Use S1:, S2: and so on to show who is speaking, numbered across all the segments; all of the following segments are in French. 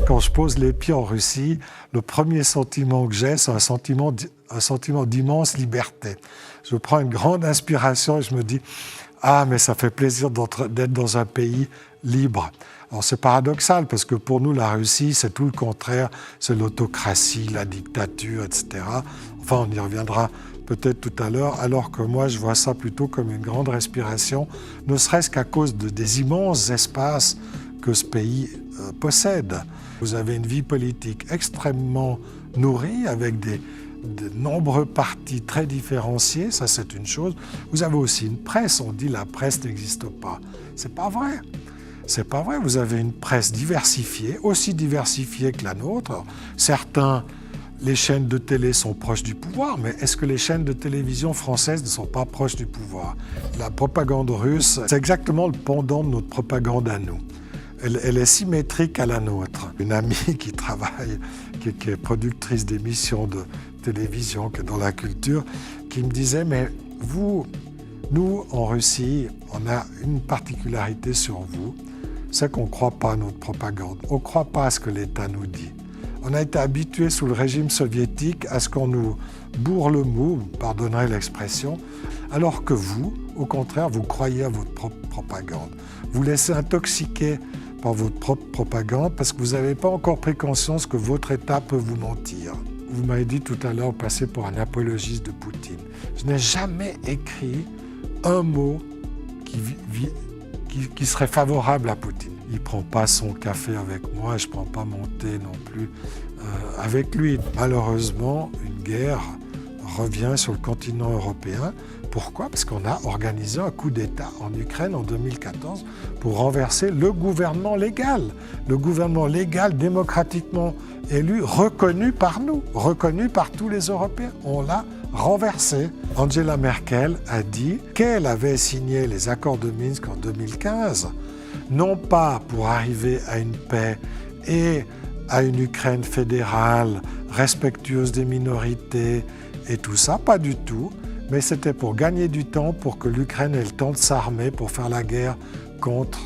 S1: quand je pose les pieds en Russie, le premier sentiment que j'ai, c'est un sentiment d'immense liberté. Je prends une grande inspiration et je me dis « Ah, mais ça fait plaisir d'être dans un pays libre ». Alors c'est paradoxal parce que pour nous, la Russie, c'est tout le contraire. C'est l'autocratie, la dictature, etc. Enfin, on y reviendra peut-être tout à l'heure, alors que moi, je vois ça plutôt comme une grande respiration, ne serait-ce qu'à cause des immenses espaces que ce pays possède. Vous avez une vie politique extrêmement nourrie, avec de nombreux partis très différenciés, ça c'est une chose. Vous avez aussi une presse, on dit la presse n'existe pas. C'est pas vrai. C'est pas vrai, vous avez une presse diversifiée, aussi diversifiée que la nôtre. Alors, certains, les chaînes de télé sont proches du pouvoir, mais est-ce que les chaînes de télévision françaises ne sont pas proches du pouvoir? La propagande russe, c'est exactement le pendant de notre propagande à nous. Elle est symétrique à la nôtre. Une amie qui travaille, qui est productrice d'émissions de télévision, qui est dans la culture, qui me disait, mais vous, nous, en Russie, on a une particularité sur vous, c'est qu'on ne croit pas à notre propagande. On ne croit pas à ce que l'État nous dit. On a été habitués sous le régime soviétique à ce qu'on nous bourre le mot, vous pardonnerez l'expression, alors que vous, au contraire, vous croyez à votre propre propagande. Vous laissez intoxiquer par votre propre propagande parce que vous n'avez pas encore pris conscience que votre État peut vous mentir. Vous m'avez dit tout à l'heure, passer pour un apologiste de Poutine. Je n'ai jamais écrit un mot qui serait favorable à Poutine. Il ne prend pas son café avec moi, je ne prends pas mon thé non plus avec lui. Malheureusement, une guerre revient sur le continent européen. Pourquoi? Parce qu'on a organisé un coup d'État en Ukraine en 2014 pour renverser le gouvernement légal. Le gouvernement légal démocratiquement élu, reconnu par nous, reconnu par tous les Européens. On l'a renversé. Angela Merkel a dit qu'elle avait signé les accords de Minsk en 2015, non pas pour arriver à une paix et à une Ukraine fédérale, respectueuse des minorités et tout ça, pas du tout, mais c'était pour gagner du temps, pour que l'Ukraine ait le temps de s'armer, pour faire la guerre contre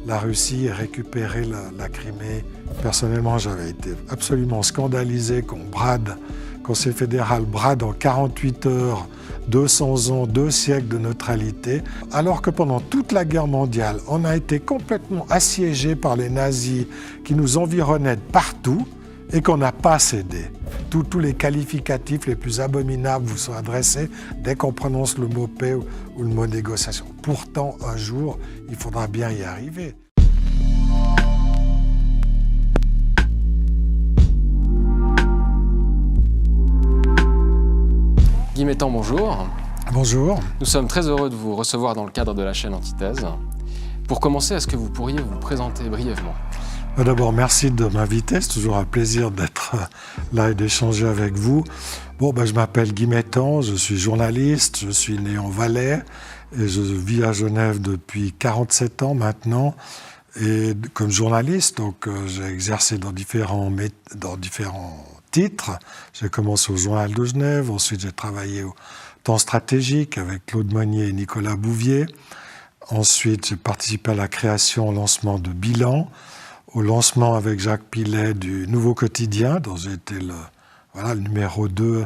S1: la Russie et récupérer la Crimée. Personnellement, j'avais été absolument scandalisé qu'on brade, Conseil fédéral brade en 48 heures 200 ans, 2 siècles de neutralité, alors que pendant toute la guerre mondiale, on a été complètement assiégé par les nazis qui nous environnaient de partout et qu'on n'a pas cédé. Tous les qualificatifs les plus abominables vous sont adressés dès qu'on prononce le mot paix ou le mot négociation. Pourtant, un jour, il faudra bien y arriver.
S2: Guy Mettan, bonjour.
S1: Bonjour.
S2: Nous sommes très heureux de vous recevoir dans le cadre de la chaîne Antithèse. Pour commencer, est-ce que vous pourriez vous présenter brièvement?
S1: D'abord, merci de m'inviter. C'est toujours un plaisir d'être là et d'échanger avec vous. Bon, je m'appelle Guy Mettan, je suis journaliste, je suis né en Valais et je vis à Genève depuis 47 ans maintenant. Et comme journaliste, donc j'ai exercé dans différents titres. J'ai commencé au Journal de Genève, ensuite j'ai travaillé au Temps stratégique avec Claude Monnier et Nicolas Bouvier. Ensuite, j'ai participé à la création, au lancement de Bilan, au lancement avec Jacques Pillet du Nouveau Quotidien, dont j'ai été le numéro 2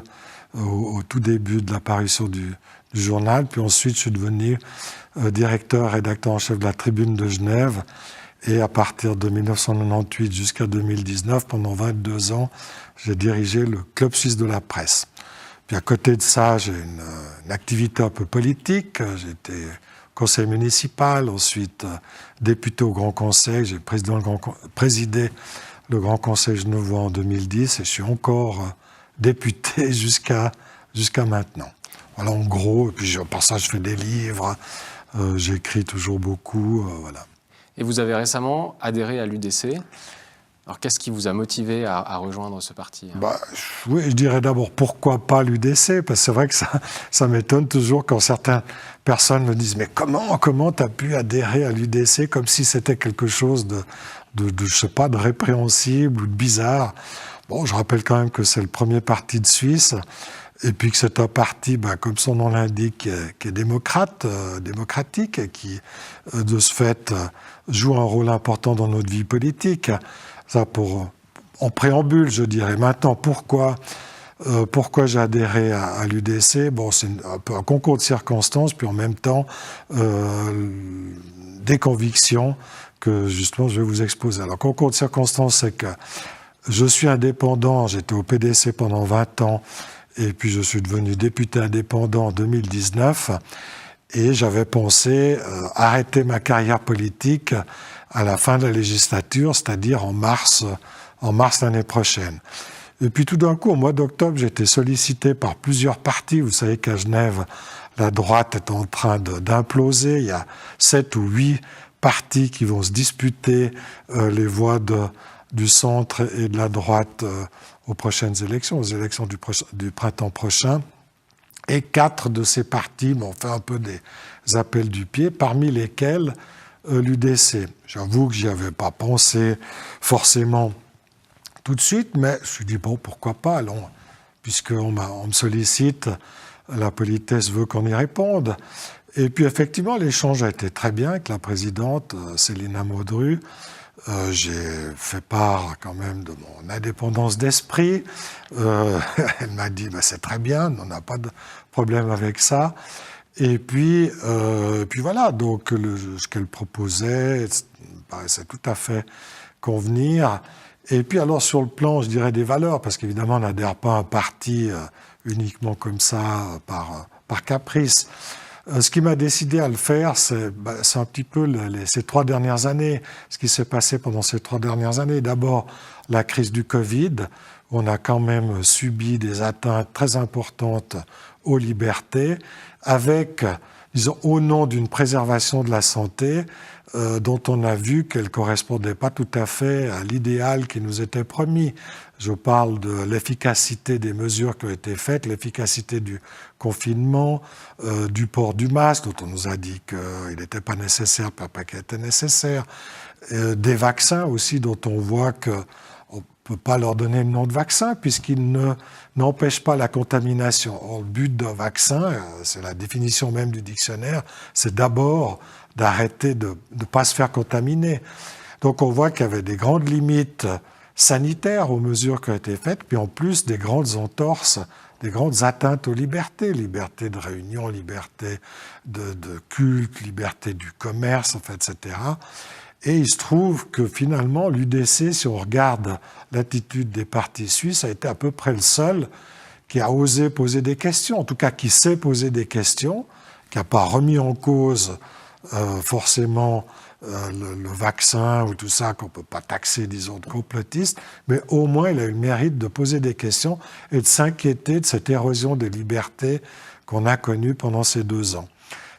S1: au tout début de l'apparition du journal. Puis ensuite, je suis devenu directeur, rédacteur en chef de la Tribune de Genève. Et à partir de 1998 jusqu'à 2019, pendant 22 ans, j'ai dirigé le Club suisse de la presse. Puis à côté de ça, j'ai une activité un peu politique. J'ai été conseiller municipal, ensuite député au Grand Conseil. J'ai présidé le Grand Conseil genevois en 2010 et je suis encore député jusqu'à maintenant. Voilà, en gros. Et puis par ça, je fais des livres, j'écris toujours beaucoup, voilà.
S2: Et vous avez récemment adhéré à l'UDC. Alors, qu'est-ce qui vous a motivé à rejoindre ce parti?
S1: Oui, je dirais d'abord, pourquoi pas l'UDC? Parce que c'est vrai que ça m'étonne toujours quand certaines personnes me disent « Mais comment tu as pu adhérer à l'UDC ?» comme si c'était quelque chose de, je sais pas, de répréhensible ou de bizarre. Bon, je rappelle quand même que c'est le premier parti de Suisse, et puis que c'est un parti, comme son nom l'indique, qui est démocratique, et qui, de ce fait, joue un rôle important dans notre vie politique. Ça, pour en préambule, je dirais. Maintenant, pourquoi j'ai adhéré à l'UDC? Bon, c'est un peu un concours de circonstances, puis en même temps, des convictions que, justement, je vais vous exposer. Alors, concours de circonstances, c'est que je suis indépendant, j'étais au PDC pendant 20 ans, et puis je suis devenu député indépendant en 2019, et j'avais pensé arrêter ma carrière politique à la fin de la législature, c'est-à-dire en mars l'année prochaine. Et puis tout d'un coup, au mois d'octobre, j'ai été sollicité par plusieurs partis. Vous savez qu'à Genève, la droite est en train d'imploser. Il y a 7 ou 8 partis qui vont se disputer les voix du centre et de la droite aux prochaines élections, aux élections du printemps prochain. Et 4 de ces partis m'ont fait un peu des appels du pied, parmi lesquels l'UDC. J'avoue que j'y avais pas pensé forcément tout de suite, mais je me suis dit, bon, pourquoi pas, allons, puisqu'on me sollicite, la politesse veut qu'on y réponde. Et puis effectivement, l'échange a été très bien avec la présidente Célina Modru. J'ai fait part quand même de mon indépendance d'esprit. Elle m'a dit, bah, c'est très bien, on n'a pas de problème avec ça. Et puis voilà, donc ce qu'elle proposait me paraissait tout à fait convenir. Et puis alors sur le plan, je dirais, des valeurs, parce qu'évidemment on n'adhère pas à un parti uniquement comme ça, par caprice. Ce qui m'a décidé à le faire, c'est un petit peu ces 3 dernières années, ce qui s'est passé pendant ces 3 dernières années. D'abord, la crise du Covid, où on a quand même subi des atteintes très importantes aux libertés, avec, disons, au nom d'une préservation de la santé, dont on a vu qu'elle ne correspondait pas tout à fait à l'idéal qui nous était promis. Je parle de l'efficacité des mesures qui ont été faites, l'efficacité du confinement, du port du masque, dont on nous a dit qu'il n'était pas nécessaire, pas qu'il était nécessaire, des vaccins aussi, dont on voit qu'on ne peut pas leur donner le nom de vaccin, puisqu'ils n'empêchent pas la contamination. Or, le but d'un vaccin, c'est la définition même du dictionnaire, c'est d'abord d'arrêter de ne pas se faire contaminer. Donc on voit qu'il y avait des grandes limites sanitaires aux mesures qui ont été faites, puis en plus des grandes entorses, des grandes atteintes aux libertés, liberté de réunion, liberté de culte, liberté du commerce, enfin, etc. Et il se trouve que finalement, l'UDC, si on regarde l'attitude des partis suisses, a été à peu près le seul qui a osé poser des questions, en tout cas qui sait poser des questions, qui n'a pas remis en cause forcément le vaccin ou tout ça, qu'on ne peut pas taxer, disons, de complotiste, mais au moins il a eu le mérite de poser des questions et de s'inquiéter de cette érosion des libertés qu'on a connue pendant ces 2 ans.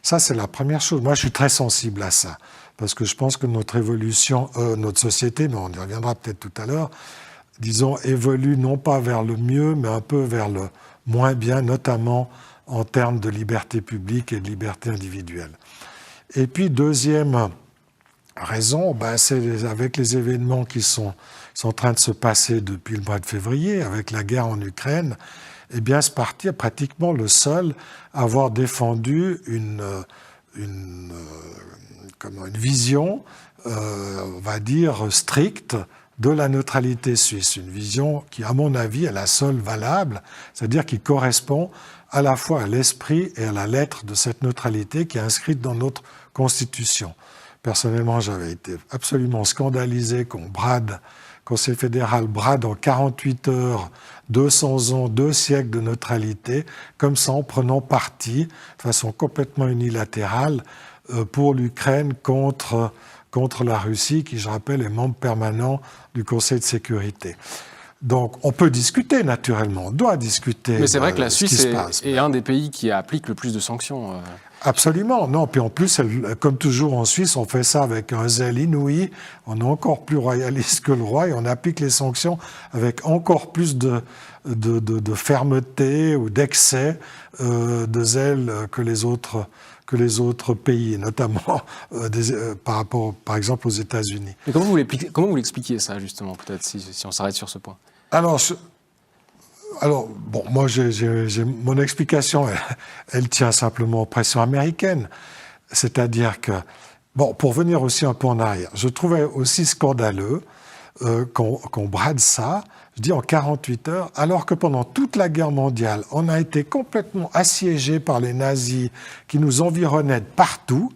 S1: Ça, c'est la première chose. Moi, je suis très sensible à ça, parce que je pense que notre évolution, notre société, mais on y reviendra peut-être tout à l'heure, disons, évolue non pas vers le mieux, mais un peu vers le moins bien, notamment en termes de liberté publique et de liberté individuelle. Et puis, deuxième raison, c'est avec les événements qui sont en train de se passer depuis le mois de février, avec la guerre en Ukraine, eh bien, ce parti est pratiquement le seul à avoir défendu une vision, on va dire, stricte de la neutralité suisse. Une vision qui, à mon avis, est la seule valable, c'est-à-dire qui correspond à la fois à l'esprit et à la lettre de cette neutralité qui est inscrite dans notre Constitution. Personnellement, j'avais été absolument scandalisé qu'on brade, Conseil fédéral brade en 48 heures 200 ans, 2 siècles de neutralité, comme ça en prenant parti, de façon complètement unilatérale, pour l'Ukraine contre la Russie, qui, je rappelle, est membre permanent du Conseil de sécurité. Donc, on peut discuter, naturellement, on doit discuter.
S2: Mais c'est vrai que la Suisse est un des pays qui applique le plus de sanctions.
S1: Absolument, non. Puis en plus, comme toujours en Suisse, on fait ça avec un zèle inouï. On est encore plus royaliste que le roi et on applique les sanctions avec encore plus de fermeté ou d'excès de zèle que les autres pays, notamment par rapport, par exemple, aux États-Unis.
S2: Mais comment vous l'expliquez ça, justement, peut-être, si on s'arrête sur ce point?
S1: Alors, bon, moi, mon explication, elle tient simplement aux pressions américaines. C'est-à-dire que, bon, pour venir aussi un peu en arrière, je trouvais aussi scandaleux qu'on brade ça, je dis en 48 heures, alors que pendant toute la guerre mondiale, on a été complètement assiégés par les nazis qui nous environnaient de partout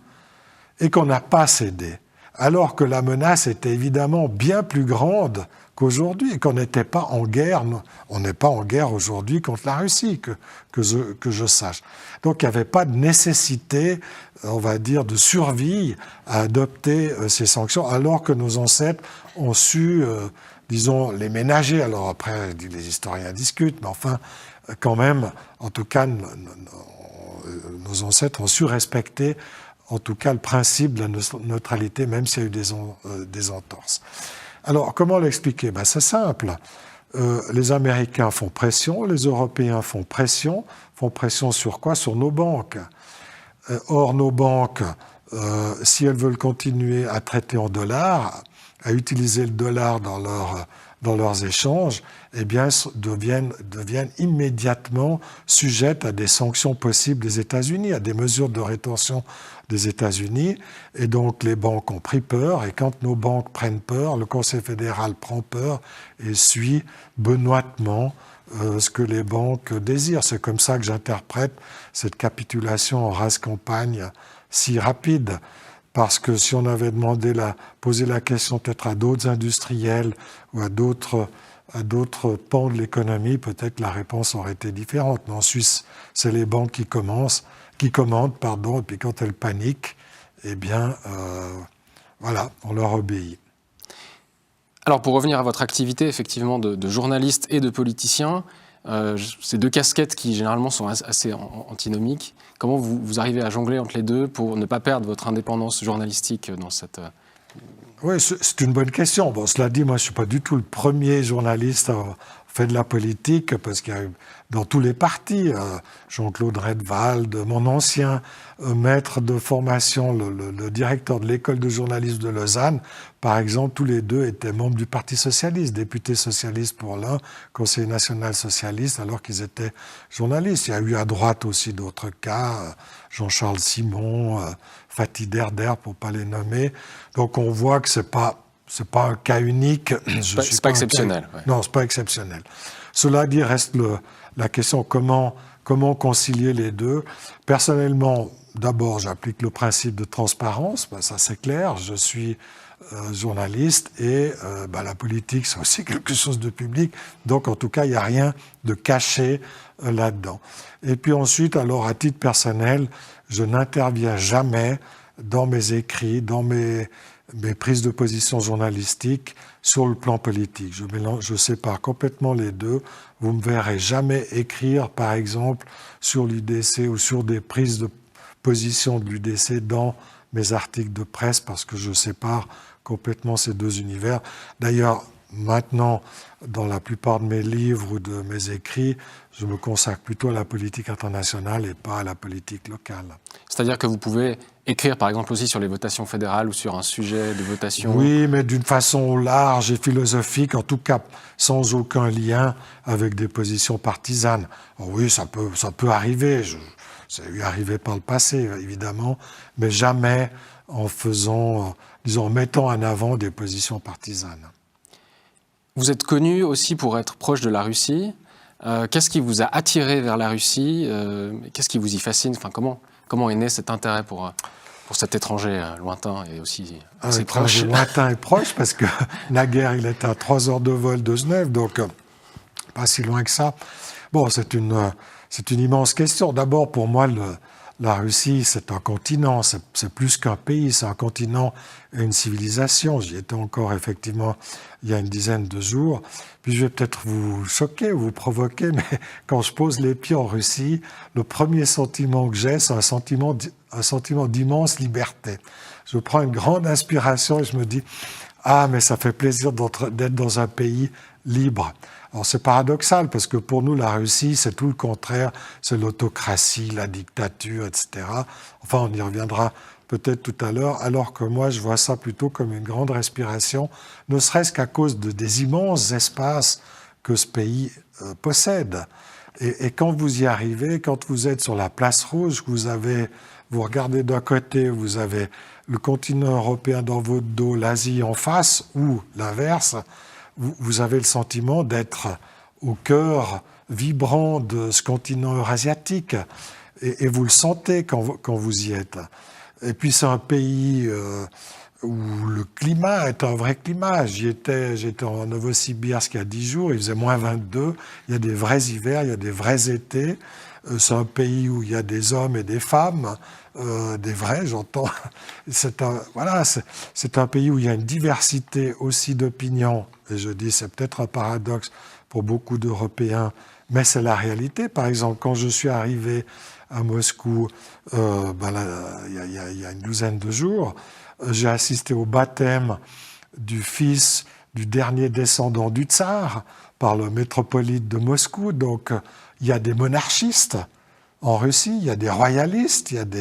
S1: et qu'on n'a pas cédé. Alors que la menace était évidemment bien plus grande qu'aujourd'hui et qu'on n'était pas en guerre. On n'est pas en guerre aujourd'hui contre la Russie, que je sache. Donc il n'y avait pas de nécessité, on va dire, de survie à adopter ces sanctions, alors que nos ancêtres ont su, disons, les ménager. Alors après, les historiens discutent, mais enfin, quand même, en tout cas, nos ancêtres ont su respecter en tout cas le principe de la neutralité, même s'il y a eu des entorses. Alors, comment l'expliquer? C'est simple. Les Américains font pression, les Européens font pression sur quoi? Sur nos banques. Or, nos banques, si elles veulent continuer à traiter en dollars, à utiliser le dollar dans leurs échanges, eh bien, deviennent immédiatement sujettes à des sanctions possibles des États-Unis, à des mesures de rétention des États-Unis. Et donc, les banques ont pris peur. Et quand nos banques prennent peur, le Conseil fédéral prend peur et suit benoîtement ce que les banques désirent. C'est comme ça que j'interprète cette capitulation en rase campagne si rapide. Parce que si on avait posé la question peut-être à d'autres industriels ou à d'autres pans de l'économie, peut-être la réponse aurait été différente. Mais en Suisse, c'est les banques qui commandent, et puis quand elles paniquent, eh bien, voilà, on leur obéit.
S2: Alors, pour revenir à votre activité, effectivement, de journaliste et de politicien, ces deux casquettes qui, généralement, sont assez antinomiques, comment vous arrivez à jongler entre les deux pour ne pas perdre votre indépendance journalistique dans cette...
S1: Oui, c'est une bonne question. Bon, cela dit, moi, je ne suis pas du tout le premier journaliste à faire de la politique, parce qu'il y a eu dans tous les partis, Jean-Claude Redwald, mon ancien maître de formation, le directeur de l'école de journalisme de Lausanne, par exemple, tous les deux étaient membres du Parti socialiste, députés socialistes pour l'un, conseiller national socialiste, alors qu'ils étaient journalistes. Il y a eu à droite aussi d'autres cas, Jean-Charles Simon, Fatih Derder, pour ne pas les nommer. Donc on voit que c'est pas un cas unique.
S2: C'est pas exceptionnel.
S1: Ouais. Non, c'est pas exceptionnel. Cela dit, reste la question comment concilier les deux. Personnellement, d'abord, j'applique le principe de transparence. Ça, c'est clair. Je suis journaliste et la politique, c'est aussi quelque chose de public. Donc, en tout cas, il n'y a rien de caché là-dedans. Et puis ensuite, alors, à titre personnel, je n'interviens jamais dans mes écrits, dans mes prises de position journalistiques sur le plan politique. Je sépare complètement les deux. Vous ne me verrez jamais écrire, par exemple, sur l'UDC ou sur des prises de position de l'UDC dans mes articles de presse, parce que je sépare complètement ces deux univers. D'ailleurs, maintenant, dans la plupart de mes livres ou de mes écrits, je me consacre plutôt à la politique internationale et pas à la politique locale.
S2: C'est-à-dire que vous pouvez écrire, par exemple, aussi sur les votations fédérales ou sur un sujet de votation?
S1: Oui, mais d'une façon large et philosophique, en tout cas sans aucun lien avec des positions partisanes. Alors oui, ça peut arriver, ça a eu arrivé par le passé, évidemment, mais jamais en faisant, disons, en mettant en avant des positions partisanes.
S2: Vous êtes connu aussi pour être proche de la Russie. Qu'est-ce qui vous a attiré vers la Russie? Qu'est-ce qui vous y fascine? Enfin, comment est né cet intérêt pour cet étranger lointain et aussi assez proche?
S1: Lointain et proche, parce que naguère, il était à 3 heures de vol de Genève, donc pas si loin que ça. Bon, c'est une immense question. D'abord, pour moi, la Russie, c'est un continent, c'est plus qu'un pays, c'est un continent et une civilisation. J'y étais encore, effectivement, il y a une dizaine de jours. Puis je vais peut-être vous choquer ou vous provoquer, mais quand je pose les pieds en Russie, le premier sentiment que j'ai, c'est un sentiment d'immense liberté. Je prends une grande inspiration et je me dis « Ah, mais ça fait plaisir d'être dans un pays libre ». Alors c'est paradoxal, parce que pour nous, la Russie, c'est tout le contraire, c'est l'autocratie, la dictature, etc. Enfin, on y reviendra peut-être tout à l'heure, alors que moi, je vois ça plutôt comme une grande respiration, ne serait-ce qu'à cause des immenses espaces que ce pays possède. Et quand vous y arrivez, quand vous êtes sur la place rouge, vous vous regardez d'un côté, vous avez le continent européen dans votre dos, l'Asie en face, ou l'inverse, vous avez le sentiment d'être au cœur vibrant de ce continent eurasiatique. Et vous le sentez quand vous y êtes. Et puis c'est un pays où le climat est un vrai climat. J'étais en Novosibirsk il y a 10 jours, il faisait moins 22. Il y a des vrais hivers, il y a des vrais étés. C'est un pays où il y a des hommes et des femmes, des vrais, j'entends. C'est un pays où il y a une diversité aussi d'opinions. Et je dis, c'est peut-être un paradoxe pour beaucoup d'Européens, mais c'est la réalité. Par exemple, quand je suis arrivé à Moscou, il y a une douzaine de jours, j'ai assisté au baptême du fils du dernier descendant du tsar par le métropolite de Moscou. Donc, il y a des monarchistes en Russie, il y a des royalistes, alors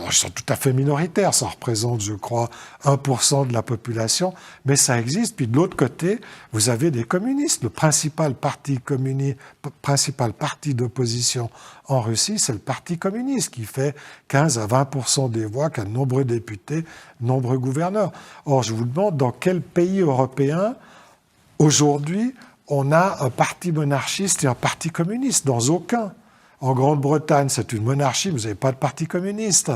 S1: ils sont tout à fait minoritaires, ça représente, je crois, 1% de la population, mais ça existe. Puis de l'autre côté, vous avez des communistes. Le principal parti d'opposition en Russie, c'est le Parti communiste, qui fait 15 à 20% des voix, qui a de nombreux députés, de nombreux gouverneurs. Or, je vous demande, dans quel pays européen, aujourd'hui, on a un parti monarchiste et un parti communiste? Dans aucun. En Grande-Bretagne, c'est une monarchie, vous n'avez pas de parti communiste.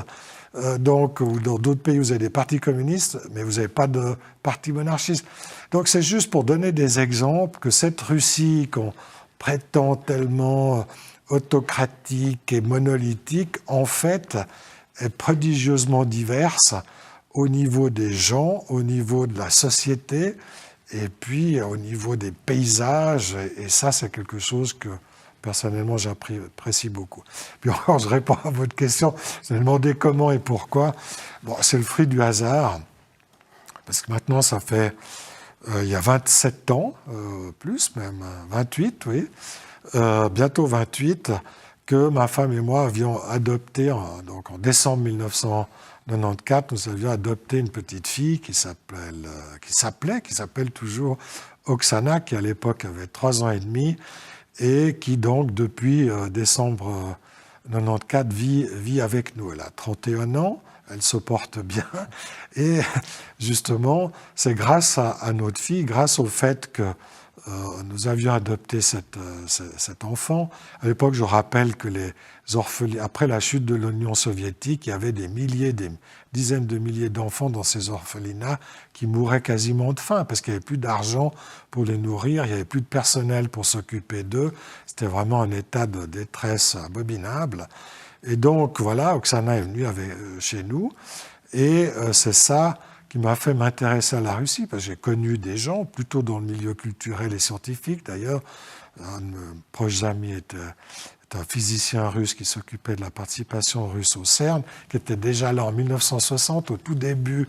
S1: Donc, ou dans d'autres pays, vous avez des partis communistes, mais vous n'avez pas de parti monarchiste. Donc, c'est juste pour donner des exemples que cette Russie qu'on prétend tellement autocratique et monolithique, en fait, est prodigieusement diverse au niveau des gens, au niveau de la société, et puis au niveau des paysages. Et ça, c'est quelque chose que personnellement, j'apprécie beaucoup. Puis encore, je réponds à votre question. Vous avez demandé comment et pourquoi. Bon, c'est le fruit du hasard. Parce que maintenant, ça fait, il y a 27 ans, plus même, 28, oui, bientôt 28, que ma femme et moi avions adopté, donc en décembre 1994, nous avions adopté une petite fille qui s'appelle toujours Oksana, qui à l'époque avait 3 ans et demi, et qui donc depuis décembre 94 vit avec nous. Elle a 31 ans, elle se porte bien, et justement, c'est grâce à notre fille, grâce au fait que nous avions adopté cet enfant. À l'époque, je rappelle que après la chute de l'Union soviétique, il y avait des dizaines de milliers d'enfants dans ces orphelinats qui mouraient quasiment de faim parce qu'il n'y avait plus d'argent pour les nourrir, il n'y avait plus de personnel pour s'occuper d'eux. C'était vraiment un état de détresse abominable. Et donc, voilà, Oksana est venue chez nous. Et c'est ça qui m'a fait m'intéresser à la Russie, parce que j'ai connu des gens, plutôt dans le milieu culturel et scientifique. D'ailleurs, un de mes proches amis est un physicien russe qui s'occupait de la participation russe au CERN, qui était déjà là en 1960, au tout début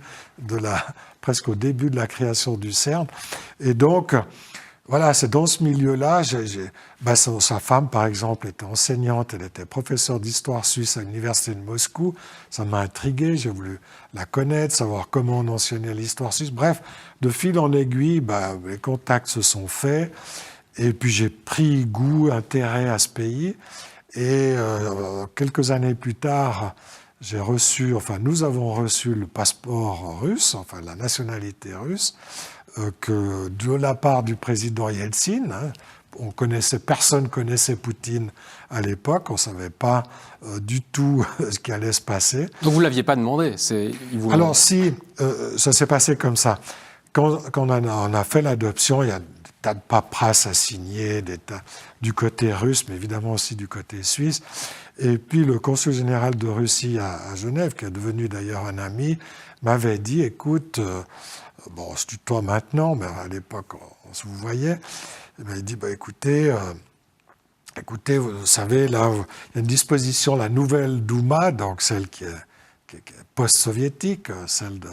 S1: presque au début de la création du CERN. Et donc, voilà, c'est dans ce milieu-là, sa femme, par exemple, était enseignante, elle était professeure d'histoire suisse à l'université de Moscou. Ça m'a intrigué, j'ai voulu la connaître, savoir comment on enseignait l'histoire suisse. Bref, de fil en aiguille, les contacts se sont faits. Et puis j'ai pris goût, intérêt à ce pays. Et quelques années plus tard, nous avons reçu le passeport russe, enfin la nationalité russe, que de la part du président Yeltsin, personne connaissait Poutine à l'époque, on ne savait pas du tout ce qui allait se passer.
S2: Donc vous ne l'aviez pas demandé?
S1: Alors si, ça s'est passé comme ça. Quand on a fait l'adoption, il y a des tas de paperasse à signer, du côté russe, mais évidemment aussi du côté suisse. Et puis le consul général de Russie à Genève, qui est devenu d'ailleurs un ami, m'avait dit, écoute, on se tutoie maintenant, mais à l'époque, on se vous voyait. Il m'a dit, écoutez, vous savez, là, il y a une disposition, la nouvelle Douma, donc celle qui est post-soviétique, celle de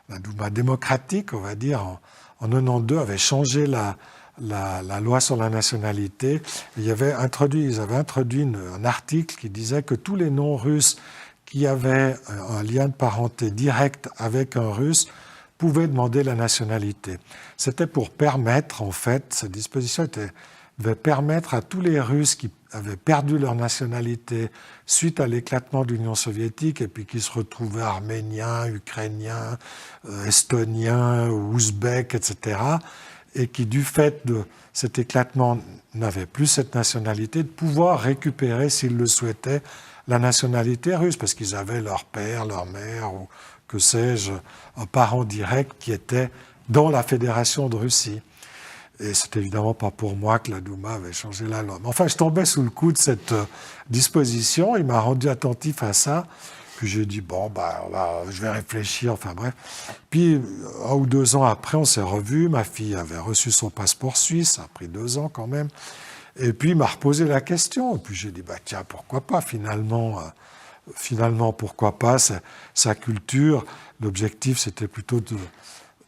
S1: la Douma démocratique, on va dire, en 92, avait changé la loi sur la nationalité. Et ils avaient introduit un article qui disait que tous les non-russes qui avaient un lien de parenté direct avec un russe pouvaient demander la nationalité. C'était pour permettre, en fait, cette disposition était devait permettre à tous les Russes qui avaient perdu leur nationalité suite à l'éclatement de l'Union soviétique et puis qui se retrouvaient arméniens, ukrainiens, estoniens, ouzbeks, etc., et qui, du fait de cet éclatement, n'avaient plus cette nationalité, de pouvoir récupérer, s'ils le souhaitaient, la nationalité russe, parce qu'ils avaient leur père, leur mère, ou que sais-je, un parent direct qui était dans la Fédération de Russie. Et c'est évidemment pas pour moi que la Douma avait changé la loi. Mais enfin, je tombais sous le coup de cette disposition. Il m'a rendu attentif à ça. Puis j'ai dit, bon, je vais réfléchir, enfin bref. Puis, 1 ou 2 ans après, on s'est revus. Ma fille avait reçu son passeport suisse. Ça a pris 2 ans quand même. Et puis, il m'a reposé la question. Et puis, j'ai dit, tiens, pourquoi pas, finalement, pourquoi pas, sa culture. L'objectif, c'était plutôt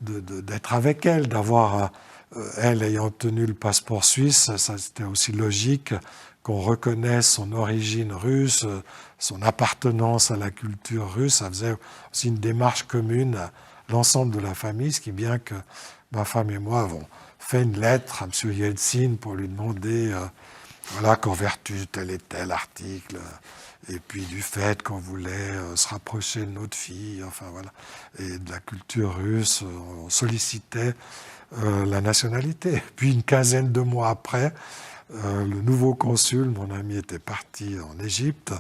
S1: d'être avec elle, d'avoir, elle ayant obtenu le passeport suisse, ça c'était aussi logique qu'on reconnaisse son origine russe, son appartenance à la culture russe. Ça faisait aussi une démarche commune à l'ensemble de la famille, ce qui est bien que ma femme et moi avons fait une lettre à M. Yeltsin pour lui demander qu'en vertu de tel et tel article, et puis du fait qu'on voulait se rapprocher de notre fille, enfin voilà, et de la culture russe, on sollicitait la nationalité. Puis une quinzaine de mois après, le nouveau consul, mon ami était parti en Égypte,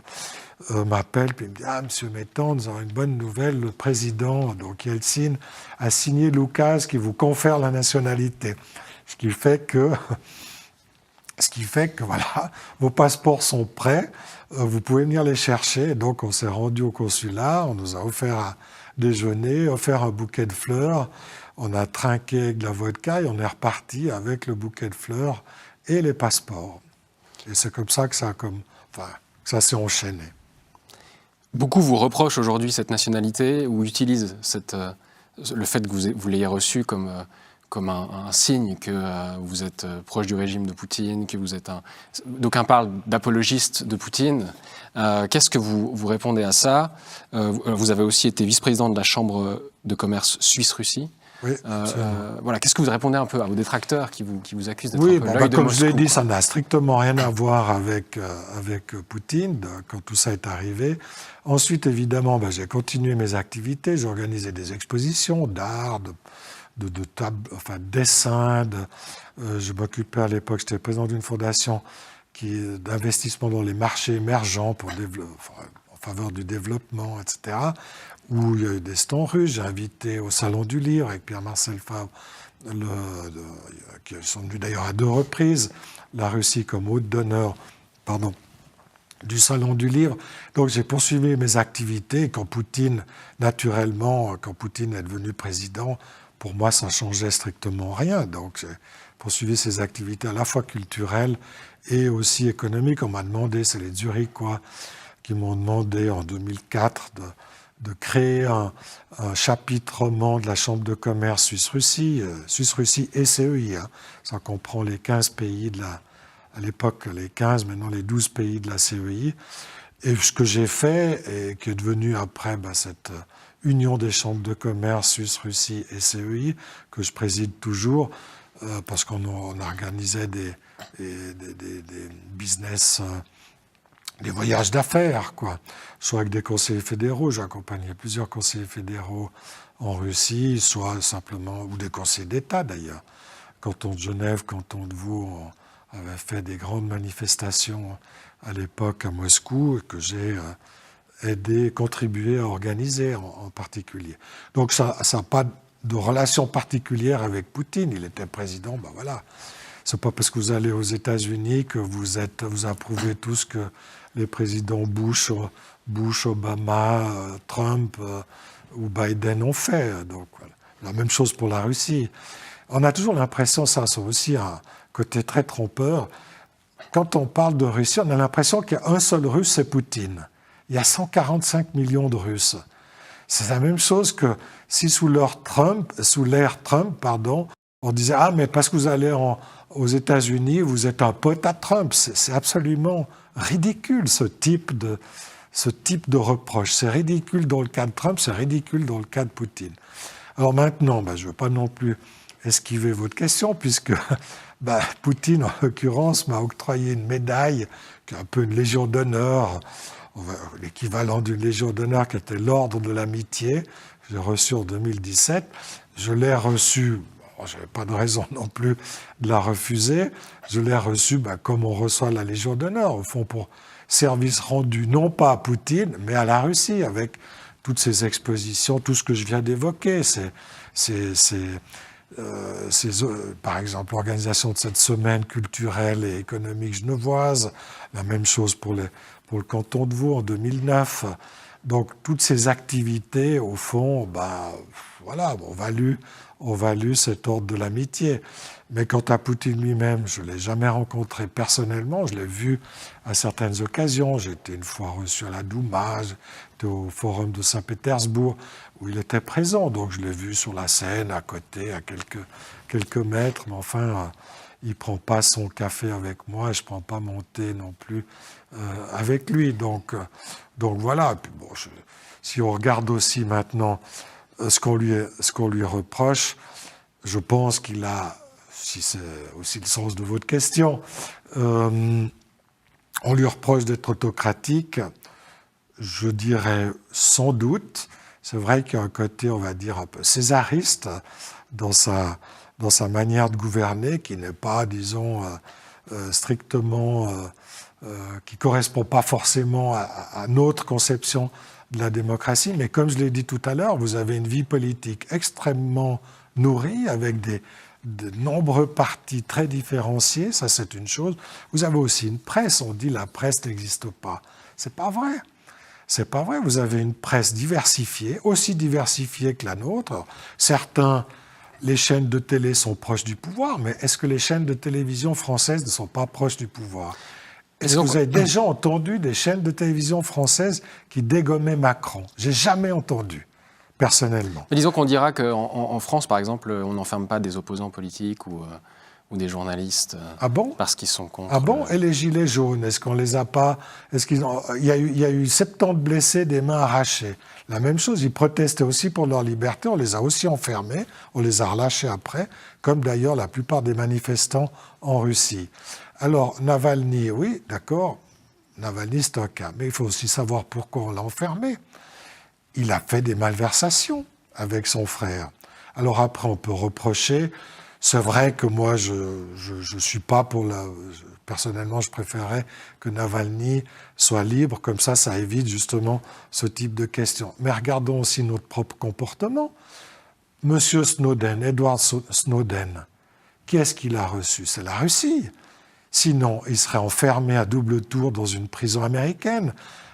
S1: m'appelle puis me dit « Ah, monsieur Metton, nous avons une bonne nouvelle, le président, donc Yeltsin, a signé l'oukase qui vous confère la nationalité. » Ce qui fait que voilà, vos passeports sont prêts, vous pouvez venir les chercher. Et donc on s'est rendu au consulat, on nous a offert à déjeuner, offert un bouquet de fleurs, on a trinqué avec de la vodka et on est reparti avec le bouquet de fleurs et les passeports. Et c'est comme ça que ça s'est enchaîné.
S2: Beaucoup vous reprochent aujourd'hui cette nationalité ou utilisent le fait que vous l'ayez reçu comme un signe que vous êtes proche du régime de Poutine, que vous êtes d'aucuns parlent d'apologiste de Poutine. Qu'est-ce que vous répondez à ça? Vous avez aussi été vice-président de la Chambre de commerce Suisse-Russie.
S1: Oui,
S2: voilà. Qu'est-ce que vous répondez un peu à vos détracteurs qui vous accusent d'être
S1: oui,
S2: un peu l'œil de
S1: comme
S2: Moscou,
S1: je l'ai dit,
S2: quoi.
S1: ça n'a strictement rien à voir avec Poutine quand tout ça est arrivé. Ensuite, évidemment, j'ai continué mes activités, j'ai organisé des expositions d'art, de dessin. Je m'occupais à l'époque, j'étais président d'une fondation d'investissement dans les marchés émergents en faveur du développement, etc., où il y a eu des stands russes. J'ai invité au Salon du Livre avec Pierre-Marcel Fabre, qui sont venus d'ailleurs à 2 reprises, la Russie comme hôte d'honneur du Salon du Livre. Donc j'ai poursuivi mes activités. Quand Poutine est devenu président, pour moi, ça ne changeait strictement rien. Donc j'ai poursuivi ces activités à la fois culturelles et aussi économiques. On m'a demandé, c'est les Zurichois qui m'ont demandé en 2004 de créer un chapitrement de la Chambre de commerce Suisse-Russie et CEI. Ça comprend les 15 pays à l'époque les 15, maintenant les 12 pays de la CEI. Et ce que j'ai fait, et qui est devenu après cette union des chambres de commerce Suisse-Russie et CEI, que je préside toujours, parce qu'on organisait des business, des voyages d'affaires, soit avec des conseillers fédéraux, j'ai accompagné plusieurs conseillers fédéraux en Russie, soit simplement, ou des conseillers d'État d'ailleurs. Canton de Genève, canton de Vaud, on avait fait des grandes manifestations à l'époque à Moscou, que j'ai contribué à organiser en particulier. Donc ça n'a pas de relation particulière avec Poutine, il était président, voilà. C'est pas parce que vous allez aux États-Unis que vous approuvez tout ce que les présidents Bush, Obama, Trump ou Biden ont fait. Donc, voilà. La même chose pour la Russie. On a toujours l'impression, ça c'est aussi un côté très trompeur, quand on parle de Russie, on a l'impression qu'il y a un seul Russe, c'est Poutine. Il y a 145 millions de Russes. C'est la même chose que si sous l'ère Trump, on disait « Ah, mais parce que vous allez aux États-Unis, vous êtes un pote à Trump ». C'est absolument ridicule, ce type de reproche. C'est ridicule dans le cas de Trump, c'est ridicule dans le cas de Poutine. Alors maintenant, je ne veux pas non plus esquiver votre question, puisque Poutine, en l'occurrence, m'a octroyé une médaille, qui est un peu une Légion d'honneur, l'équivalent d'une Légion d'honneur qui était l'Ordre de l'Amitié. Je l'ai reçu en 2017. Je l'ai reçu, je n'avais pas de raison non plus de la refuser, je l'ai reçu comme on reçoit la Légion d'honneur, au fond pour service rendu non pas à Poutine, mais à la Russie, avec toutes ces expositions, tout ce que je viens d'évoquer. Par exemple, l'organisation de cette semaine culturelle et économique genevoise, la même chose pour le canton de Vaud en 2009. Donc, toutes ces activités, au fond, ont valu cet ordre de l'amitié. Mais quant à Poutine lui-même, je ne l'ai jamais rencontré personnellement, je l'ai vu à certaines occasions. J'ai été une fois reçu à la Douma, j'étais au Forum de Saint-Pétersbourg, où il était présent. Donc je l'ai vu sur la scène, à côté, à quelques mètres. Mais enfin, il ne prend pas son café avec moi, et je ne prends pas mon thé non plus avec lui. Donc voilà. Puis bon, si on regarde aussi maintenant ce qu'on lui reproche, je pense qu'il a, si c'est aussi le sens de votre question, on lui reproche d'être autocratique. Je dirais sans doute. C'est vrai qu'il y a un côté, on va dire, un peu césariste dans sa manière de gouverner, qui n'est pas, disons, strictement, qui ne correspond pas forcément à notre conception de la démocratie. Mais comme je l'ai dit tout à l'heure, vous avez une vie politique extrêmement nourrie, avec de nombreux partis très différenciés, ça c'est une chose. Vous avez aussi une presse, on dit la presse n'existe pas. C'est pas vrai. C'est pas vrai, vous avez une presse diversifiée, aussi diversifiée que la nôtre. Certains, les chaînes de télé sont proches du pouvoir, mais est-ce que les chaînes de télévision françaises ne sont pas proches du pouvoir ? Est-ce que vous avez déjà entendu des chaînes de télévision françaises qui dégommaient Macron ? J'ai jamais entendu, personnellement.
S2: Mais disons qu'on dira qu'en France, par exemple, on n'enferme pas des opposants politiques ou des journalistes parce qu'ils sont contre.
S1: Ah bon ? Et les gilets jaunes, est-ce qu'on les a pas ? Il y a eu 70 blessés, des mains arrachées. La même chose, ils protestaient aussi pour leur liberté, on les a aussi enfermés, on les a relâchés après, comme d'ailleurs la plupart des manifestants en Russie. Alors, Navalny, oui, d'accord, Navalny c'est un cas, mais il faut aussi savoir pourquoi on l'a enfermé. Il a fait des malversations avec son frère. Alors après, on peut reprocher. C'est vrai que moi, je suis pas pour la... Personnellement, je préférais que Navalny soit libre, comme ça évite justement ce type de questions. Mais regardons aussi notre propre comportement. Monsieur Snowden, Edward Snowden, qui est-ce qu'il a reçu ? C'est la Russie. Sinon, il serait enfermé à double tour dans une prison américaine.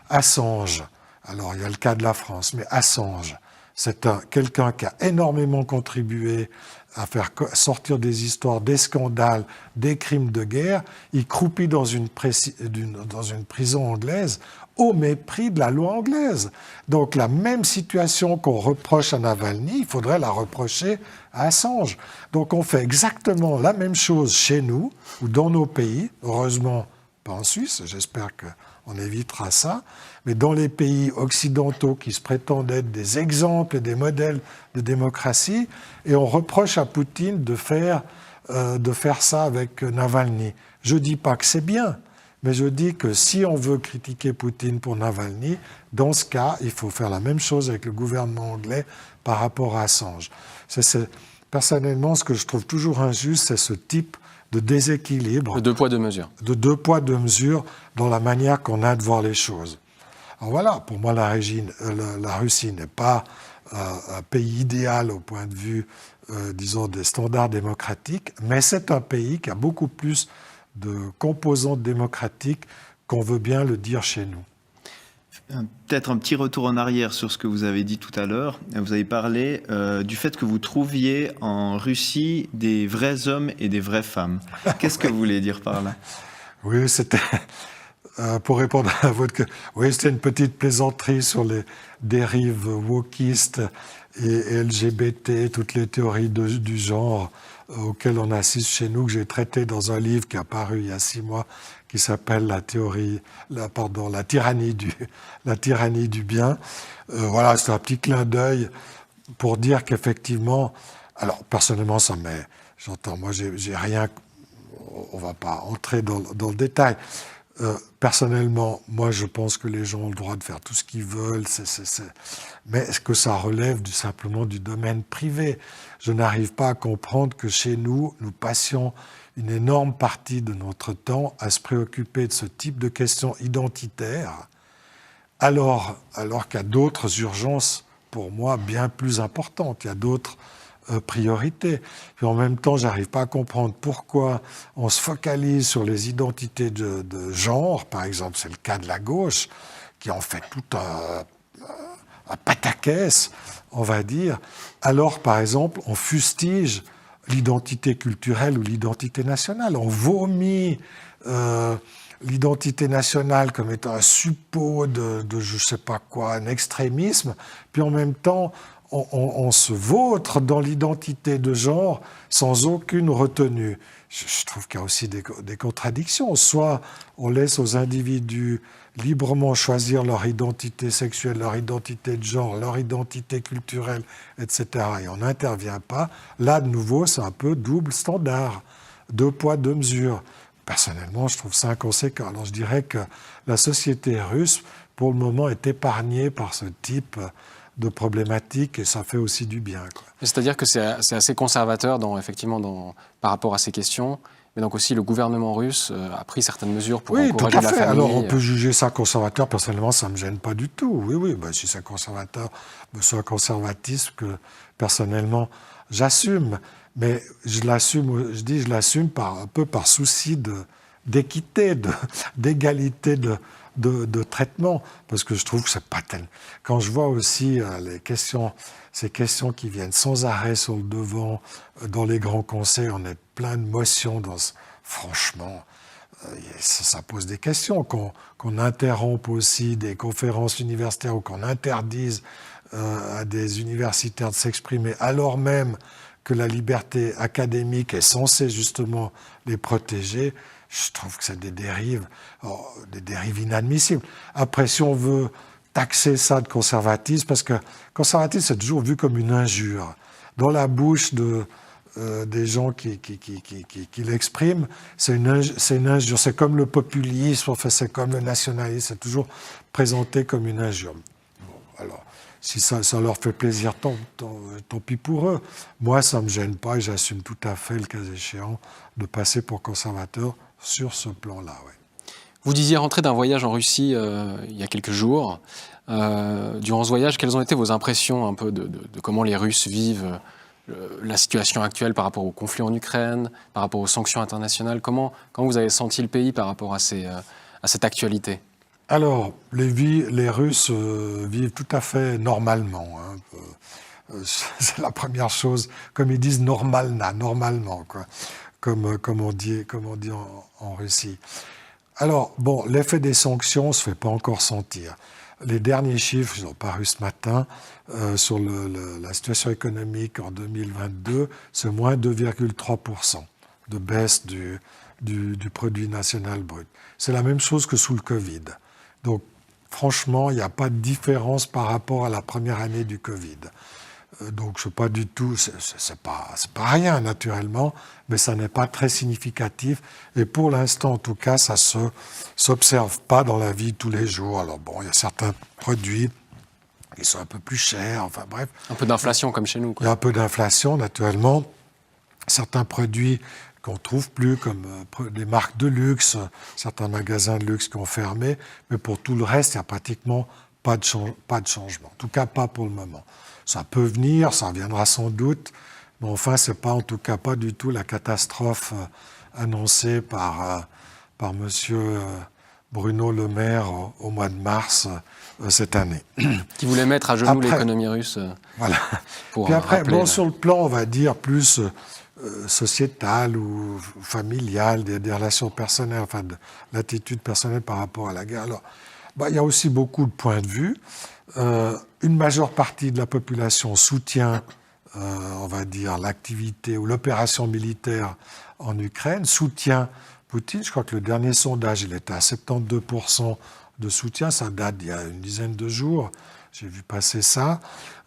S1: Assange, alors il y a le cas de la France, mais Assange, c'est quelqu'un qui a énormément contribué à faire sortir des histoires, des scandales, des crimes de guerre. Il croupit dans une prison anglaise au mépris de la loi anglaise. Donc la même situation qu'on reproche à Navalny, il faudrait la reprocher à Assange. Donc on fait exactement la même chose chez nous ou dans nos pays, heureusement pas en Suisse, j'espère qu'on évitera ça, mais dans les pays occidentaux qui se prétendent être des exemples et des modèles de démocratie, et on reproche à Poutine de faire ça avec Navalny. Je ne dis pas que c'est bien, mais je dis que si on veut critiquer Poutine pour Navalny, dans ce cas, il faut faire la même chose avec le gouvernement anglais par rapport à Assange. Personnellement, ce que je trouve toujours injuste, c'est ce type de déséquilibre.
S2: De deux poids, deux mesures.
S1: De deux poids, deux mesures dans la manière qu'on a de voir les choses. Alors voilà, pour moi, la Russie n'est pas un pays idéal au point de vue, disons, des standards démocratiques, mais c'est un pays qui a beaucoup plus de composantes démocratiques qu'on veut bien le dire chez nous.
S3: Peut-être un petit retour en arrière sur ce que vous avez dit tout à l'heure. Vous avez parlé du fait que vous trouviez en Russie des vrais hommes et des vraies femmes. Qu'est-ce que vous voulez dire par là ?
S1: Oui, c'était... pour répondre à votre question, oui, c'était une petite plaisanterie sur les dérives wokistes et LGBT, toutes les théories du genre auxquelles on assiste chez nous, que j'ai traité dans un livre qui est apparu il y a 6 mois, qui s'appelle la tyrannie du bien. Voilà, c'est un petit clin d'œil pour dire qu'effectivement, alors personnellement, j'entends, moi j'ai rien va pas entrer dans le détail. Personnellement, moi, je pense que les gens ont le droit de faire tout ce qu'ils veulent, mais est-ce que ça relève simplement du domaine privé? Je n'arrive pas à comprendre que chez nous, nous passions une énorme partie de notre temps à se préoccuper de ce type de questions identitaires, alors qu'il y a d'autres urgences, pour moi, bien plus importantes. Il y a d'autres priorités. Puis en même temps, j'arrive pas à comprendre pourquoi on se focalise sur les identités de genre, par exemple, c'est le cas de la gauche, qui en fait tout un pataquès, on va dire, alors, par exemple, on fustige l'identité culturelle ou l'identité nationale. On vomit l'identité nationale comme étant un suppôt de je sais pas quoi, un extrémisme, puis en même temps, on se vautre dans l'identité de genre sans aucune retenue. Je trouve qu'il y a aussi des contradictions. Soit on laisse aux individus librement choisir leur identité sexuelle, leur identité de genre, leur identité culturelle, etc. Et on n'intervient pas. Là, de nouveau, c'est un peu double standard. 2 poids, 2 mesures. Personnellement, je trouve ça inconséquent. Alors je dirais que la société russe, pour le moment, est épargnée par ce type de problématiques et ça fait aussi du bien, quoi.
S2: C'est-à-dire que c'est assez conservateur par rapport à ces questions, mais donc aussi le gouvernement russe a pris certaines mesures pour encourager la famille.
S1: Alors on peut juger ça conservateur, personnellement ça ne me gêne pas du tout. Oui, ben, si c'est conservateur, c'est un conservatisme que personnellement j'assume. Mais je l'assume un peu par souci d'équité, d'égalité de traitement, parce que je trouve que c'est pas tel. Quand je vois aussi ces questions qui viennent sans arrêt sur le devant, dans les grands conseils, on est plein de motions franchement, ça pose des questions. Qu'on interrompe aussi des conférences universitaires ou qu'on interdise à des universitaires de s'exprimer, alors même que la liberté académique est censée justement les protéger. Je trouve que c'est des dérives inadmissibles. Après, si on veut taxer ça de conservatisme, parce que conservatisme, c'est toujours vu comme une injure. Dans la bouche des gens qui l'expriment, c'est une injure. C'est comme le populisme, enfin, c'est comme le nationalisme, c'est toujours présenté comme une injure. Bon, alors, si ça leur fait plaisir, tant pis pour eux. Moi, ça ne me gêne pas et j'assume tout à fait, le cas échéant, de passer pour conservateur sur ce plan-là. Ouais.
S2: Vous disiez rentrer d'un voyage en Russie il y a quelques jours. Durant ce voyage, quelles ont été vos impressions un peu de comment les Russes vivent la situation actuelle par rapport au conflit en Ukraine, par rapport aux sanctions internationales? Comment vous avez senti le pays par rapport à cette actualité?
S1: Alors, les Russes vivent tout à fait normalement. C'est la première chose, comme ils disent, normalement, quoi. Comme on dit en Russie. Alors, bon, l'effet des sanctions ne se fait pas encore sentir. Les derniers chiffres, ils ont paru ce matin, sur la situation économique en 2022, c'est moins 2,3% de baisse du produit national brut. C'est la même chose que sous le Covid. Donc, franchement, il n'y a pas de différence par rapport à la première année du Covid. Donc, c'est pas du tout, c'est pas rien naturellement, mais ça n'est pas très significatif. Et pour l'instant, en tout cas, ça s'observe pas dans la vie de tous les jours. Alors bon, il y a certains produits qui sont un peu plus chers. Enfin bref.
S2: Un peu d'inflation comme chez nous, quoi.
S1: Il y a un peu d'inflation naturellement. Certains produits qu'on trouve plus, comme des marques de luxe, certains magasins de luxe qui ont fermé, mais pour tout le reste, il n'y a pratiquement pas de changement. En tout cas, pas pour le moment. Ça peut venir, ça viendra sans doute, mais enfin, c'est pas, en tout cas, pas du tout la catastrophe annoncée par monsieur Bruno Le Maire au mois de mars cette année.
S2: Qui voulait mettre à genoux l'économie russe.
S1: Voilà.
S2: Puis
S1: après, sur le plan, on va dire, plus sociétal ou familial, des relations personnelles, enfin, de l'attitude personnelle par rapport à la guerre. Alors, il y a aussi beaucoup de points de vue. Une majeure partie de la population soutient, on va dire, l'activité ou l'opération militaire en Ukraine, soutient Poutine. Je crois que le dernier sondage, il était à 72% de soutien. Ça date d'il y a une dizaine de jours. J'ai vu passer ça.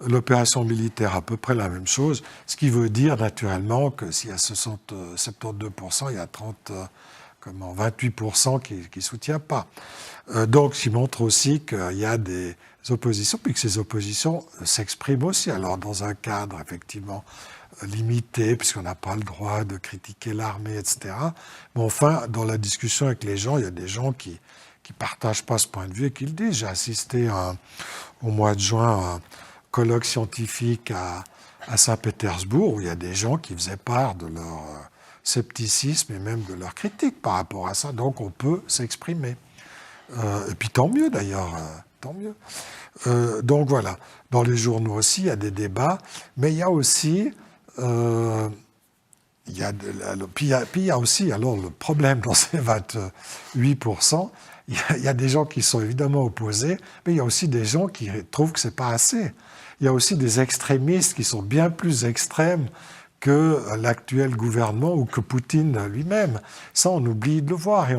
S1: L'opération militaire, à peu près la même chose. Ce qui veut dire naturellement que s'il y a 72%, il y a 28% qui ne soutient pas. Donc, ce qui montre aussi qu'il y a des oppositions, puis que ces oppositions s'expriment aussi. Alors, dans un cadre, effectivement, limité, puisqu'on n'a pas le droit de critiquer l'armée, etc. Mais enfin, dans la discussion avec les gens, il y a des gens qui ne partagent pas ce point de vue et qui le disent. J'ai assisté au mois de juin à un colloque scientifique à Saint-Pétersbourg, où il y a des gens qui faisaient part de leur scepticisme et même de leur critique par rapport à ça. Donc on peut s'exprimer. Et puis tant mieux d'ailleurs, tant mieux. Donc voilà, dans les journaux aussi, il y a des débats, mais il y a aussi... puis il y a aussi alors le problème dans ces 28%, il y a des gens qui sont évidemment opposés, mais il y a aussi des gens qui trouvent que c'est pas assez. Il y a aussi des extrémistes qui sont bien plus extrêmes que l'actuel gouvernement ou que Poutine lui-même. Ça, on oublie de le voir. Et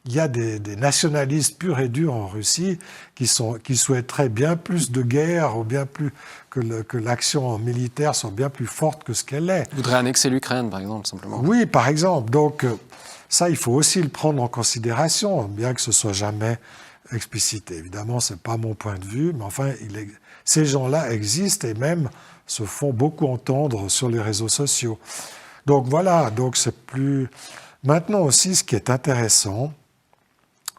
S1: il y a des nationalistes purs et durs en Russie qui souhaiteraient bien plus de guerre ou bien plus que l'action militaire soit bien plus forte que ce qu'elle est.
S2: Ils voudraient annexer l'Ukraine, par exemple, simplement.
S1: Oui, par exemple. Donc ça, il faut aussi le prendre en considération, bien que ce soit jamais explicité. Évidemment, c'est pas mon point de vue, mais enfin, ces gens-là existent et même se font beaucoup entendre sur les réseaux sociaux. Donc voilà, donc c'est plus... Maintenant aussi, ce qui est intéressant,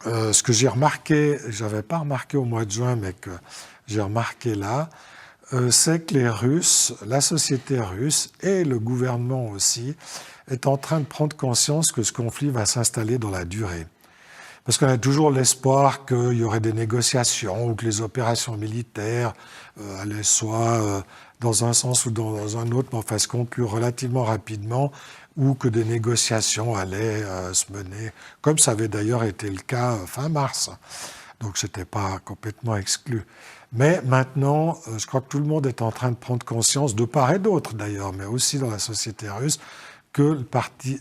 S1: ce que j'ai remarqué, je n'avais pas remarqué au mois de juin, mais que j'ai remarqué là, c'est que les Russes, la société russe et le gouvernement aussi, est en train de prendre conscience que ce conflit va s'installer dans la durée. Parce qu'on a toujours l'espoir qu'il y aurait des négociations ou que les opérations militaires allaient soit dans un sens ou dans un autre, mais enfin se conclure relativement rapidement, ou que des négociations allaient se mener, comme ça avait d'ailleurs été le cas fin mars. Donc ce n'était pas complètement exclu. Mais maintenant, je crois que tout le monde est en train de prendre conscience, de part et d'autre d'ailleurs, mais aussi dans la société russe, que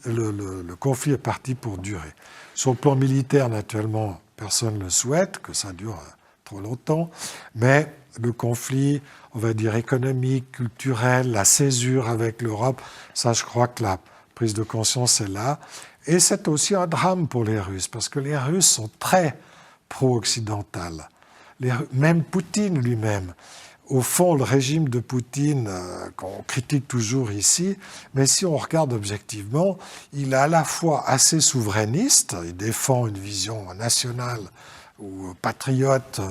S1: le conflit est parti pour durer. Sur le plan militaire, naturellement, personne ne le souhaite, que ça dure trop longtemps, mais le conflit, on va dire économique, culturel, la césure avec l'Europe, ça je crois que la prise de conscience est là. Et c'est aussi un drame pour les Russes, parce que les Russes sont très pro-occidentaux. Même Poutine lui-même. Au fond, le régime de Poutine, qu'on critique toujours ici, mais si on regarde objectivement, il est à la fois assez souverainiste, il défend une vision nationale ou patriotique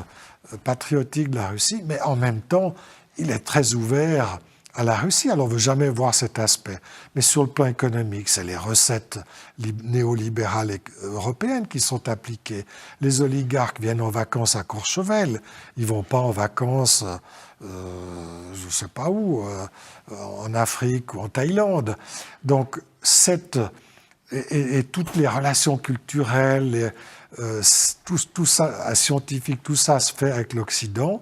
S1: de la Russie, mais en même temps, il est très ouvert à la Russie. Alors on ne veut jamais voir cet aspect. Mais sur le plan économique, c'est les recettes néolibérales européennes qui sont appliquées. Les oligarques viennent en vacances à Courchevel. Ils ne vont pas en vacances, je ne sais pas où, en Afrique ou en Thaïlande. Donc, et toutes les relations culturelles, tout ça, scientifique, tout ça se fait avec l'Occident.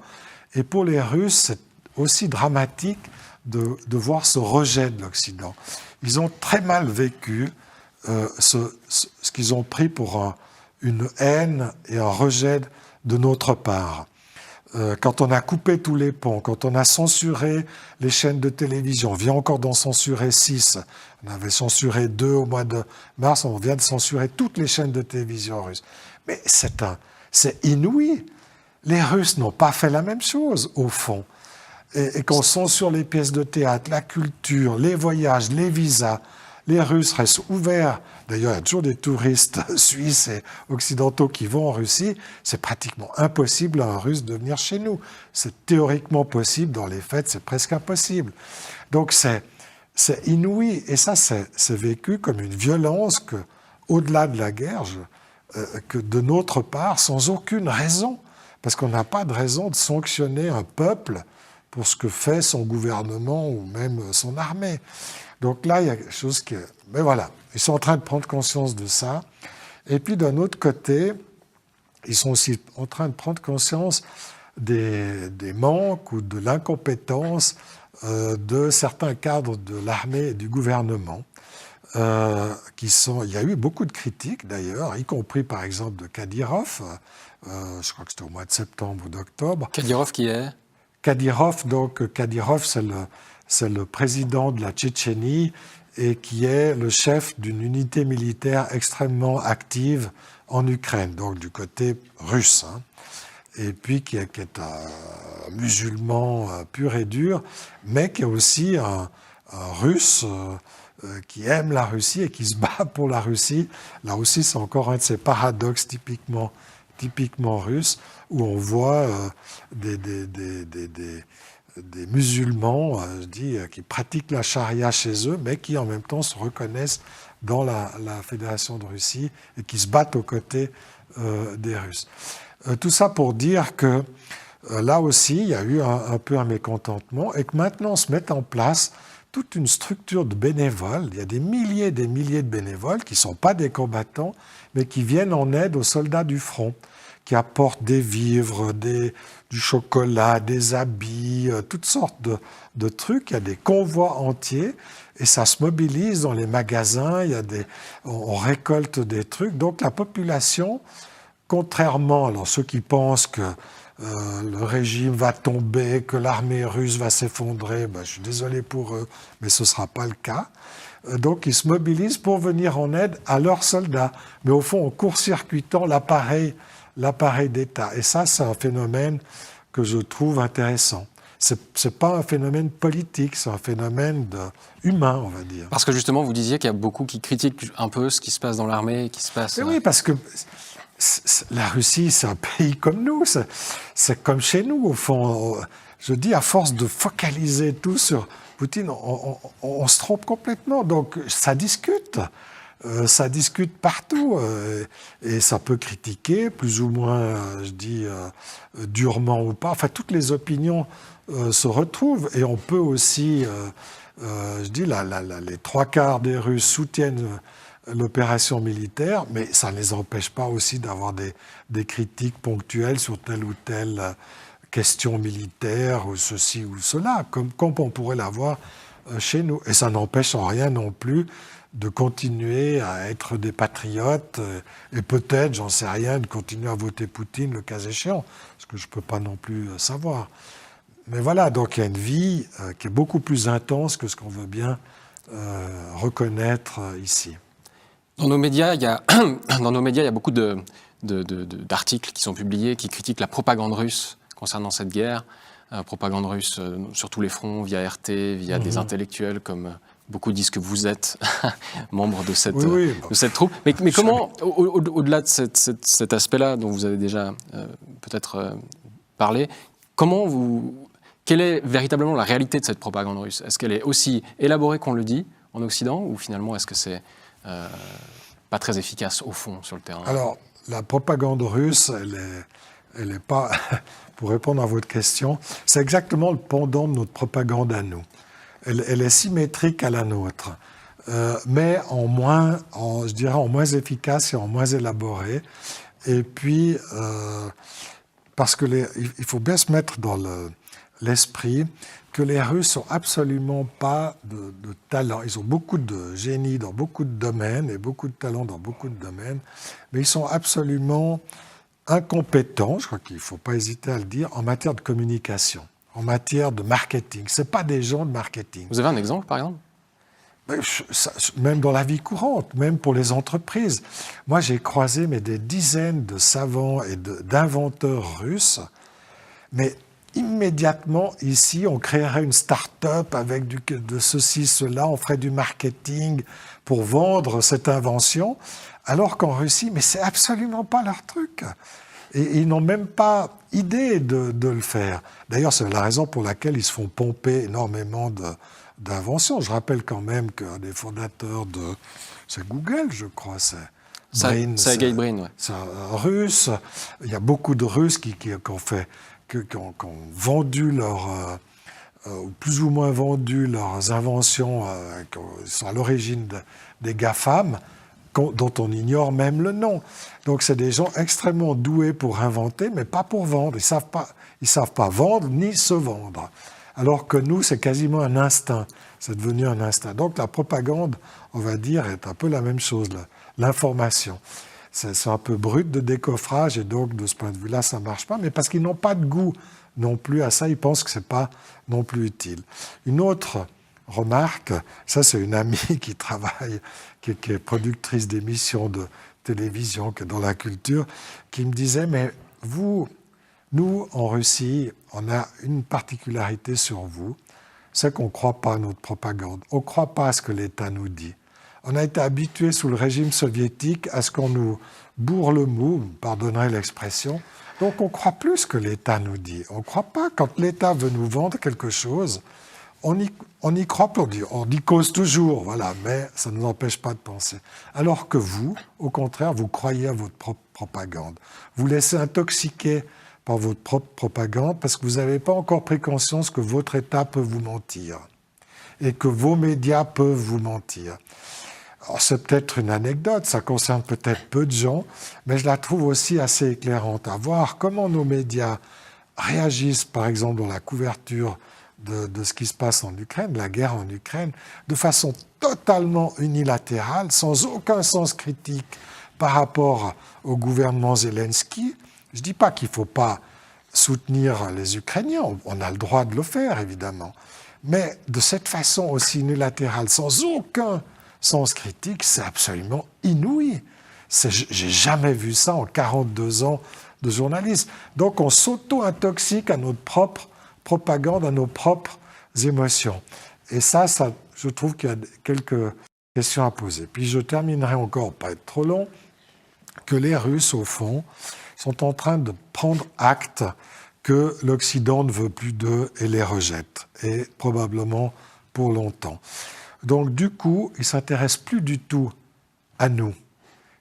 S1: Et pour les Russes, c'est aussi dramatique de voir ce rejet de l'Occident. Ils ont très mal vécu ce qu'ils ont pris pour une haine et un rejet de notre part. Quand on a coupé tous les ponts, quand on a censuré les chaînes de télévision, on vient encore d'en censurer 6, on avait censuré 2 au mois de mars, on vient de censurer toutes les chaînes de télévision russes. Mais c'est inouï. Les Russes n'ont pas fait la même chose, au fond. Et qu'on censure les pièces de théâtre, la culture, les voyages, les visas, les Russes restent ouverts. D'ailleurs, il y a toujours des touristes suisses et occidentaux qui vont en Russie. C'est pratiquement impossible à un Russe de venir chez nous. C'est théoriquement possible, dans les faits, c'est presque impossible. Donc c'est inouï. Et ça, c'est vécu comme une violence que, au-delà de la guerre, que de notre part, sans aucune raison, parce qu'on n'a pas de raison de sanctionner un peuple pour ce que fait son gouvernement ou même son armée. Donc là, il y a quelque chose qui... Mais voilà, ils sont en train de prendre conscience de ça. Et puis d'un autre côté, ils sont aussi en train de prendre conscience des manques ou de l'incompétence de certains cadres de l'armée et du gouvernement. il y a eu beaucoup de critiques d'ailleurs, y compris par exemple de Kadyrov, je crois que c'était au mois de septembre ou d'octobre.
S2: Kadyrov qui est
S1: Kadyrov, c'est le président de la Tchétchénie et qui est le chef d'une unité militaire extrêmement active en Ukraine, donc du côté russe, hein. Et puis qui est un musulman pur et dur, mais qui est aussi un russe qui aime la Russie et qui se bat pour la Russie. Là aussi, c'est encore un de ces paradoxes typiquement russes, où on voit des musulmans, qui pratiquent la charia chez eux, mais qui en même temps se reconnaissent dans la Fédération de Russie et qui se battent aux côtés des Russes. Tout ça pour dire que là aussi, il y a eu un peu un mécontentement et que maintenant se met en place toute une structure de bénévoles. Il y a des milliers et des milliers de bénévoles qui ne sont pas des combattants, mais qui viennent en aide aux soldats du front, qui apportent des vivres, du chocolat, des habits, toutes sortes de trucs. Il y a des convois entiers et ça se mobilise dans les magasins, on récolte des trucs. Donc la population, contrairement à ceux qui pensent que le régime va tomber, que l'armée russe va s'effondrer, je suis désolé pour eux, mais ce ne sera pas le cas. Donc ils se mobilisent pour venir en aide à leurs soldats, mais au fond en court-circuitant l'appareil d'État. Et ça, c'est un phénomène que je trouve intéressant. C'est pas un phénomène politique, c'est un phénomène humain, on va dire.
S2: Parce que justement, vous disiez qu'il y a beaucoup qui critiquent un peu ce qui se passe dans l'armée, qui se passe...
S1: Oui, parce que la Russie, c'est un pays comme nous, c'est comme chez nous, au fond. Je dis, à force de focaliser tout sur Poutine, on se trompe complètement. Donc, ça discute partout, et ça peut critiquer, plus ou moins, durement ou pas. Enfin, toutes les opinions se retrouvent, et on peut aussi, les 3/4 des Russes soutiennent l'opération militaire, mais ça ne les empêche pas aussi d'avoir des critiques ponctuelles sur telle ou telle question militaire, ou ceci ou cela, comme on pourrait l'avoir chez nous. Et ça n'empêche en rien non plus de continuer à être des patriotes, et peut-être, j'en sais rien, de continuer à voter Poutine le cas échéant, ce que je ne peux pas non plus savoir. Mais voilà, donc il y a une vie qui est beaucoup plus intense que ce qu'on veut bien reconnaître ici.
S2: Dans nos médias, il y a beaucoup d'articles qui sont publiés qui critiquent la propagande russe concernant cette guerre, propagande russe sur tous les fronts, via RT, via des intellectuels, comme beaucoup disent que vous êtes membre de cette, de cette troupe. Mais comment, au-delà de cet aspect-là dont vous avez déjà peut-être parlé, quelle est véritablement la réalité de cette propagande russe? Est-ce qu'elle est aussi élaborée qu'on le dit en Occident, ou finalement est-ce que c'est pas très efficace au fond sur le terrain?
S1: Alors, la propagande russe, elle est pas, pour répondre à votre question, c'est exactement le pendant de notre propagande à nous. Elle est symétrique à la nôtre, mais en moins efficace et en moins élaborée. Et puis, parce que il faut bien se mettre dans l'esprit que les Russes n'ont absolument pas de talent. Ils ont beaucoup de génie dans beaucoup de domaines et beaucoup de talent dans beaucoup de domaines, mais ils sont absolument incompétents, je crois qu'il ne faut pas hésiter à le dire, en matière de communication, en matière de marketing. Ce ne sont pas des gens de marketing.
S2: Vous avez un exemple, par exemple ?
S1: Même dans la vie courante, même pour les entreprises. Moi, j'ai croisé des dizaines de savants et d'inventeurs russes, mais immédiatement, ici, on créerait une start-up avec de ceci, cela, on ferait du marketing pour vendre cette invention, alors qu'en Russie, mais c'est absolument pas leur truc. Et ils n'ont même pas idée de le faire. D'ailleurs, c'est la raison pour laquelle ils se font pomper énormément d'inventions. Je rappelle quand même qu'un des fondateurs c'est Google, je crois, c'est
S2: Sergey Brin, ouais.
S1: C'est un Russe. Il y a beaucoup de Russes qui ont vendu plus ou moins vendu leurs inventions, qui sont à l'origine des GAFAM, dont on ignore même le nom. Donc c'est des gens extrêmement doués pour inventer, mais pas pour vendre. Ils savent pas vendre ni se vendre. Alors que nous, c'est quasiment un instinct. C'est devenu un instinct. Donc la propagande, on va dire, est un peu la même chose, l'information. C'est un peu brut de décoffrage et donc de ce point de vue-là, ça ne marche pas. Mais parce qu'ils n'ont pas de goût non plus à ça, ils pensent que ce n'est pas non plus utile. Une autre remarque, ça c'est une amie qui travaille, qui est productrice d'émissions de télévision, qui est dans la culture, qui me disait, mais vous, nous en Russie, on a une particularité sur vous, c'est qu'on ne croit pas à notre propagande, on ne croit pas à ce que l'État nous dit. On a été habitués sous le régime soviétique à ce qu'on nous bourre le mou, vous pardonnerez l'expression, donc on croit plus ce que l'État nous dit. On ne croit pas quand l'État veut nous vendre quelque chose, on y croit pas, on y cause toujours, voilà, mais ça ne nous empêche pas de penser. Alors que vous, au contraire, vous croyez à votre propre propagande. Vous laissez intoxiquer par votre propre propagande parce que vous n'avez pas encore pris conscience que votre État peut vous mentir et que vos médias peuvent vous mentir. Alors, c'est peut-être une anecdote, ça concerne peut-être peu de gens, mais je la trouve aussi assez éclairante à voir comment nos médias réagissent, par exemple, dans la couverture de ce qui se passe en Ukraine, de la guerre en Ukraine, de façon totalement unilatérale, sans aucun sens critique par rapport au gouvernement Zelensky. Je ne dis pas qu'il ne faut pas soutenir les Ukrainiens, on a le droit de le faire, évidemment, mais de cette façon aussi unilatérale, sans aucun sens critique, c'est absolument inouï. J'ai jamais vu ça en 42 ans de journalisme. Donc on s'auto-intoxique à notre propre propagande, à nos propres émotions. Et ça, je trouve qu'il y a quelques questions à poser. Puis je terminerai encore, pas être trop long, que les Russes, au fond, sont en train de prendre acte que l'Occident ne veut plus d'eux et les rejette, et probablement pour longtemps. Donc du coup, ils ne s'intéressent plus du tout à nous.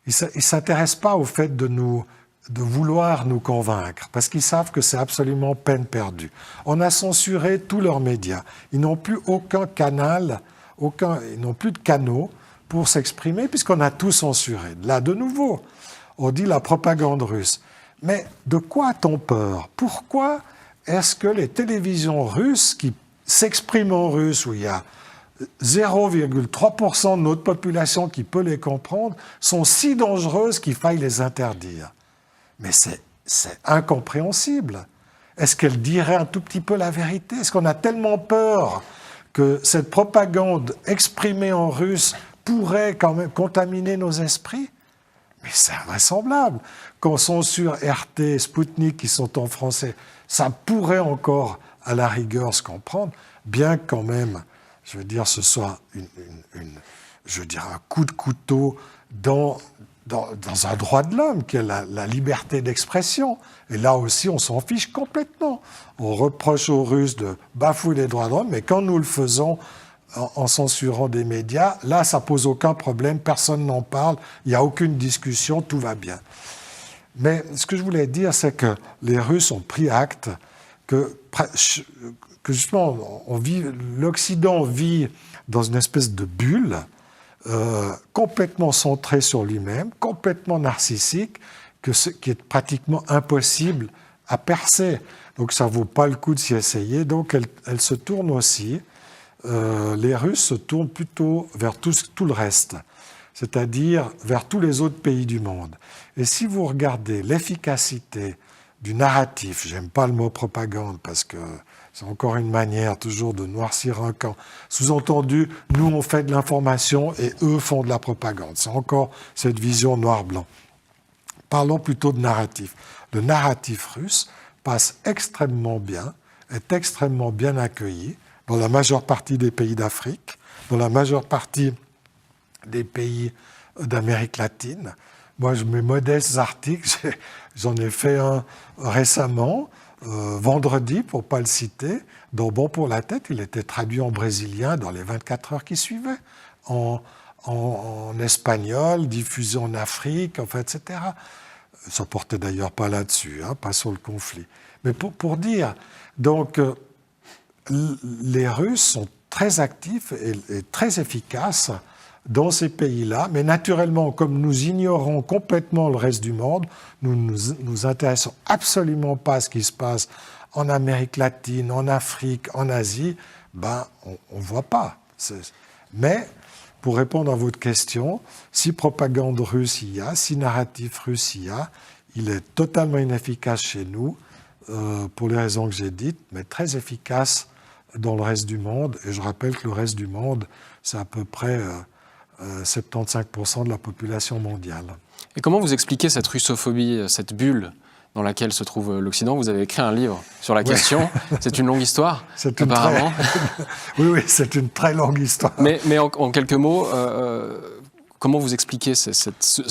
S1: Ils ne s'intéressent pas au fait de vouloir nous convaincre, parce qu'ils savent que c'est absolument peine perdue. On a censuré tous leurs médias. Ils n'ont plus aucun canal, ils n'ont plus de canaux pour s'exprimer, puisqu'on a tout censuré. Là, de nouveau, on dit la propagande russe. Mais de quoi a-t-on peur? Pourquoi est-ce que les télévisions russes qui s'expriment en russe, où il y a 0,3% de notre population qui peut les comprendre, sont si dangereuses qu'il faille les interdire? Mais c'est incompréhensible. Est-ce qu'elles diraient un tout petit peu la vérité? Est-ce qu'on a tellement peur que cette propagande exprimée en russe pourrait quand même contaminer nos esprits? Mais c'est invraisemblable. Qu'on censure RT, Sputnik, qui sont en français, ça pourrait encore, à la rigueur, se comprendre, bien que quand même, je veux dire, ce soit un coup de couteau dans un droit de l'homme, qui est la liberté d'expression. Et là aussi, on s'en fiche complètement. On reproche aux Russes de bafouer les droits de l'homme, mais quand nous le faisons en censurant des médias, là, ça pose aucun problème, personne n'en parle, il n'y a aucune discussion, tout va bien. Mais ce que je voulais dire, c'est que les Russes ont pris acte que justement, l'Occident vit dans une espèce de bulle, complètement centré sur lui-même, complètement narcissique, qui est pratiquement impossible à percer. Donc ça ne vaut pas le coup de s'y essayer. Donc elle se tourne aussi, les Russes se tournent plutôt vers tout le reste, c'est-à-dire vers tous les autres pays du monde. Et si vous regardez l'efficacité du narratif, j'aime pas le mot propagande parce que c'est encore une manière toujours de noircir un camp. Sous-entendu, nous on fait de l'information et eux font de la propagande. C'est encore cette vision noir-blanc. Parlons plutôt de narratif. Le narratif russe passe extrêmement bien, est extrêmement bien accueilli dans la majeure partie des pays d'Afrique, dans la majeure partie des pays d'Amérique latine. Moi, mes modestes articles, j'en ai fait un récemment, vendredi, pour ne pas le citer, dans Bon pour la tête. Il était traduit en brésilien dans les 24 heures qui suivaient, en espagnol, diffusé en Afrique, enfin, etc. Ça ne portait d'ailleurs pas là-dessus, hein, pas sur le conflit. Mais pour dire, donc, les Russes sont très actifs et très efficaces dans ces pays-là, mais naturellement, comme nous ignorons complètement le reste du monde, nous ne nous intéressons absolument pas à ce qui se passe en Amérique latine, en Afrique, en Asie, ben, on ne voit pas. Mais, pour répondre à votre question, si propagande russe il y a, si narratif russe il y a, il est totalement inefficace chez nous, pour les raisons que j'ai dites, mais très efficace dans le reste du monde. Et je rappelle que le reste du monde, c'est à peu près 75% de la population mondiale.
S2: Et comment vous expliquez cette russophobie, cette bulle dans laquelle se trouve l'Occident? Vous avez écrit un livre sur la question. Ouais. C'est une longue histoire, apparemment.
S1: Oui, c'est une très longue histoire.
S2: Mais en quelques mots, comment vous expliquez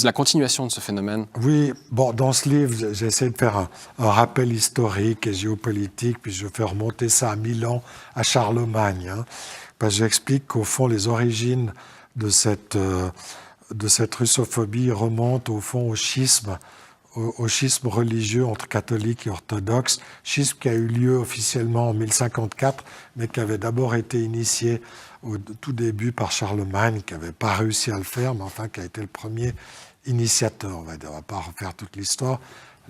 S2: la continuation de ce phénomène?
S1: Oui, bon, dans ce livre, j'essaie de faire un rappel historique et géopolitique, puis je fais remonter ça à Milan, à Charlemagne. Hein, parce que j'explique qu'au fond, les origines de cette russophobie remontent au fond au schisme religieux entre catholiques et orthodoxes, schisme qui a eu lieu officiellement en 1054, mais qui avait d'abord été initié au tout début par Charlemagne, qui n'avait pas réussi à le faire, mais enfin qui a été le premier initiateur. On va pas refaire toute l'histoire.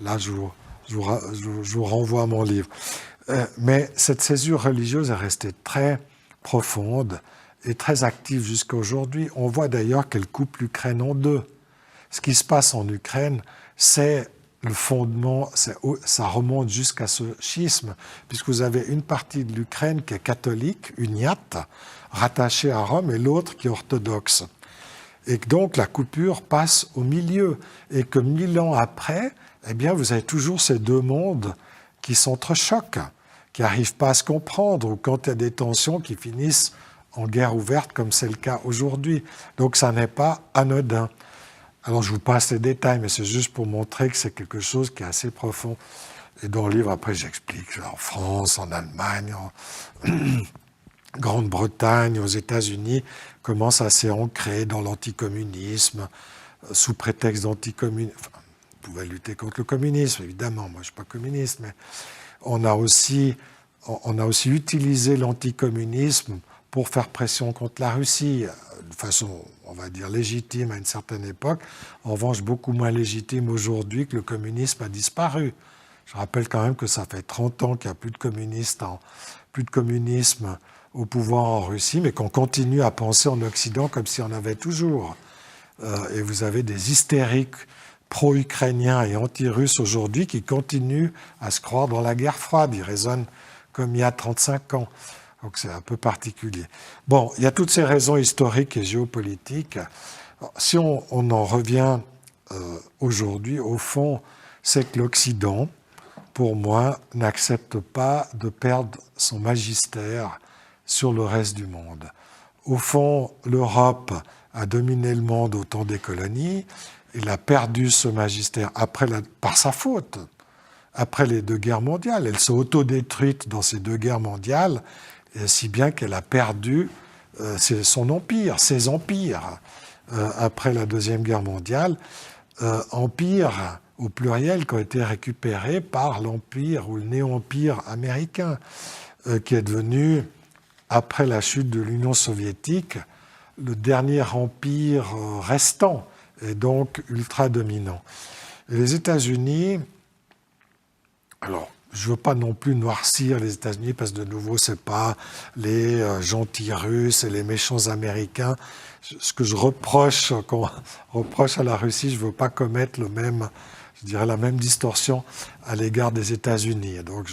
S1: Là, je vous renvoie à mon livre. Mais cette césure religieuse est restée très profonde et très active jusqu'à aujourd'hui. On voit d'ailleurs qu'elle coupe l'Ukraine en deux. Ce qui se passe en Ukraine, c'est le fondement, ça remonte jusqu'à ce schisme, puisque vous avez une partie de l'Ukraine qui est catholique, uniate, rattachée à Rome, et l'autre qui est orthodoxe. Et que donc la coupure passe au milieu, et que 1000 ans après, eh bien, vous avez toujours ces deux mondes qui s'entrechoquent, qui n'arrivent pas à se comprendre, ou quand il y a des tensions qui finissent en guerre ouverte, comme c'est le cas aujourd'hui. Donc ça n'est pas anodin. Alors, je vous passe les détails, mais c'est juste pour montrer que c'est quelque chose qui est assez profond. Et dans le livre, après, j'explique en France, en Allemagne, en Grande-Bretagne, aux États-Unis, comment ça s'est ancré dans l'anticommunisme, sous prétexte d'anticommunisme. Enfin, on pouvait lutter contre le communisme, évidemment. Moi, je ne suis pas communiste, mais on a aussi utilisé l'anticommunisme pour faire pression contre la Russie, de façon, on va dire, légitime à une certaine époque, en revanche beaucoup moins légitime aujourd'hui que le communisme a disparu. Je rappelle quand même que ça fait 30 ans qu'il n'y a plus de communisme au pouvoir en Russie, mais qu'on continue à penser en Occident comme si on avait toujours. Et vous avez des hystériques pro-ukrainiens et anti-russes aujourd'hui qui continuent à se croire dans la guerre froide. Ils raisonnent comme il y a 35 ans. Donc c'est un peu particulier. Bon, il y a toutes ces raisons historiques et géopolitiques. Si on en revient aujourd'hui, au fond, c'est que l'Occident, pour moi, n'accepte pas de perdre son magistère sur le reste du monde. Au fond, l'Europe a dominé le monde au temps des colonies. Il a perdu ce magistère par sa faute. Après les 2 guerres mondiales, elle s'est autodétruite dans ces 2 guerres mondiales, si bien qu'elle a perdu son empire, ses empires, après la Deuxième Guerre mondiale, empires au pluriel qui ont été récupérés par l'empire ou le néo-empire américain, qui est devenu, après la chute de l'Union soviétique, le dernier empire restant, et donc ultra dominant. Et les États-Unis, alors, je ne veux pas non plus noircir les États-Unis parce que de nouveau, ce n'est pas les gentils Russes et les méchants Américains. Ce que je reproche, qu'on reproche à la Russie, je ne veux pas commettre la même distorsion à l'égard des États-Unis. Donc,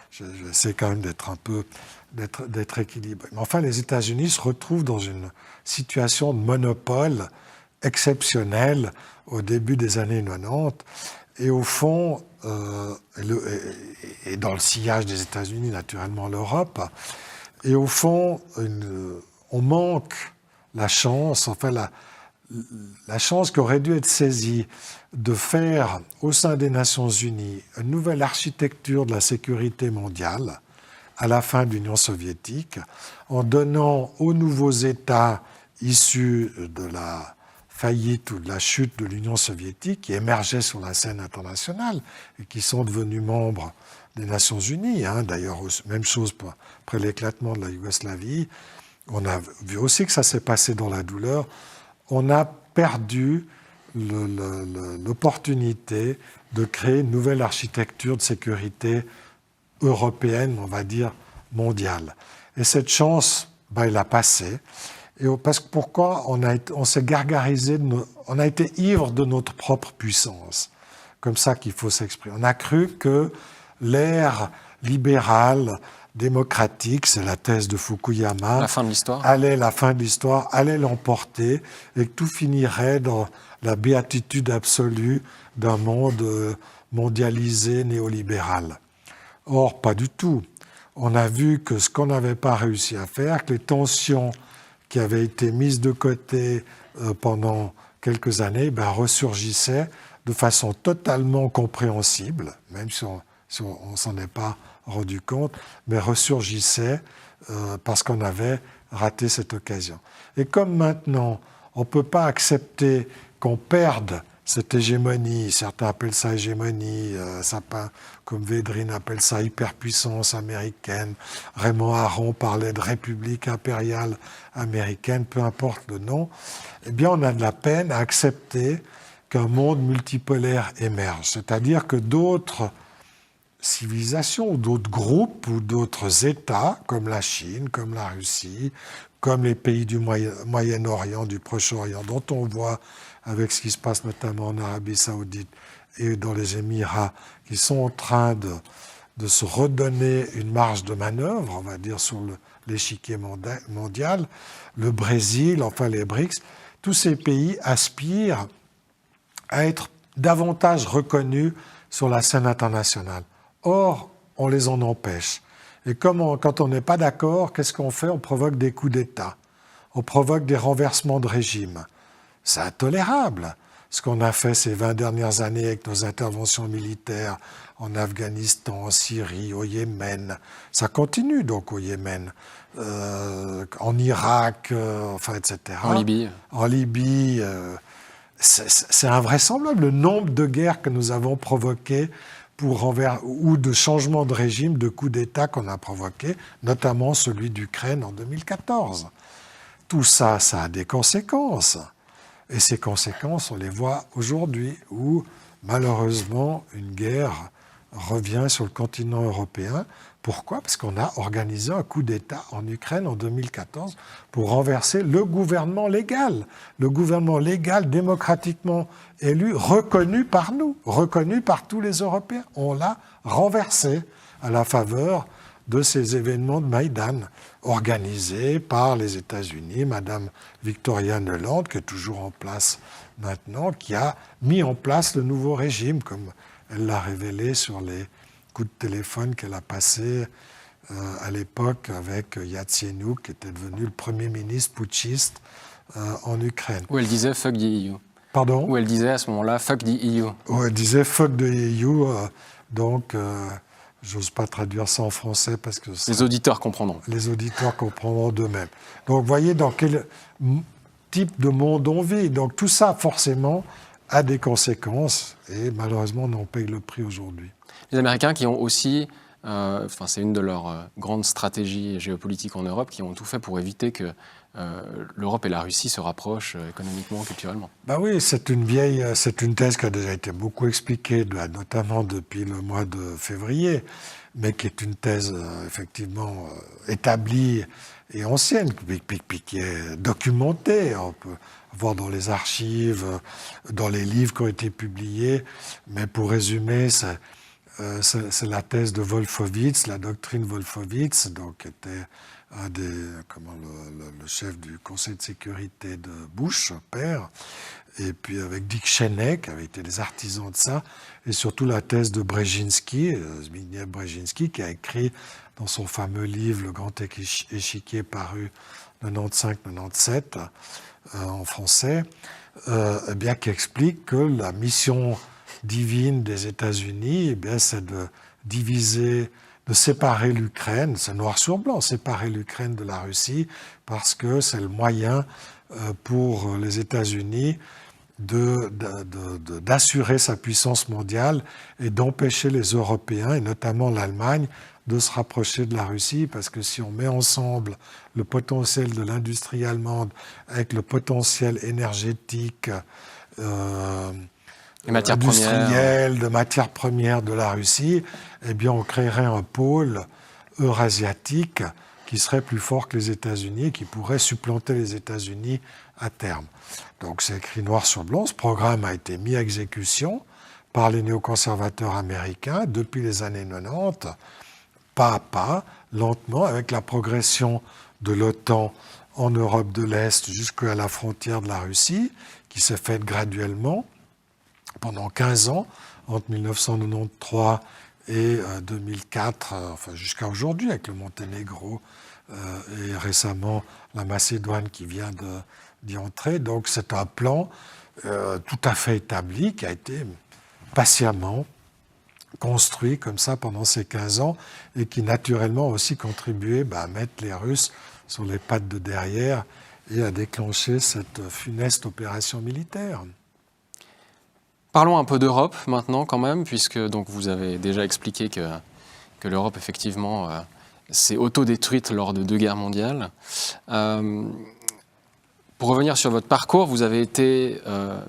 S1: j'essaie quand même d'être équilibré. Mais enfin, les États-Unis se retrouvent dans une situation de monopole exceptionnelle au début des années 90. Et au fond, et dans le sillage des États-Unis, naturellement l'Europe, et au fond, on manque la chance, enfin la chance qui aurait dû être saisie de faire au sein des Nations Unies une nouvelle architecture de la sécurité mondiale à la fin de l'Union soviétique, en donnant aux nouveaux États issus de la faillite ou de la chute de l'Union soviétique, qui émergeaient sur la scène internationale et qui sont devenus membres des Nations Unies. D'ailleurs, même chose après l'éclatement de la Yougoslavie. On a vu aussi que ça s'est passé dans la douleur. On a perdu l'opportunité de créer une nouvelle architecture de sécurité européenne, on va dire mondiale. Et cette chance, il a passé. Et parce que pourquoi on s'est gargarisé, on a été ivre de notre propre puissance. Comme ça qu'il faut s'exprimer. On a cru que l'ère libérale, démocratique, c'est la thèse de Fukuyama,
S2: la fin de l'histoire,
S1: allait l'emporter et que tout finirait dans la béatitude absolue d'un monde mondialisé, néolibéral. Or, pas du tout. On a vu que ce qu'on n'avait pas réussi à faire, que les tensions qui avaient été mises de côté pendant quelques années, ressurgissaient de façon totalement compréhensible, même si on s'en est pas rendu compte, mais ressurgissaient parce qu'on avait raté cette occasion. Et comme maintenant, on ne peut pas accepter qu'on perde cette hégémonie, certains appellent ça hégémonie, Sapin comme Védrine appelle ça hyperpuissance américaine, Raymond Aron parlait de république impériale américaine, peu importe le nom, eh bien on a de la peine à accepter qu'un monde multipolaire émerge, c'est-à-dire que d'autres civilisations ou d'autres groupes ou d'autres États, comme la Chine, comme la Russie, comme les pays du Moyen-Orient, du Proche-Orient, dont on voit avec ce qui se passe notamment en Arabie Saoudite et dans les Émirats, qui sont en train de se redonner une marge de manœuvre, on va dire, sur l'échiquier mondial, le Brésil, enfin les BRICS, tous ces pays aspirent à être davantage reconnus sur la scène internationale. Or, on les en empêche. Et quand on n'est pas d'accord, qu'est-ce qu'on fait? On provoque des coups d'État. On provoque des renversements de régime. C'est intolérable, ce qu'on a fait ces 20 dernières années avec nos interventions militaires en Afghanistan, en Syrie, au Yémen. Ça continue donc au Yémen, en Irak, etc.
S2: En Libye.
S1: En Libye. C'est invraisemblable le nombre de guerres que nous avons provoquées ou de changements de régime, de coups d'État qu'on a provoqués, notamment celui d'Ukraine en 2014. Tout ça, ça a des conséquences. Et ces conséquences, on les voit aujourd'hui, où malheureusement une guerre revient sur le continent européen. Pourquoi? Parce qu'on a organisé un coup d'État en Ukraine en 2014 pour renverser le gouvernement légal démocratiquement élu, reconnu par nous, reconnu par tous les Européens. On l'a renversé à la faveur de ces événements de Maïdan, organisés par les États-Unis, Madame Victoria Nuland, qui est toujours en place maintenant, qui a mis en place le nouveau régime, comme elle l'a révélé sur les coups de téléphone qu'elle a passés à l'époque avec Yatsenyuk, qui était devenu le Premier ministre putschiste en Ukraine.
S2: Où elle disait « fuck the EU ».
S1: Pardon?
S2: Où elle disait à ce moment-là « fuck the EU ».
S1: Où elle disait « fuck the EU », donc j'ose pas traduire ça en français parce que...
S2: Les auditeurs comprendront.
S1: Les auditeurs comprendront d'eux-mêmes. Donc vous voyez dans quel type de monde on vit. Donc tout ça, forcément, a des conséquences et malheureusement, on en paye le prix aujourd'hui.
S2: Les Américains qui ont aussi, c'est une de leurs grandes stratégies géopolitiques en Europe, qui ont tout fait pour éviter que l'Europe et la Russie se rapprochent économiquement, culturellement.
S1: Oui, c'est une thèse qui a déjà été beaucoup expliquée, notamment depuis le mois de février, mais qui est une thèse effectivement établie et ancienne, qui est documentée. On peut voir dans les archives, dans les livres qui ont été publiés, mais pour résumer, c'est la thèse de Wolfowitz, la doctrine Wolfowitz, donc qui était le chef du Conseil de sécurité de Bush, père, et puis avec Dick Cheney, qui avait été des artisans de ça, et surtout la thèse de Brzezinski, Zbigniew Brzezinski, qui a écrit dans son fameux livre Le Grand Échiquier, paru 95-97 en français, qui explique que la mission divine des États-Unis, c'est de diviser, de séparer l'Ukraine, c'est noir sur blanc, séparer l'Ukraine de la Russie, parce que c'est le moyen pour les États-Unis d'assurer sa puissance mondiale et d'empêcher les Européens, et notamment l'Allemagne, de se rapprocher de la Russie, parce que si on met ensemble le potentiel de l'industrie allemande avec le potentiel énergétique
S2: Les matières
S1: industrielles, de matières premières de la Russie, eh bien, on créerait un pôle eurasiatique qui serait plus fort que les États-Unis et qui pourrait supplanter les États-Unis à terme. Donc c'est écrit noir sur blanc. Ce programme a été mis à exécution par les néoconservateurs américains depuis les années 90, pas à pas, lentement, avec la progression de l'OTAN en Europe de l'Est jusqu'à la frontière de la Russie, qui s'est faite graduellement pendant 15 ans, entre 1993 et 2004, enfin jusqu'à aujourd'hui, avec le Monténégro et récemment la Macédoine qui vient d'y entrer. Donc c'est un plan tout à fait établi qui a été patiemment construit comme ça pendant ces 15 ans et qui naturellement a aussi contribué à mettre les Russes sur les pattes de derrière et à déclencher cette funeste opération militaire.
S2: Parlons un peu d'Europe maintenant quand même, puisque donc, vous avez déjà expliqué que l'Europe effectivement s'est autodétruite lors de 2 guerres mondiales. Pour revenir sur votre parcours, vous avez été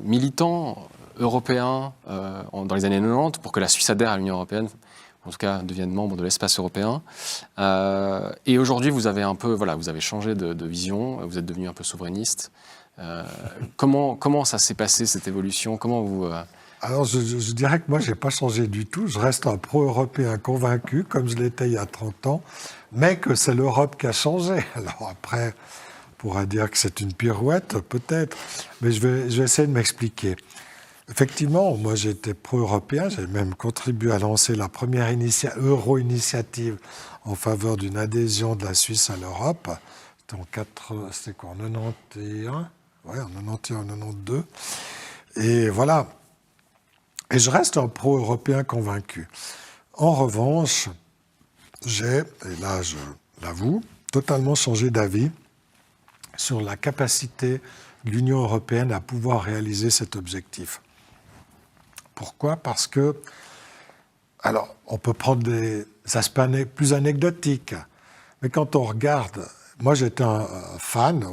S2: militant européen dans les années 90 pour que la Suisse adhère à l'Union européenne, en tout cas devienne membre de l'espace européen. Et aujourd'hui, vous avez un peu, vous avez changé de vision, vous êtes devenu un peu souverainiste. Comment ça s'est passé, cette évolution? Comment vous...
S1: Alors, je dirais que moi, je n'ai pas changé du tout. Je reste un pro-européen convaincu, comme je l'étais il y a 30 ans, mais que c'est l'Europe qui a changé. Alors après, on pourra dire que c'est une pirouette, peut-être, mais je vais essayer de m'expliquer. Effectivement, moi, j'étais pro-européen. J'ai même contribué à lancer la première euro-initiative en faveur d'une adhésion de la Suisse à l'Europe. C'était quoi, en 91? Oui, en 91, 92. Et voilà. Et je reste un pro-européen convaincu. En revanche, j'ai, et là je l'avoue, totalement changé d'avis sur la capacité de l'Union européenne à pouvoir réaliser cet objectif. Pourquoi? Parce que, alors, on peut prendre des aspects plus anecdotiques, mais quand on regarde, moi j'étais un fan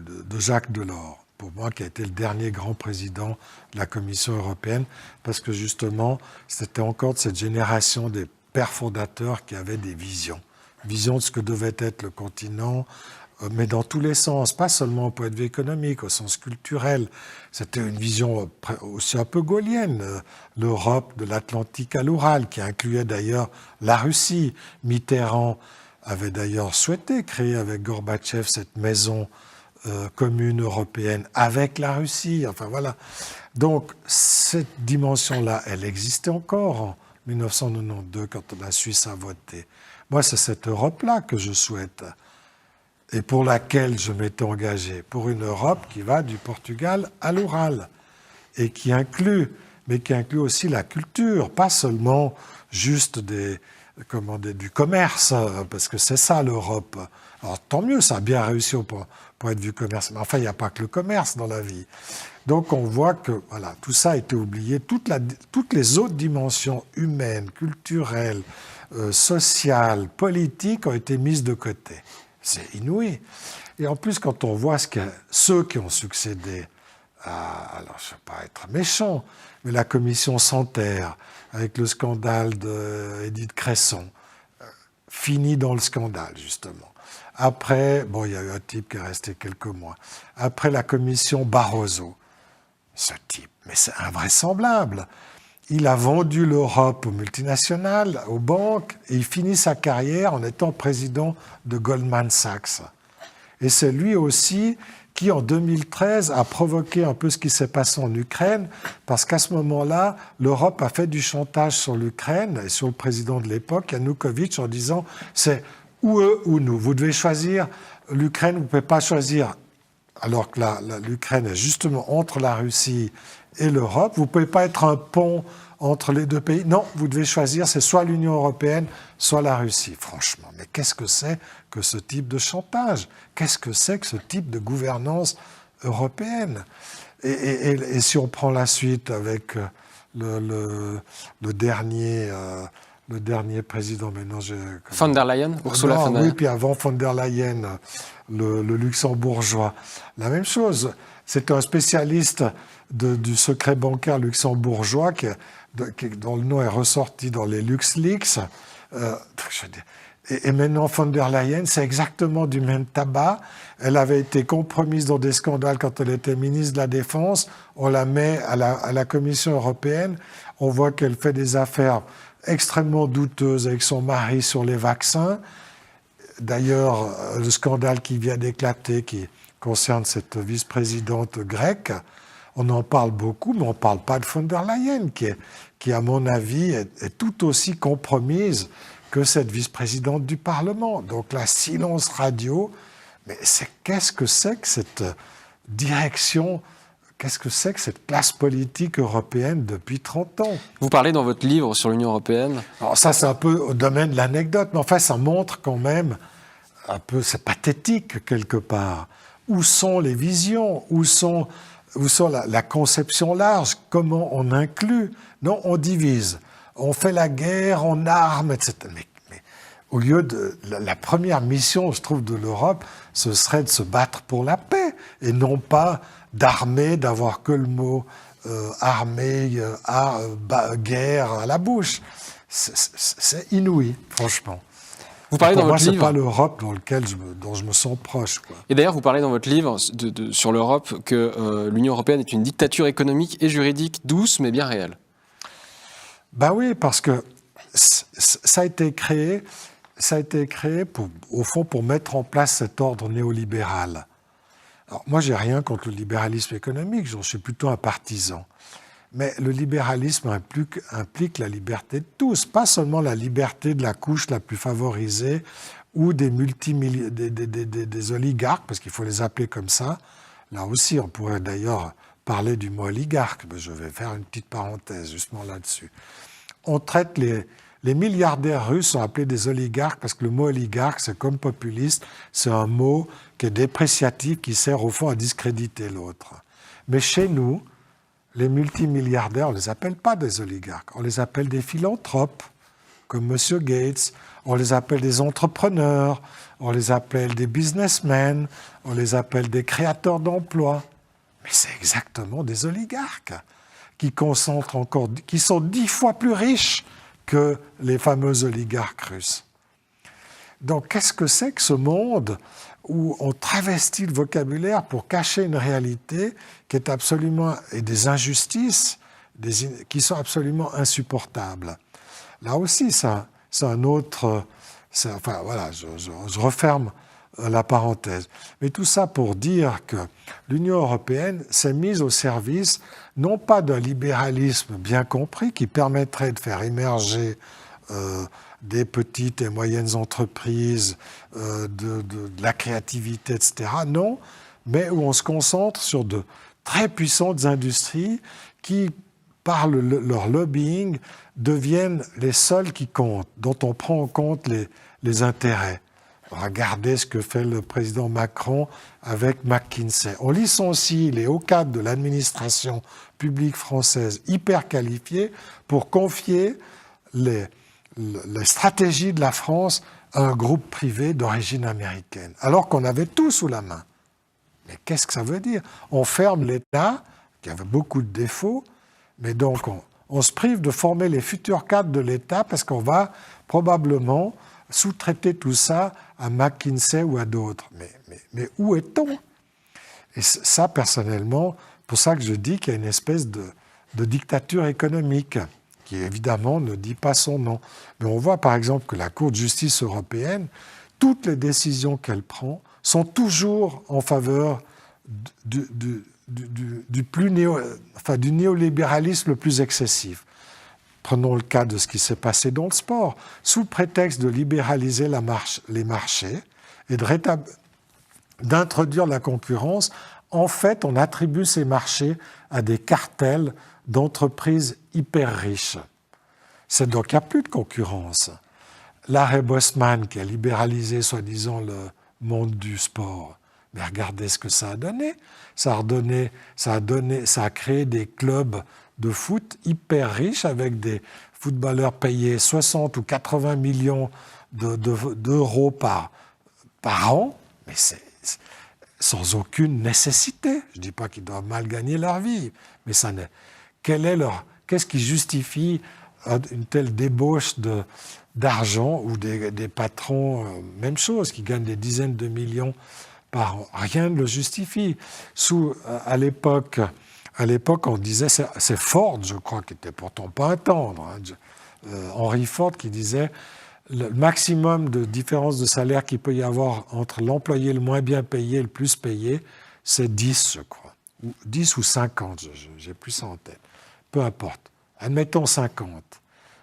S1: de Jacques Delors, pour moi qui a été le dernier grand président de la Commission européenne, parce que justement, c'était encore de cette génération des pères fondateurs qui avaient des visions de ce que devait être le continent, mais dans tous les sens, pas seulement au point de vue économique, au sens culturel. C'était une vision aussi un peu gaullienne, l'Europe de l'Atlantique à l'Oural, qui incluait d'ailleurs la Russie. Mitterrand avait d'ailleurs souhaité créer avec Gorbatchev cette maison commune européenne avec la Russie. Enfin voilà. Donc cette dimension-là, elle existait encore en 1992 quand la Suisse a voté. Moi, c'est cette Europe-là que je souhaite et pour laquelle je m'étais engagé, pour une Europe qui va du Portugal à l'Oural et qui inclut aussi la culture, pas seulement juste du commerce, parce que c'est ça l'Europe. Alors tant mieux, ça a bien réussi au point de vue commerce, mais enfin il n'y a pas que le commerce dans la vie. Donc on voit que voilà, tout ça a été oublié, toutes les autres dimensions humaines, culturelles, sociales, politiques ont été mises de côté. C'est inouï. Et en plus, quand on voit ceux qui ont succédé alors je ne veux pas être méchant, mais la commission Santerre, avec le scandale d'Édith Cresson, fini dans le scandale, justement. Après, il y a eu un type qui est resté quelques mois. Après la commission Barroso, ce type, mais c'est invraisemblable. Il a vendu l'Europe aux multinationales, aux banques, et il finit sa carrière en étant président de Goldman Sachs. Et c'est lui aussi qui, en 2013, a provoqué un peu ce qui s'est passé en Ukraine, parce qu'à ce moment-là, l'Europe a fait du chantage sur l'Ukraine et sur le président de l'époque, Yanukovych, en disant « c'est ou eux ou nous, vous devez choisir l'Ukraine, vous ne pouvez pas choisir ». Alors que l'Ukraine est justement entre la Russie et l'Europe, vous ne pouvez pas être un pont entre les deux pays. Non, vous devez choisir, c'est soit l'Union européenne, soit la Russie. Franchement, mais qu'est-ce que c'est que ce type de chantage? Qu'est-ce que c'est que ce type de gouvernance européenne? Et si on prend la suite avec le dernier le dernier président. Maintenant,
S2: Von der Leyen, Ursula von der Leyen.
S1: Oui, puis avant von der Leyen, le luxembourgeois. La même chose. C'est un spécialiste du secret bancaire luxembourgeois dont le nom est ressorti dans les LuxLeaks. Et maintenant, von der Leyen, c'est exactement du même tabac. Elle avait été compromise dans des scandales quand elle était ministre de la Défense. On la met à la Commission européenne. On voit qu'elle fait des affaires extrêmement douteuses avec son mari sur les vaccins. D'ailleurs, le scandale qui vient d'éclater, qui concerne cette vice-présidente grecque, on en parle beaucoup, mais on ne parle pas de von der Leyen, qui à mon avis, est tout aussi compromise que cette vice-présidente du Parlement. Donc là, silence radio. Mais qu'est-ce que c'est que cette direction, qu'est-ce que c'est que cette classe politique européenne depuis 30 ans?
S2: Vous parlez dans votre livre sur l'Union européenne.
S1: Alors ça, c'est un peu au domaine de l'anecdote, mais enfin, ça montre quand même un peu, c'est pathétique quelque part. Où sont les visions? Où sont la conception large? Comment on inclut? Non, on divise. On fait la guerre, on arme, etc. Mais au lieu de... La première mission, je trouve, de l'Europe, ce serait de se battre pour la paix, et non pas d'armer, d'avoir que le mot armée, guerre à la bouche. C'est inouï, franchement.
S2: Vous parlez dans votre livre...
S1: Moi, c'est pas l'Europe dont je me sens proche, quoi.
S2: Et d'ailleurs, vous parlez dans votre livre sur l'Europe que l'Union européenne est une dictature économique et juridique douce, mais bien réelle.
S1: Ben oui, parce que ça a été créé au fond pour mettre en place cet ordre néolibéral. Alors moi, j'ai rien contre le libéralisme économique, j'en suis plutôt un partisan. Mais le libéralisme implique la liberté de tous, pas seulement la liberté de la couche la plus favorisée ou des oligarques, parce qu'il faut les appeler comme ça. Là aussi, on pourrait d'ailleurs parler du mot oligarque, mais je vais faire une petite parenthèse justement là-dessus. On traite les milliardaires russes sont appelés des oligarques parce que le mot oligarque, c'est comme populiste, c'est un mot qui est dépréciatif, qui sert au fond à discréditer l'autre. Mais chez nous, les multimilliardaires, on ne les appelle pas des oligarques, on les appelle des philanthropes, comme M. Gates, on les appelle des entrepreneurs, on les appelle des businessmen, on les appelle des créateurs d'emplois. Mais c'est exactement des oligarques qui sont 10 fois plus riches que les fameux oligarques russes. Donc, qu'est-ce que c'est que ce monde où on travestit le vocabulaire pour cacher une réalité qui est absolument, et des injustices qui sont absolument insupportables. Là aussi, c'est un autre... Enfin, voilà, je referme la parenthèse. Mais tout ça pour dire que l'Union européenne s'est mise au service, non pas d'un libéralisme bien compris qui permettrait de faire émerger des petites et moyennes entreprises, de la créativité, etc. Non, mais où on se concentre sur de très puissantes industries qui, par leur lobbying, deviennent les seules qui comptent, dont on prend en compte les intérêts. Regardez ce que fait le président Macron avec McKinsey. On licencie les hauts cadres de l'administration publique française hyper qualifiés pour confier les stratégies de la France à un groupe privé d'origine américaine, alors qu'on avait tout sous la main. Mais qu'est-ce que ça veut dire? On ferme l'État, qui avait beaucoup de défauts, mais donc on se prive de former les futurs cadres de l'État parce qu'on va probablement sous-traiter tout ça à McKinsey ou à d'autres. Mais où est-on? Et ça, personnellement, pour ça que je dis qu'il y a une espèce de dictature économique qui, évidemment, ne dit pas son nom. Mais on voit, par exemple, que la Cour de justice européenne, toutes les décisions qu'elle prend sont toujours en faveur du néolibéralisme le plus excessif. Prenons le cas de ce qui s'est passé dans le sport. Sous prétexte de libéraliser les marchés et d'introduire la concurrence, en fait, on attribue ces marchés à des cartels d'entreprises hyper riches. C'est donc il n'y a plus de concurrence. L'arrêt Bosman qui a libéralisé, soi-disant, le monde du sport, mais regardez ce que ça a donné. Ça a créé des clubs de foot hyper riches avec des footballeurs payés 60 ou 80 millions d'euros par an, mais c'est sans aucune nécessité. Je ne dis pas qu'ils doivent mal gagner leur vie, mais ça n'est... Qu'est-ce qui justifie une telle débauche d'argent ou des patrons, même chose, qui gagnent des dizaines de millions par an? Rien ne le justifie. À l'époque, on disait, c'est Ford, je crois, qui était pourtant pas un tendre, Henry Ford, qui disait le maximum de différence de salaire qu'il peut y avoir entre l'employé le moins bien payé et le plus payé, c'est 10, je crois. 10 ou 50, j'ai plus ça en tête. Peu importe. Admettons 50.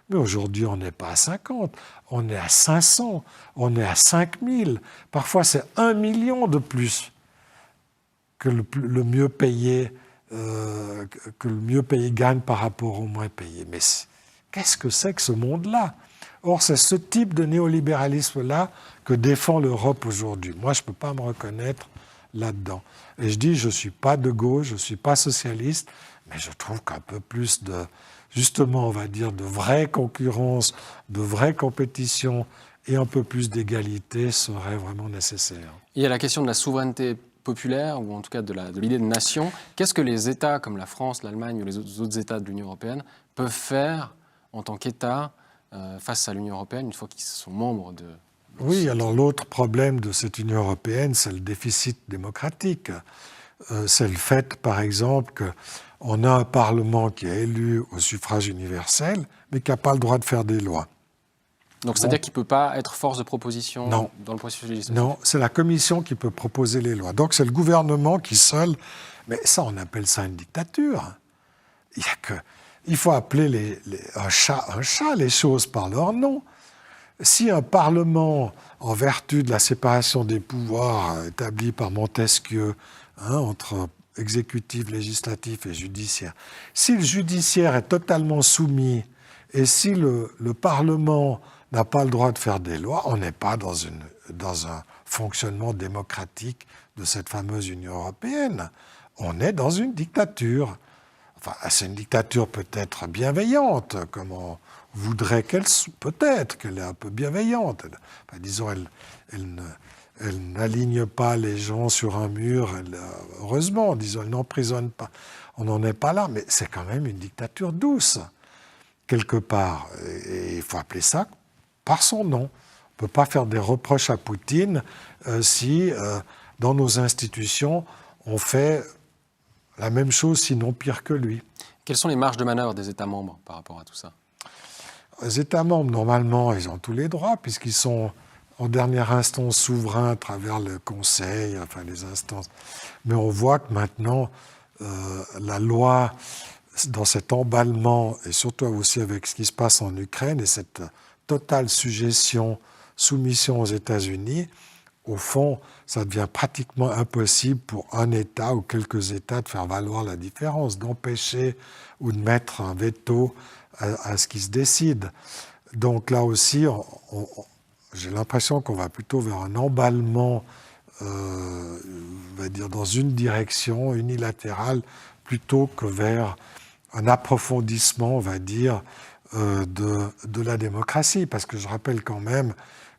S1: Mais aujourd'hui, on n'est pas à 50, on est à 500, on est à 5000. Parfois, c'est 1 million de plus que le mieux payé gagne par rapport au moins payé. Mais qu'est-ce que c'est que ce monde-là? Or, c'est ce type de néolibéralisme-là que défend l'Europe aujourd'hui. Moi, je ne peux pas me reconnaître là-dedans. Et je dis, je ne suis pas de gauche, je ne suis pas socialiste, mais je trouve qu'un peu plus justement, on va dire, de vraie concurrence, de vraie compétition et un peu plus d'égalité serait vraiment nécessaire.
S2: Il y a la question de la souveraineté populaire, ou en tout cas de l'idée de nation. Qu'est-ce que les États comme la France, l'Allemagne ou les autres États de l'Union européenne peuvent faire en tant qu'État face à l'Union européenne une fois qu'ils sont membres de...
S1: Oui, alors l'autre problème de cette Union européenne, c'est le déficit démocratique. C'est le fait, par exemple, qu'on a un Parlement qui est élu au suffrage universel, mais qui n'a pas le droit de faire des lois.
S2: Donc c'est-à-dire qu'il ne peut pas être force de proposition dans le processus législatif?
S1: Non, c'est la Commission qui peut proposer les lois. Donc c'est le gouvernement qui seul... Mais ça, on appelle ça une dictature. Il faut appeler un chat, les choses par leur nom. Si un Parlement, en vertu de la séparation des pouvoirs établie par Montesquieu, entre exécutif, législatif et judiciaire, si le judiciaire est totalement soumis et si le Parlement n'a pas le droit de faire des lois, on n'est pas dans un fonctionnement démocratique de cette fameuse Union européenne. On est dans une dictature. Enfin, c'est une dictature peut-être bienveillante, comme on voudrait peut-être qu'elle est un peu bienveillante. Enfin, disons, elle n'aligne pas les gens sur un mur, heureusement, disons, elle n'emprisonne pas. On n'en est pas là, mais c'est quand même une dictature douce, quelque part. Et il faut appeler ça par son nom. On ne peut pas faire des reproches à Poutine si, dans nos institutions, on fait la même chose, sinon pire que lui.
S2: Quelles sont les marges de manœuvre des États membres par rapport à tout ça?
S1: Les États membres, normalement, ils ont tous les droits, puisqu'ils sont en dernière instance souverains à travers le Conseil, enfin les instances. Mais on voit que maintenant, la loi, dans cet emballement, et surtout aussi avec ce qui se passe en Ukraine, et cette totale soumission aux États-Unis, au fond, ça devient pratiquement impossible pour un État ou quelques États de faire valoir la différence, d'empêcher ou de mettre un veto à ce qui se décide. Donc là aussi, j'ai l'impression qu'on va plutôt vers un emballement, on va dire, dans une direction unilatérale, plutôt que vers un approfondissement, on va dire, de la démocratie. Parce que je rappelle quand même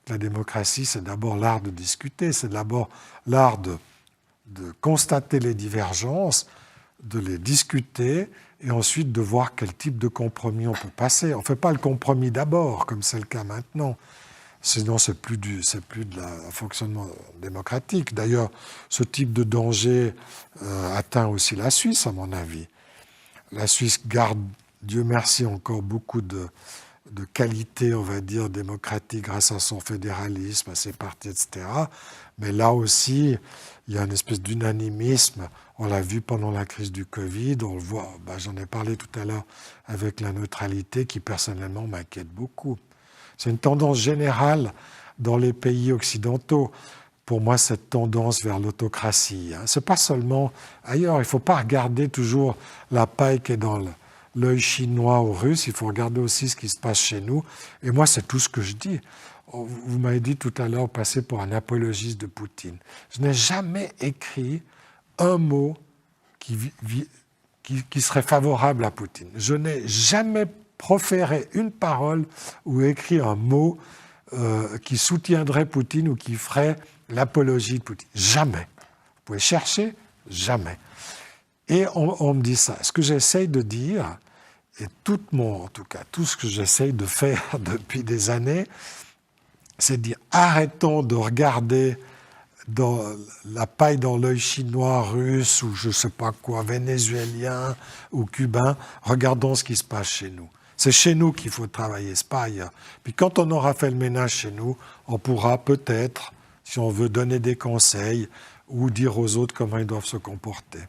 S1: que la démocratie, c'est d'abord l'art de discuter, c'est d'abord l'art de constater les divergences, de les discuter, et ensuite de voir quel type de compromis on peut passer. On ne fait pas le compromis d'abord, comme c'est le cas maintenant. Sinon, c'est plus de fonctionnement démocratique. D'ailleurs, ce type de danger atteint aussi la Suisse, à mon avis. La Suisse garde, Dieu merci, encore beaucoup de qualité, on va dire, démocratique grâce à son fédéralisme, à ses partis, etc. Mais là aussi, il y a une espèce d'unanimisme. On l'a vu pendant la crise du Covid, on le voit, j'en ai parlé tout à l'heure avec la neutralité qui personnellement m'inquiète beaucoup. C'est une tendance générale dans les pays occidentaux. Pour moi, cette tendance vers l'autocratie. Ce n'est pas seulement ailleurs, il ne faut pas regarder toujours la paille qui est dans l'œil chinois ou russe, il faut regarder aussi ce qui se passe chez nous. Et moi, c'est tout ce que je dis. Vous m'avez dit tout à l'heure, passer pour un apologiste de Poutine. Je n'ai jamais écrit un mot qui serait favorable à Poutine. Je n'ai jamais proférer une parole ou écrire un mot qui soutiendrait Poutine ou qui ferait l'apologie de Poutine. Jamais. Vous pouvez chercher, jamais. Et on me dit ça. Ce que j'essaye de dire, et en tout cas, tout ce que j'essaye de faire depuis des années, c'est de dire arrêtons de regarder dans la paille dans l'œil chinois, russe ou je ne sais pas quoi, vénézuélien ou cubain, regardons ce qui se passe chez nous. C'est chez nous qu'il faut travailler, c'est pas ailleurs. Puis quand on aura fait le ménage chez nous, on pourra peut-être, si on veut donner des conseils ou dire aux autres comment ils doivent se comporter.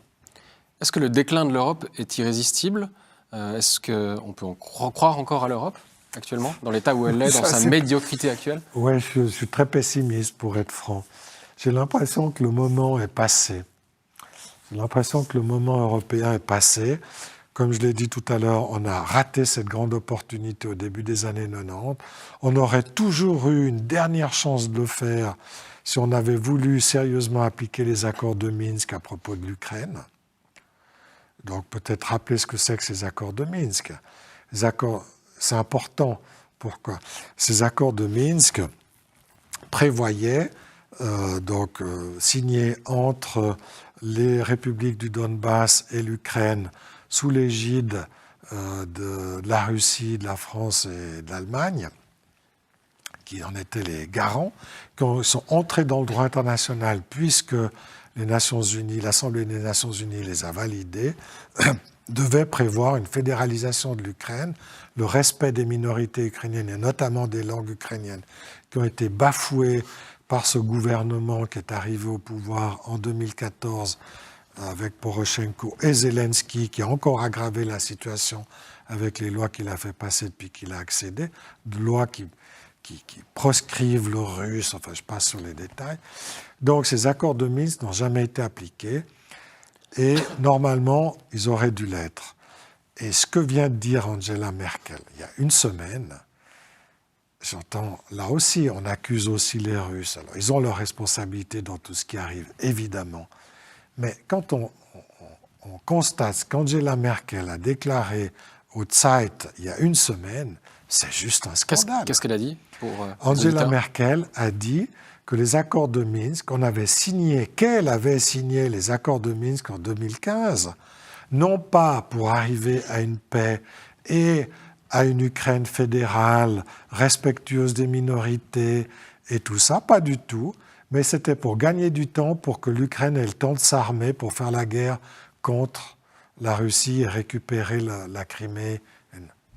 S2: Est-ce que le déclin de l'Europe est irrésistible ? Est-ce qu'on peut croire encore à l'Europe actuellement, dans l'état où elle est, dans sa médiocrité actuelle ?
S1: Oui, je suis très pessimiste pour être franc. J'ai l'impression que le moment est passé. J'ai l'impression que le moment européen est passé. Comme je l'ai dit tout à l'heure, on a raté cette grande opportunité au début des années 90. On aurait toujours eu une dernière chance de le faire si on avait voulu sérieusement appliquer les accords de Minsk à propos de l'Ukraine. Donc peut-être rappeler ce que c'est que ces accords de Minsk. Les accords, c'est important. Pourquoi ? Ces accords de Minsk prévoyaient signés entre les républiques du Donbass et l'Ukraine sous l'égide de la Russie, de la France et de l'Allemagne, qui en étaient les garants, qui sont entrés dans le droit international puisque les Nations Unies, l'Assemblée des Nations Unies les a validés, devait prévoir une fédéralisation de l'Ukraine, le respect des minorités ukrainiennes et notamment des langues ukrainiennes qui ont été bafouées par ce gouvernement qui est arrivé au pouvoir en 2014 avec Poroshenko et Zelensky, qui a encore aggravé la situation avec les lois qu'il a fait passer depuis qu'il a accédé, de lois qui proscrivent le russe, enfin je passe sur les détails. Donc ces accords de Minsk n'ont jamais été appliqués et normalement ils auraient dû l'être. Et ce que vient de dire Angela Merkel il y a une semaine, j'entends, là aussi, on accuse aussi les Russes. Alors, ils ont leur responsabilité dans tout ce qui arrive, évidemment. Mais quand on constate qu'Angela Merkel a déclaré au Zeit il y a une semaine, c'est juste un scandale.
S2: Qu'est-ce qu'elle a dit
S1: Angela Merkel a dit que les accords de Minsk, qu'elle avait signé les accords de Minsk en 2015, non pas pour arriver à une paix et à une Ukraine fédérale, respectueuse des minorités et tout ça, pas du tout, mais c'était pour gagner du temps, pour que l'Ukraine ait le temps de s'armer, pour faire la guerre contre la Russie et récupérer la Crimée.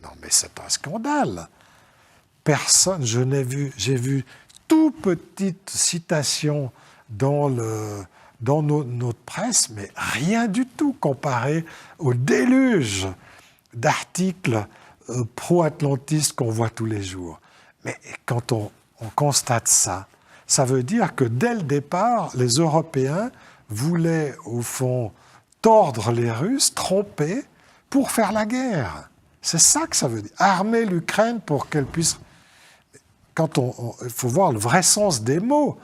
S1: Non, mais c'est un scandale. Personne, j'ai vu toute petite citation dans notre presse, mais rien du tout comparé au déluge d'articles pro-atlantistes qu'on voit tous les jours. Mais quand on constate ça, ça veut dire que dès le départ, les Européens voulaient, au fond, tordre les Russes, tromper, pour faire la guerre. C'est ça que ça veut dire. Armer l'Ukraine pour qu'elle puisse... Il faut voir le vrai sens des mots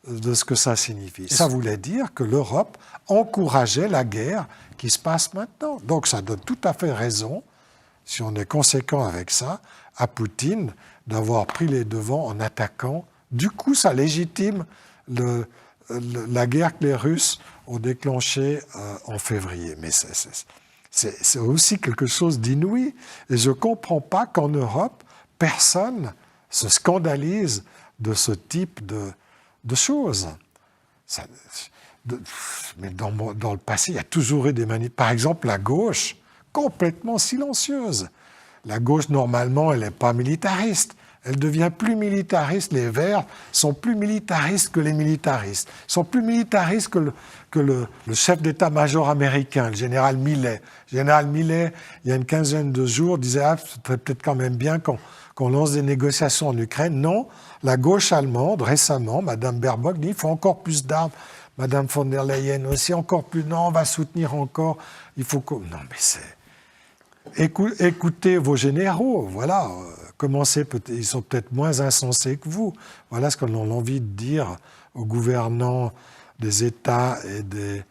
S1: de ce que ça signifie. Ça voulait dire que l'Europe encourageait la guerre qui se passe maintenant. Donc ça donne tout à fait raison, si on est conséquent avec ça, à Poutine d'avoir pris les devants en attaquant. Du coup, ça légitime la guerre que les Russes ont déclenchée en février. Mais c'est aussi quelque chose d'inouï. Et je ne comprends pas qu'en Europe, personne se scandalise de ce type de choses. Mais dans le passé, il y a toujours eu des manifs. Par exemple, la gauche, complètement silencieuse. La gauche, normalement, elle n'est pas militariste. Elle devient plus militariste. Les Verts sont plus militaristes que les militaristes. Ils sont plus militaristes que le chef d'état-major américain, le général Milley. Le général Milley, il y a une quinzaine de jours, disait « Ah, ce serait peut-être quand même bien qu'on lance des négociations en Ukraine ». Non, la gauche allemande, récemment, Mme Baerbock dit « il faut encore plus d'armes ». Mme von der Leyen aussi, encore plus. Non, on va soutenir encore. Il faut que... Non, mais c'est... Écoutez vos généraux, voilà. Ils sont peut-être moins insensés que vous. Voilà ce qu'on a envie de dire aux gouvernants des États et de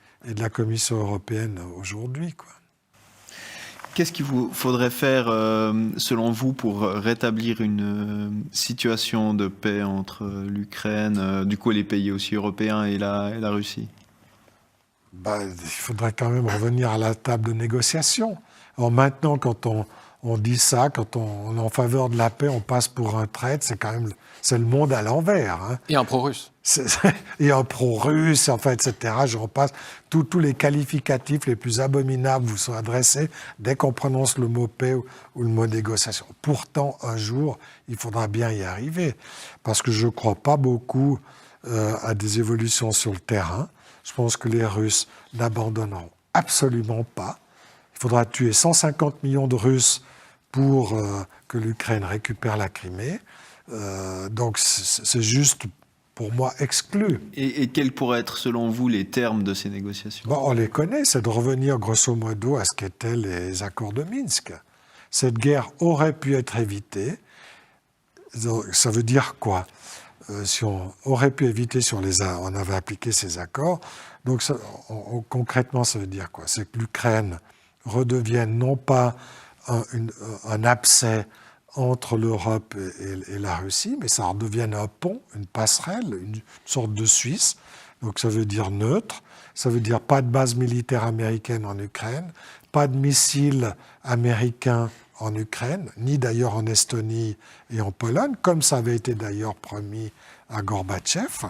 S1: la Commission européenne aujourd'hui, quoi.
S3: Qu'est-ce qu'il vous faudrait faire, selon vous, pour rétablir une situation de paix entre l'Ukraine, du coup les pays aussi européens et la Russie?
S1: Il faudrait quand même revenir à la table de négociation. Alors maintenant, quand on dit ça, quand on est en faveur de la paix, on passe pour un traître, c'est le monde à l'envers. Hein.
S2: Et un pro-russe.
S1: Et un pro-russe, enfin, etc. J'en passe. Tous les qualificatifs les plus abominables vous sont adressés dès qu'on prononce le mot paix ou le mot négociation. Pourtant, un jour, il faudra bien y arriver. Parce que je ne crois pas beaucoup à des évolutions sur le terrain. Je pense que les Russes n'abandonneront absolument pas. Il faudra tuer 150 millions de Russes pour que l'Ukraine récupère la Crimée. Donc c'est juste, pour moi, exclu.
S3: Et quels pourraient être, selon vous, les termes de ces négociations?
S1: On les connaît, c'est de revenir grosso modo à ce qu'étaient les accords de Minsk. Cette guerre aurait pu être évitée. Ça veut dire quoi? Si on aurait pu éviter on avait appliqué ces accords. Donc concrètement, ça veut dire quoi? C'est que l'Ukraine redevienne non pas un abcès entre l'Europe et la Russie, mais ça redevienne un pont, une passerelle, une sorte de Suisse. Donc ça veut dire neutre, ça veut dire pas de base militaire américaine en Ukraine, pas de missiles américains en Ukraine, ni d'ailleurs en Estonie et en Pologne, comme ça avait été d'ailleurs promis à Gorbatchev.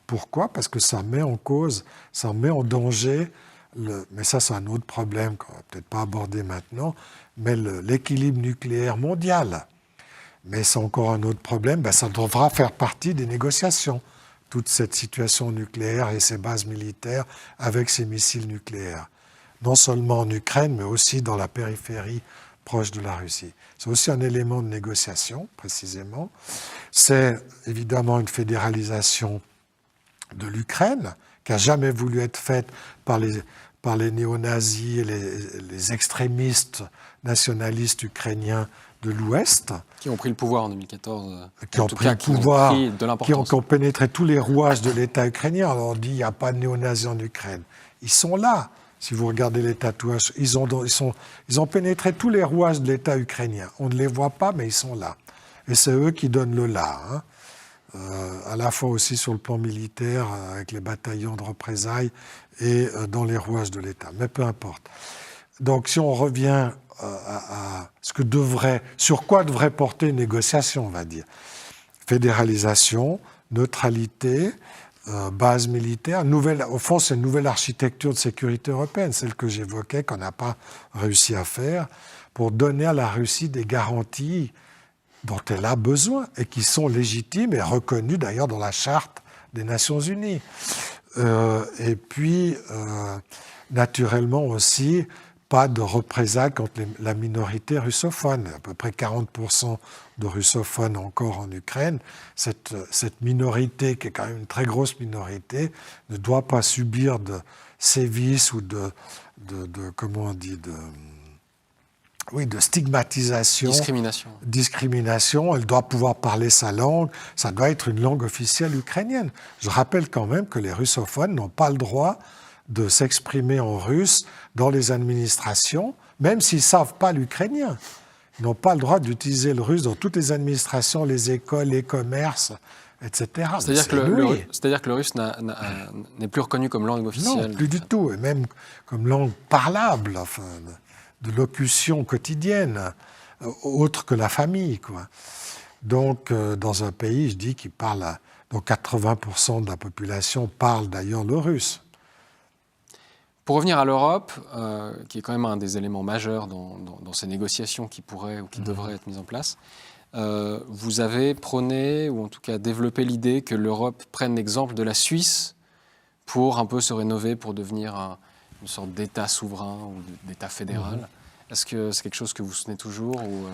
S1: Pourquoi? Parce que ça met en cause, ça met en danger, mais ça c'est un autre problème qu'on ne va peut-être pas aborder maintenant, mais l'équilibre nucléaire mondial. Mais c'est encore un autre problème, ça devra faire partie des négociations, toute cette situation nucléaire et ces bases militaires avec ces missiles nucléaires. Non seulement en Ukraine, mais aussi dans la périphérie proche de la Russie. C'est aussi un élément de négociation, précisément. C'est évidemment une fédéralisation de l'Ukraine, qui n'a jamais voulu être faite par les néo-nazis et les extrémistes nationalistes ukrainiens de l'Ouest.
S2: Qui ont pris le pouvoir en 2014.
S1: Qui ont pris le pouvoir,
S2: de l'importance.
S1: qui ont pénétré tous les rouages de l'État ukrainien. Alors on dit qu'il n'y a pas de néo-nazis en Ukraine. Ils sont là. Si vous regardez les tatouages, ils ont pénétré tous les rouages de l'État ukrainien. On ne les voit pas, mais ils sont là. Et c'est eux qui donnent le là. Hein. À la fois aussi sur le plan militaire, avec les bataillons de représailles et dans les rouages de l'État. Mais peu importe. Donc si on revient à sur quoi devrait porter une négociation, on va dire. Fédéralisation, neutralité, base militaire. Au fond, c'est une nouvelle architecture de sécurité européenne, celle que j'évoquais, qu'on n'a pas réussi à faire, pour donner à la Russie des garanties dont elle a besoin et qui sont légitimes et reconnues d'ailleurs dans la Charte des Nations Unies. Et puis, naturellement aussi, pas de représailles contre la minorité russophone. À peu près 40% de russophones encore en Ukraine. Cette minorité, qui est quand même une très grosse minorité, ne doit pas subir de sévices ou de stigmatisation. Discrimination. Elle doit pouvoir parler sa langue. Ça doit être une langue officielle ukrainienne. Je rappelle quand même que les russophones n'ont pas le droit de s'exprimer en russe dans les administrations, même s'ils ne savent pas l'ukrainien. Ils n'ont pas le droit d'utiliser le russe dans toutes les administrations, les écoles, les commerces, etc.
S2: C'est-à-dire que le russe n'est plus reconnu comme langue officielle.
S1: Non, plus du tout. Et même comme langue parlable, enfin, de locution quotidienne, autre que la famille, quoi. Donc, dans un pays, je dis, dont 80% de la population parle d'ailleurs le russe.
S2: Pour revenir à l'Europe, qui est quand même un des éléments majeurs dans ces négociations qui pourraient ou qui devraient être mises en place, vous avez prôné, ou en tout cas développé l'idée que l'Europe prenne l'exemple de la Suisse pour un peu se rénover, pour devenir une sorte d'État souverain ou d'État fédéral. Est-ce que c'est quelque chose que vous soutenez toujours ou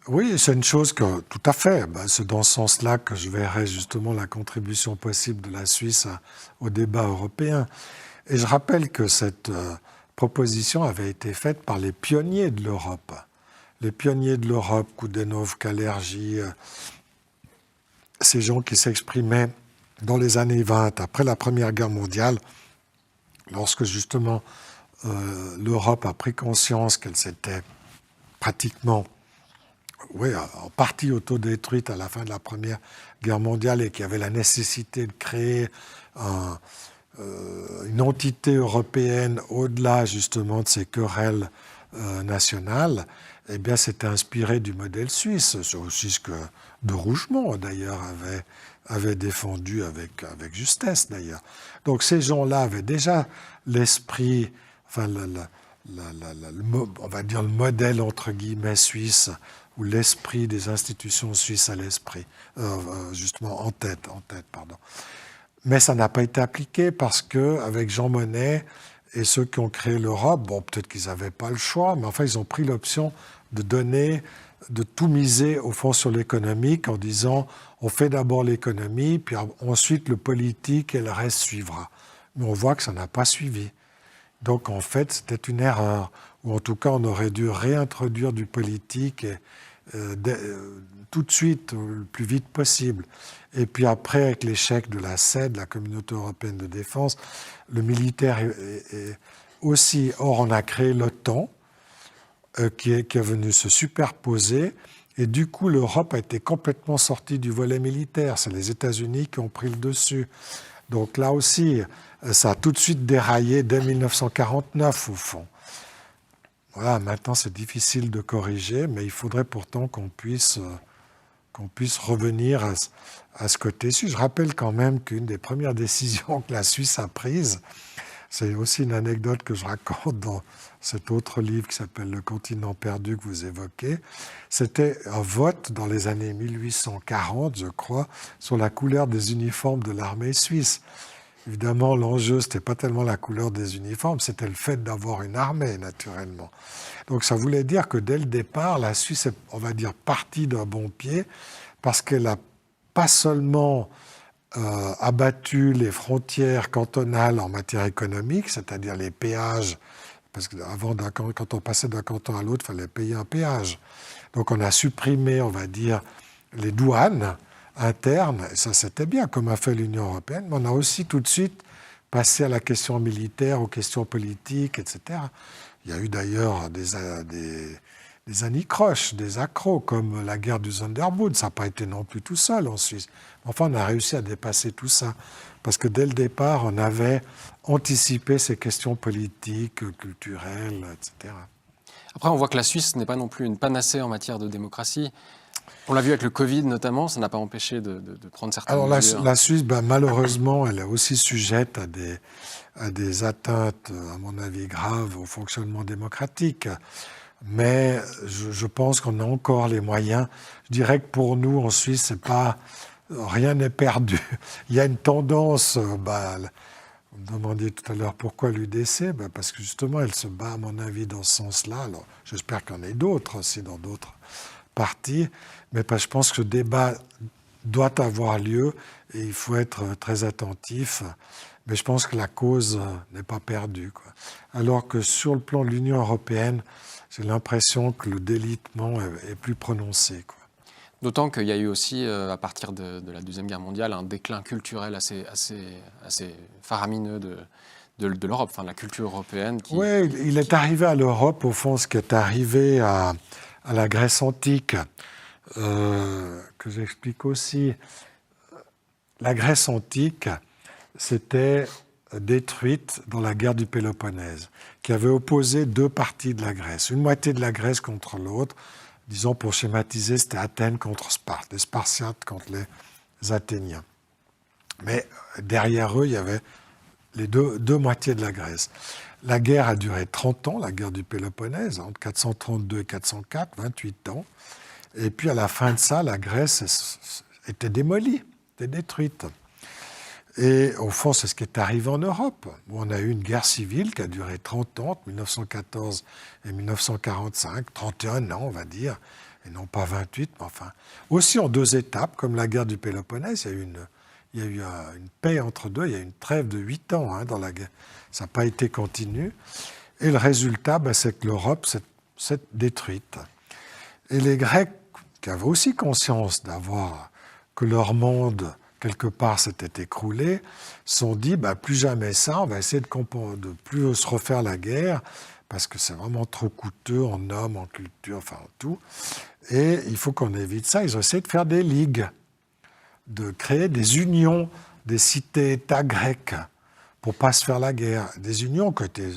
S1: Oui, c'est une chose que, tout à fait, c'est dans ce sens-là que je verrais justement la contribution possible de la Suisse au débat européen. Et je rappelle que cette proposition avait été faite par les pionniers de l'Europe. Les pionniers de l'Europe, Koudenov, Kalergi, ces gens qui s'exprimaient dans les années 20, après la Première Guerre mondiale, lorsque justement l'Europe a pris conscience qu'elle s'était pratiquement, en partie autodétruite à la fin de la Première Guerre mondiale et qu'il y avait la nécessité de créer une entité européenne au-delà justement de ces querelles nationales, eh bien, c'était inspiré du modèle suisse. C'est aussi ce que de Rougemont, d'ailleurs, avait défendu avec justesse, d'ailleurs. Donc, ces gens-là avaient déjà l'esprit, enfin, on va dire le modèle, entre guillemets, suisse, ou l'esprit des institutions suisses à l'esprit, justement, en tête, pardon. Mais ça n'a pas été appliqué parce qu'avec Jean Monnet et ceux qui ont créé l'Europe, bon, peut-être qu'ils n'avaient pas le choix, mais enfin, ils ont pris l'option de tout miser au fond sur l'économique en disant on fait d'abord l'économie, puis ensuite le politique et le reste suivra. Mais on voit que ça n'a pas suivi. Donc en fait, c'était une erreur, ou en tout cas, on aurait dû réintroduire du politique tout de suite, le plus vite possible. Et puis après, avec l'échec de la CED, la Communauté européenne de défense, le militaire est aussi... Or, on a créé l'OTAN, qui est venu se superposer, et du coup, l'Europe a été complètement sortie du volet militaire. C'est les États-Unis qui ont pris le dessus. Donc là aussi, ça a tout de suite déraillé dès 1949, au fond. Voilà, maintenant, c'est difficile de corriger, mais il faudrait pourtant qu'on puisse revenir à ce côté-ci. Je rappelle quand même qu'une des premières décisions que la Suisse a prises, c'est aussi une anecdote que je raconte dans cet autre livre qui s'appelle « Le continent perdu » que vous évoquez, c'était un vote dans les années 1840, je crois, sur la couleur des uniformes de l'armée suisse. Évidemment, l'enjeu, ce n'était pas tellement la couleur des uniformes, c'était le fait d'avoir une armée, naturellement. Donc ça voulait dire que dès le départ, la Suisse est, on va dire, partie d'un bon pied, parce qu'elle n'a pas seulement abattu les frontières cantonales en matière économique, c'est-à-dire les péages, parce qu'avant, quand on passait d'un canton à l'autre, il fallait payer un péage. Donc on a supprimé, on va dire, les douanes internes, et ça c'était bien, comme a fait l'Union européenne, mais on a aussi tout de suite passé à la question militaire, aux questions politiques, etc. Il y a eu d'ailleurs des anicroches, des accros, comme la guerre du Sonderbourg. Ça n'a pas été non plus tout seul en Suisse. Enfin, on a réussi à dépasser tout ça, parce que dès le départ, on avait anticipé ces questions politiques, culturelles, etc.
S2: Après, on voit que la Suisse n'est pas non plus une panacée en matière de démocratie. On l'a vu avec le Covid notamment, ça n'a pas empêché de prendre certaines mesures.
S1: La Suisse, malheureusement, elle est aussi sujette à des atteintes, à mon avis, graves au fonctionnement démocratique. Mais je pense qu'on a encore les moyens. Je dirais que pour nous, en Suisse, rien n'est perdu. Il y a une tendance, vous me demandiez tout à l'heure pourquoi l'UDC, parce que justement, elle se bat, à mon avis, dans ce sens-là. Alors, j'espère qu'il y en ait d'autres aussi dans d'autres partis, mais je pense que ce débat doit avoir lieu et il faut être très attentif. Mais je pense que la cause n'est pas perdue, quoi. Alors que sur le plan de l'Union européenne, j'ai l'impression que le délitement est plus prononcé, quoi.
S2: D'autant qu'il y a eu aussi, à partir de la Deuxième Guerre mondiale, un déclin culturel assez faramineux de l'Europe, enfin de la culture européenne.
S1: Oui, il est arrivé à l'Europe, au fond, ce qui est arrivé à la Grèce antique, que j'explique aussi. La Grèce antique s'était détruite dans la guerre du Péloponnèse, qui avait opposé deux parties de la Grèce, une moitié de la Grèce contre l'autre. Disons, pour schématiser, c'était Athènes contre Sparte, les Spartiates contre les Athéniens. Mais derrière eux, il y avait les deux moitiés de la Grèce. La guerre a duré 30 ans, la guerre du Péloponnèse, entre 432 et 404, 28 ans. Et puis à la fin de ça, la Grèce était démolie, était détruite. Et au fond, c'est ce qui est arrivé en Europe, où on a eu une guerre civile qui a duré 30 ans, entre 1914 et 1945, 31 ans, on va dire, et non pas 28, mais enfin. Aussi en deux étapes, comme la guerre du Péloponnèse, il y a eu une paix entre deux, il y a eu une trêve de 8 ans dans la guerre. Ça n'a pas été continu. Et le résultat, c'est que l'Europe s'est détruite. Et les Grecs, qui avaient aussi conscience que leur monde quelque part s'était écroulé, se sont dit plus jamais ça, on va essayer de plus se refaire la guerre, parce que c'est vraiment trop coûteux en hommes, en culture, enfin en tout. Et il faut qu'on évite ça. Ils ont essayé de faire des ligues, de créer des unions des cités-États grecques pour ne pas se faire la guerre. Des unions qui étaient,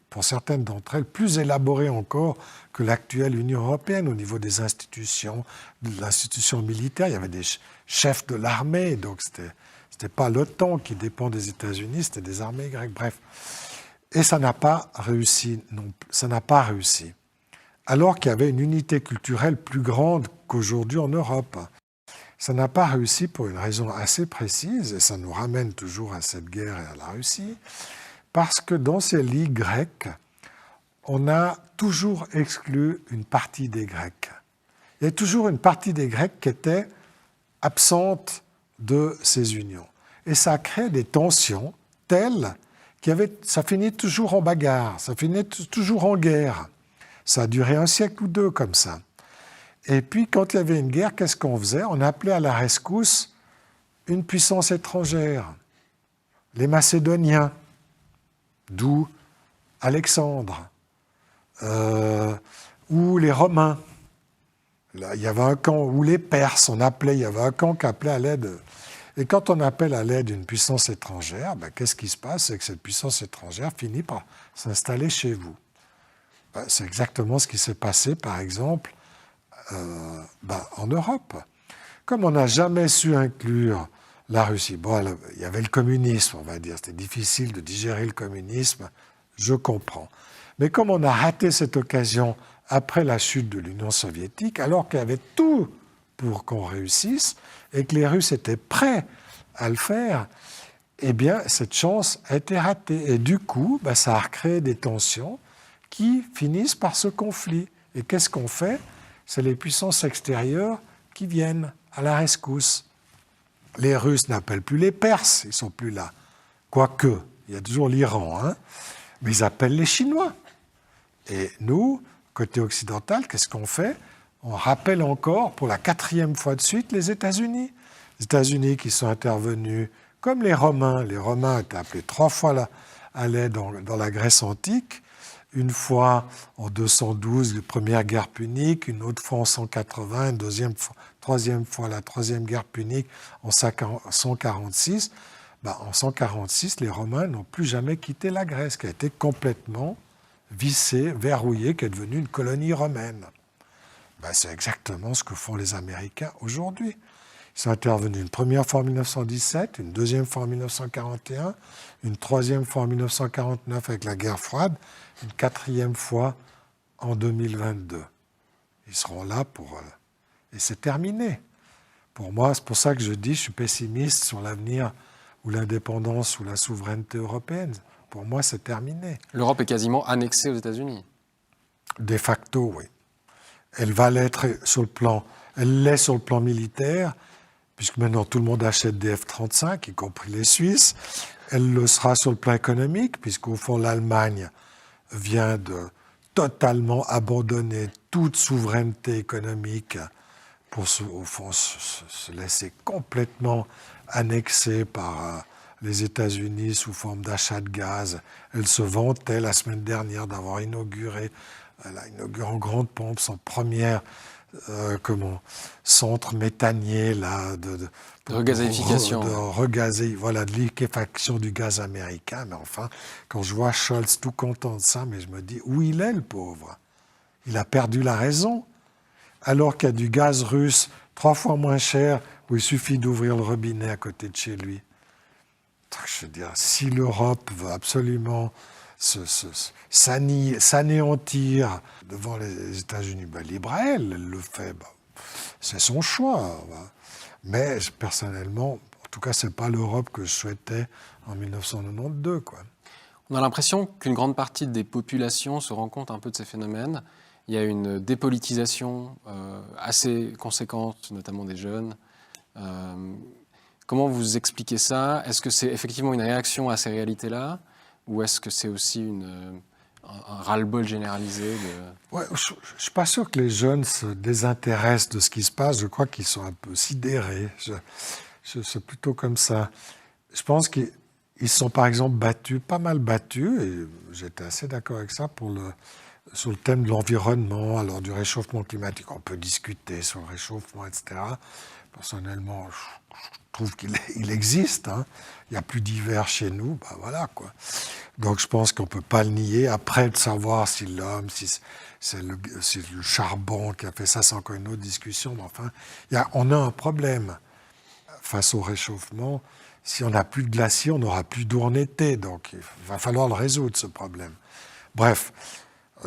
S1: pour certaines d'entre elles, plus élaborées encore que l'actuelle Union européenne au niveau des institutions, de l'institution militaire. Il y avait des chefs de l'armée, donc c'était pas l'OTAN qui dépend des États-Unis, c'était des armées grecques. Bref. Et ça n'a pas réussi. Non, ça n'a pas réussi. Alors qu'il y avait une unité culturelle plus grande qu'aujourd'hui en Europe. Ça n'a pas réussi pour une raison assez précise, et ça nous ramène toujours à cette guerre et à la Russie, parce que dans ces ligues grecques, on a toujours exclu une partie des Grecs. Il y a toujours une partie des Grecs qui était absente de ces unions. Et ça crée des tensions telles ça finit toujours en bagarre, ça finit toujours en guerre. Ça a duré un siècle ou deux comme ça. Et puis, quand il y avait une guerre, qu'est-ce qu'on faisait? On appelait à la rescousse une puissance étrangère. Les Macédoniens, d'où Alexandre, ou les Romains. Là, il y avait un camp, ou les Perses, il y avait un camp qui appelait à l'aide. Et quand on appelle à l'aide une puissance étrangère, qu'est-ce qui se passe? C'est que cette puissance étrangère finit par s'installer chez vous. C'est exactement ce qui s'est passé, par exemple, en Europe. Comme on n'a jamais su inclure la Russie, il y avait le communisme, on va dire, c'était difficile de digérer le communisme, je comprends. Mais comme on a raté cette occasion après la chute de l'Union soviétique, alors qu'il y avait tout pour qu'on réussisse, et que les Russes étaient prêts à le faire, eh bien, cette chance a été ratée. Et du coup, ça a recréé des tensions qui finissent par ce conflit. Et qu'est-ce qu'on fait? C'est les puissances extérieures qui viennent à la rescousse. Les Russes n'appellent plus les Perses, ils ne sont plus là. Quoique, il y a toujours l'Iran, mais ils appellent les Chinois. Et nous, côté occidental, qu'est-ce qu'on fait? On rappelle encore, pour la 4e fois de suite, les États-Unis. Les États-Unis qui sont intervenus comme les Romains. Les Romains étaient appelés 3 fois à l'aide dans la Grèce antique. Une fois en 212, la première guerre punique, une autre fois en 180, une troisième fois la troisième guerre punique en 146. En 146, les Romains n'ont plus jamais quitté la Grèce, qui a été complètement vissée, verrouillée, qui est devenue une colonie romaine. C'est exactement ce que font les Américains aujourd'hui. Ils sont intervenus une première fois en 1917, une deuxième fois en 1941, une troisième fois en 1949 avec la guerre froide, une 4e fois en 2022. Ils seront là et c'est terminé. Pour moi, c'est pour ça que je dis, je suis pessimiste sur l'avenir ou l'indépendance ou la souveraineté européenne. Pour moi, c'est terminé.
S2: L'Europe est quasiment annexée aux États-Unis.
S1: De facto, oui. Elle va l'être elle l'est sur le plan militaire, puisque maintenant tout le monde achète des F-35, y compris les Suisses. Elle le sera sur le plan économique, puisqu'au fond l'Allemagne vient de totalement abandonner toute souveraineté économique pour au fond se laisser complètement annexer par les États-Unis sous forme d'achat de gaz. Elle se vantait la semaine dernière d'avoir inauguré en grande pompe son premier centre méthanier de
S2: regazéification.
S1: De liquéfaction du gaz américain. Mais enfin, quand je vois Scholz tout content de ça, mais je me dis, où il est le pauvre? Il a perdu la raison. Alors qu'il y a du gaz russe 3 fois moins cher, où il suffit d'ouvrir le robinet à côté de chez lui. Je veux dire, si l'Europe veut absolument s'anéantir devant les États-Unis, libre à elle le fait. C'est son choix. Mais personnellement, en tout cas, ce n'est pas l'Europe que je souhaitais en 1992.
S2: On a l'impression qu'une grande partie des populations se rend compte un peu de ces phénomènes. Il y a une dépolitisation assez conséquente, notamment des jeunes. Comment vous expliquez ça? Est-ce que c'est effectivement une réaction à ces réalités-là? Ou est-ce que c'est aussi un ras-le-bol généralisé
S1: Je ne suis pas sûr que les jeunes se désintéressent de ce qui se passe. Je crois qu'ils sont un peu sidérés. C'est plutôt comme ça. Je pense qu'ils se sont par exemple battus, pas mal battus, et j'étais assez d'accord avec ça, sur le thème de l'environnement, alors du réchauffement climatique. On peut discuter sur le réchauffement, etc. Personnellement, je trouve qu'il existe. Hein. Il n'y a plus d'hiver chez nous, ben voilà quoi. Donc je pense qu'on ne peut pas le nier. Après, de savoir si l'homme, si c'est le charbon qui a fait ça, c'est encore une autre discussion. Mais enfin, on a un problème face au réchauffement. Si on n'a plus de glaciers, on n'aura plus d'eau en été. Donc il va falloir le résoudre, ce problème. Bref,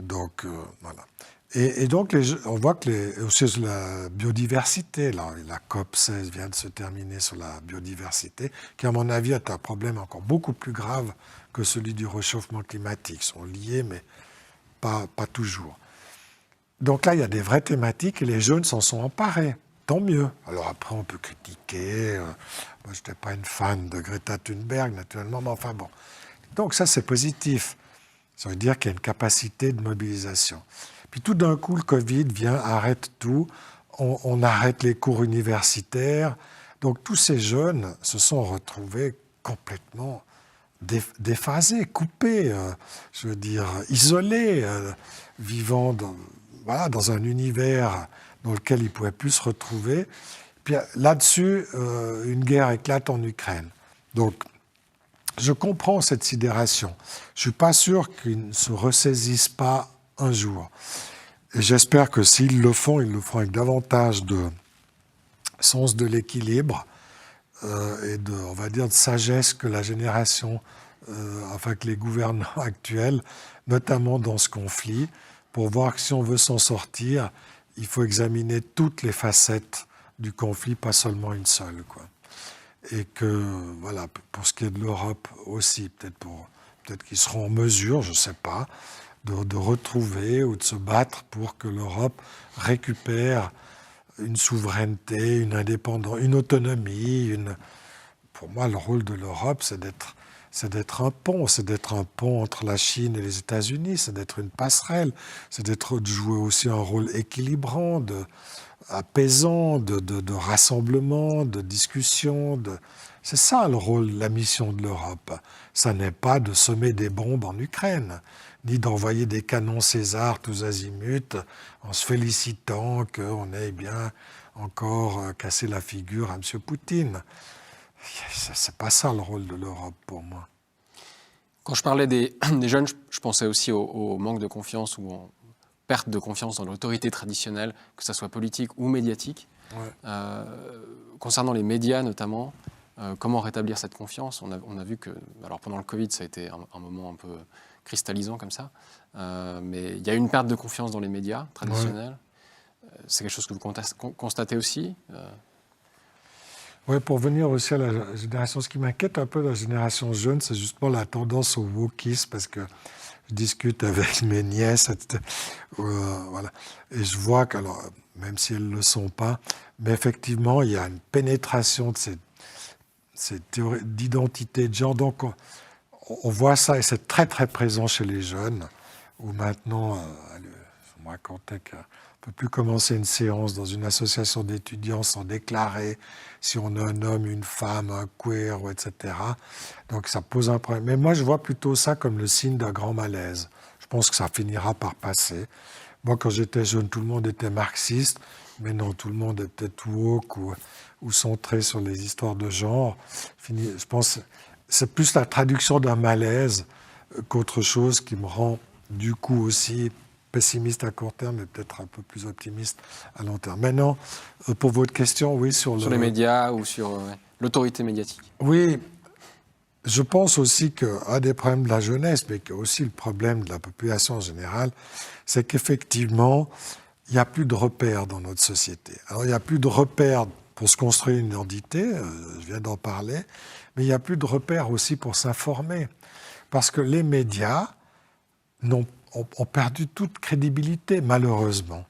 S1: donc voilà. Et donc, on voit que aussi sur la biodiversité, la COP16 vient de se terminer sur la biodiversité, qui à mon avis est un problème encore beaucoup plus grave que celui du réchauffement climatique. Ils sont liés, mais pas toujours. Donc là, il y a des vraies thématiques et les jeunes s'en sont emparés. Tant mieux. Alors après, on peut critiquer. Moi, je n'étais pas une fan de Greta Thunberg, naturellement, mais enfin bon. Donc ça, c'est positif. Ça veut dire qu'il y a une capacité de mobilisation. Puis tout d'un coup, le Covid vient, arrête tout. On arrête les cours universitaires. Donc tous ces jeunes se sont retrouvés complètement déphasés, coupés, je veux dire, isolés, vivant dans un univers dans lequel ils ne pouvaient plus se retrouver. Puis là-dessus, une guerre éclate en Ukraine. Donc, je comprends cette sidération. Je ne suis pas sûr qu'ils ne se ressaisissent pas un jour. Et j'espère que s'ils le font, ils le feront avec davantage de sens de l'équilibre et on va dire, de sagesse que la génération, que les gouvernants actuels, notamment dans ce conflit, pour voir que si on veut s'en sortir, il faut examiner toutes les facettes du conflit, pas seulement une seule, quoi. Et que, voilà, pour ce qui est de l'Europe aussi, peut-être qu'ils seront en mesure, je ne sais pas, de retrouver ou de se battre pour que l'Europe récupère une souveraineté, une indépendance, une autonomie. Pour moi, le rôle de l'Europe, c'est d'être un pont entre la Chine et les États-Unis, c'est d'être une passerelle, c'est de jouer aussi un rôle équilibrant, apaisant, de rassemblement, de discussion. C'est ça le rôle, la mission de l'Europe. Ça n'est pas de semer des bombes en Ukraine, ni d'envoyer des canons César tous azimuts en se félicitant qu'on ait bien encore cassé la figure à M. Poutine. C'est pas ça le rôle de l'Europe pour moi.
S2: Quand je parlais des jeunes, je pensais aussi au manque de confiance ou en perte de confiance dans l'autorité traditionnelle, que ce soit politique ou médiatique. Ouais. Concernant les médias notamment, comment rétablir cette confiance ? On a vu que, alors pendant le Covid, ça a été un moment un peu cristallisant comme ça, mais il y a une perte de confiance dans les médias traditionnels. Ouais. C'est quelque chose que vous constatez aussi
S1: Oui, pour venir aussi à la génération, ce qui m'inquiète un peu de la génération jeune, c'est justement la tendance au wokisme, parce que je discute avec mes nièces, etc. Voilà. Et je vois que, alors, même si elles ne le sont pas, mais effectivement, il y a une pénétration de ces théories d'identité de genre. Donc, on voit ça, et c'est très, très présent chez les jeunes, où maintenant, je me racontais qu'on ne peut plus commencer une séance dans une association d'étudiants sans déclarer si on a un homme, une femme, un queer, etc. Donc ça pose un problème. Mais moi, je vois plutôt ça comme le signe d'un grand malaise. Je pense que ça finira par passer. Moi, quand j'étais jeune, tout le monde était marxiste, mais non, tout le monde est peut-être woke ou centré sur les histoires de genre. Je pense que c'est plus la traduction d'un malaise qu'autre chose qui me rend du coup aussi pessimiste à court terme, mais peut-être un peu plus optimiste à long terme. Maintenant, pour votre question, oui, sur
S2: les médias ou sur l'autorité médiatique.
S1: Oui, je pense aussi qu'un des problèmes de la jeunesse, mais aussi le problème de la population en général, c'est qu'effectivement, il n'y a plus de repères dans notre société. Alors, il n'y a plus de repères pour se construire une identité, je viens d'en parler, mais il n'y a plus de repères aussi pour s'informer. Parce que les médias ont perdu toute crédibilité, malheureusement.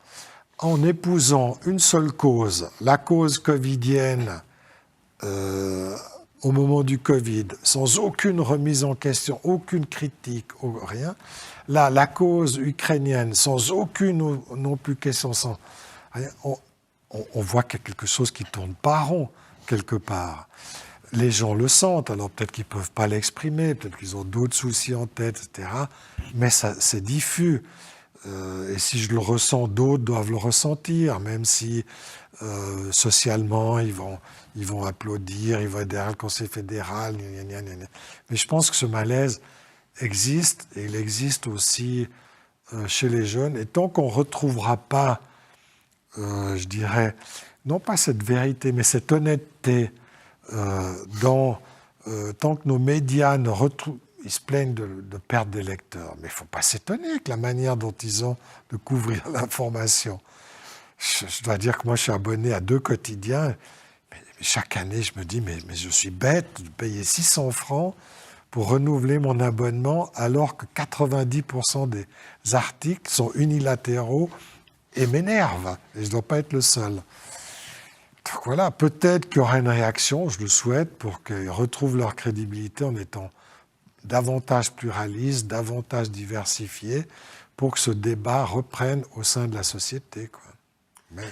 S1: En épousant une seule cause, la cause covidienne, au moment du Covid, sans aucune remise en question, aucune critique, rien. Là, la cause ukrainienne, sans aucune non plus question, sans rien, on voit qu'il y a quelque chose qui ne tourne pas rond. quelque part. Les gens le sentent, alors peut-être qu'ils ne peuvent pas l'exprimer, peut-être qu'ils ont d'autres soucis en tête, etc. Mais c'est diffus. Et si je le ressens, d'autres doivent le ressentir, même si socialement, ils vont applaudir, ils vont être derrière le Conseil fédéral, gna, gna, gna, gna. Mais je pense que ce malaise existe, et il existe aussi chez les jeunes. Et tant qu'on ne retrouvera pas, je dirais, non pas cette vérité, mais cette honnêteté, tant que nos médias ne retrouvent, ils se plaignent de perte des lecteurs, mais il ne faut pas s'étonner avec la manière dont ils ont de couvrir l'information. Je dois dire que moi, je suis abonné à 2 quotidiens, mais chaque année, je me dis, mais je suis bête de payer 600 francs pour renouveler mon abonnement, alors que 90% des articles sont unilatéraux et m'énervent, et je ne dois pas être le seul. Donc voilà, peut-être qu'il y aura une réaction, je le souhaite, pour qu'ils retrouvent leur crédibilité en étant davantage pluralistes, davantage diversifiés, pour que ce débat reprenne au sein de la société, quoi. Mais...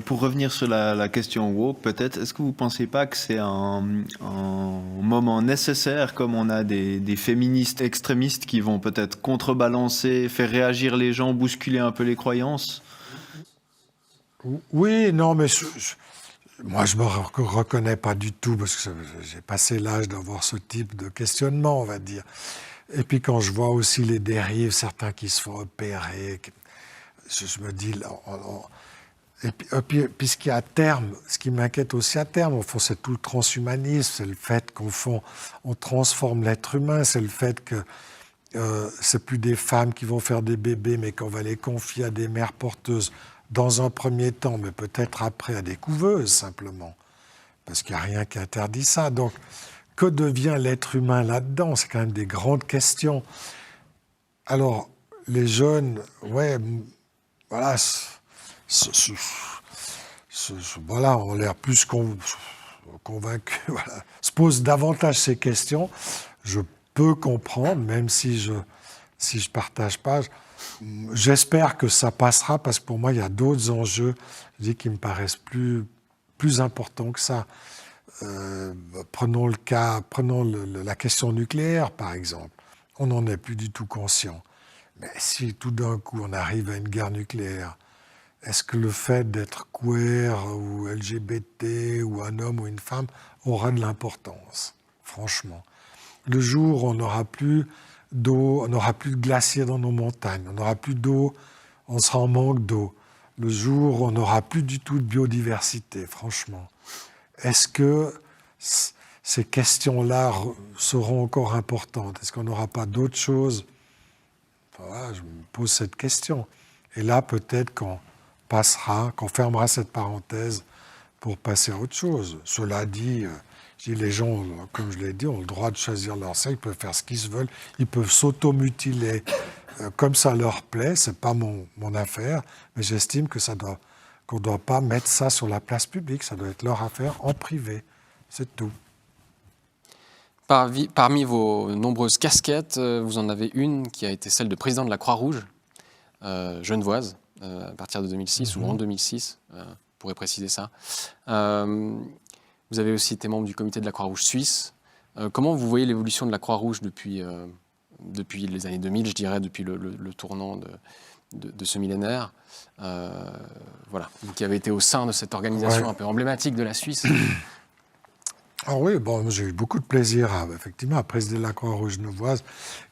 S3: Pour revenir sur la question woke, peut-être, est-ce que vous ne pensez pas que c'est un moment nécessaire, comme on a des féministes extrémistes qui vont peut-être contrebalancer, faire réagir les gens, bousculer un peu les croyances?
S1: Oui, non, mais moi, je ne me reconnais pas du tout, parce que j'ai passé l'âge d'avoir ce type de questionnement, on va dire. Et puis quand je vois aussi les dérives, certains qui se font opérer, je me dis... Et puis ce qui à terme, ce qui m'inquiète aussi à terme, au fond, c'est tout le transhumanisme, c'est le fait qu'au fond, on transforme l'être humain, c'est le fait que c'est plus des femmes qui vont faire des bébés, mais qu'on va les confier à des mères porteuses dans un premier temps, mais peut-être après à des couveuses simplement, parce qu'il n'y a rien qui interdit ça. Donc, que devient l'être humain là-dedans? C'est quand même des grandes questions. Alors, les jeunes, ouais, voilà, voilà, ont l'air plus convaincus, voilà, se posent davantage ces questions. Je peux comprendre, même si je partage pas. J'espère que ça passera, parce que pour moi, il y a d'autres enjeux, je dis, qui me paraissent plus importants que ça. Prenons la question nucléaire, par exemple. On n'en est plus du tout conscient. Mais si tout d'un coup on arrive à une guerre nucléaire, est-ce que le fait d'être queer ou LGBT ou un homme ou une femme aura de l'importance? Franchement. Le jour où on n'aura plus d'eau, on n'aura plus de glaciers dans nos montagnes, on n'aura plus d'eau, on sera en manque d'eau. Le jour où on n'aura plus du tout de biodiversité, franchement. Est-ce que ces questions-là seront encore importantes? Est-ce qu'on n'aura pas d'autres choses? Voilà, je me pose cette question. Et là, peut-être qu'on fermera cette parenthèse pour passer à autre chose. Cela dit, les gens, comme je l'ai dit, ont le droit de choisir leur sexe, ils peuvent faire ce qu'ils veulent, ils peuvent s'automutiler comme ça leur plaît, c'est pas mon affaire, mais j'estime que qu'on ne doit pas mettre ça sur la place publique, ça doit être leur affaire en privé, c'est tout.
S2: Parmi vos nombreuses casquettes, vous en avez une qui a été celle de président de la Croix-Rouge genevoise, à partir de 2006 ou en 2006, on pourrait préciser ça. Vous avez aussi été membre du comité de la Croix-Rouge suisse. Comment vous voyez l'évolution de la Croix-Rouge depuis les années 2000, je dirais, depuis le tournant de ce millénaire, voilà, vous qui avez été au sein de cette organisation un peu emblématique de la Suisse?
S1: Ah oui, bon, j'ai eu beaucoup de plaisir effectivement à présider la Croix-Rouge genevoise,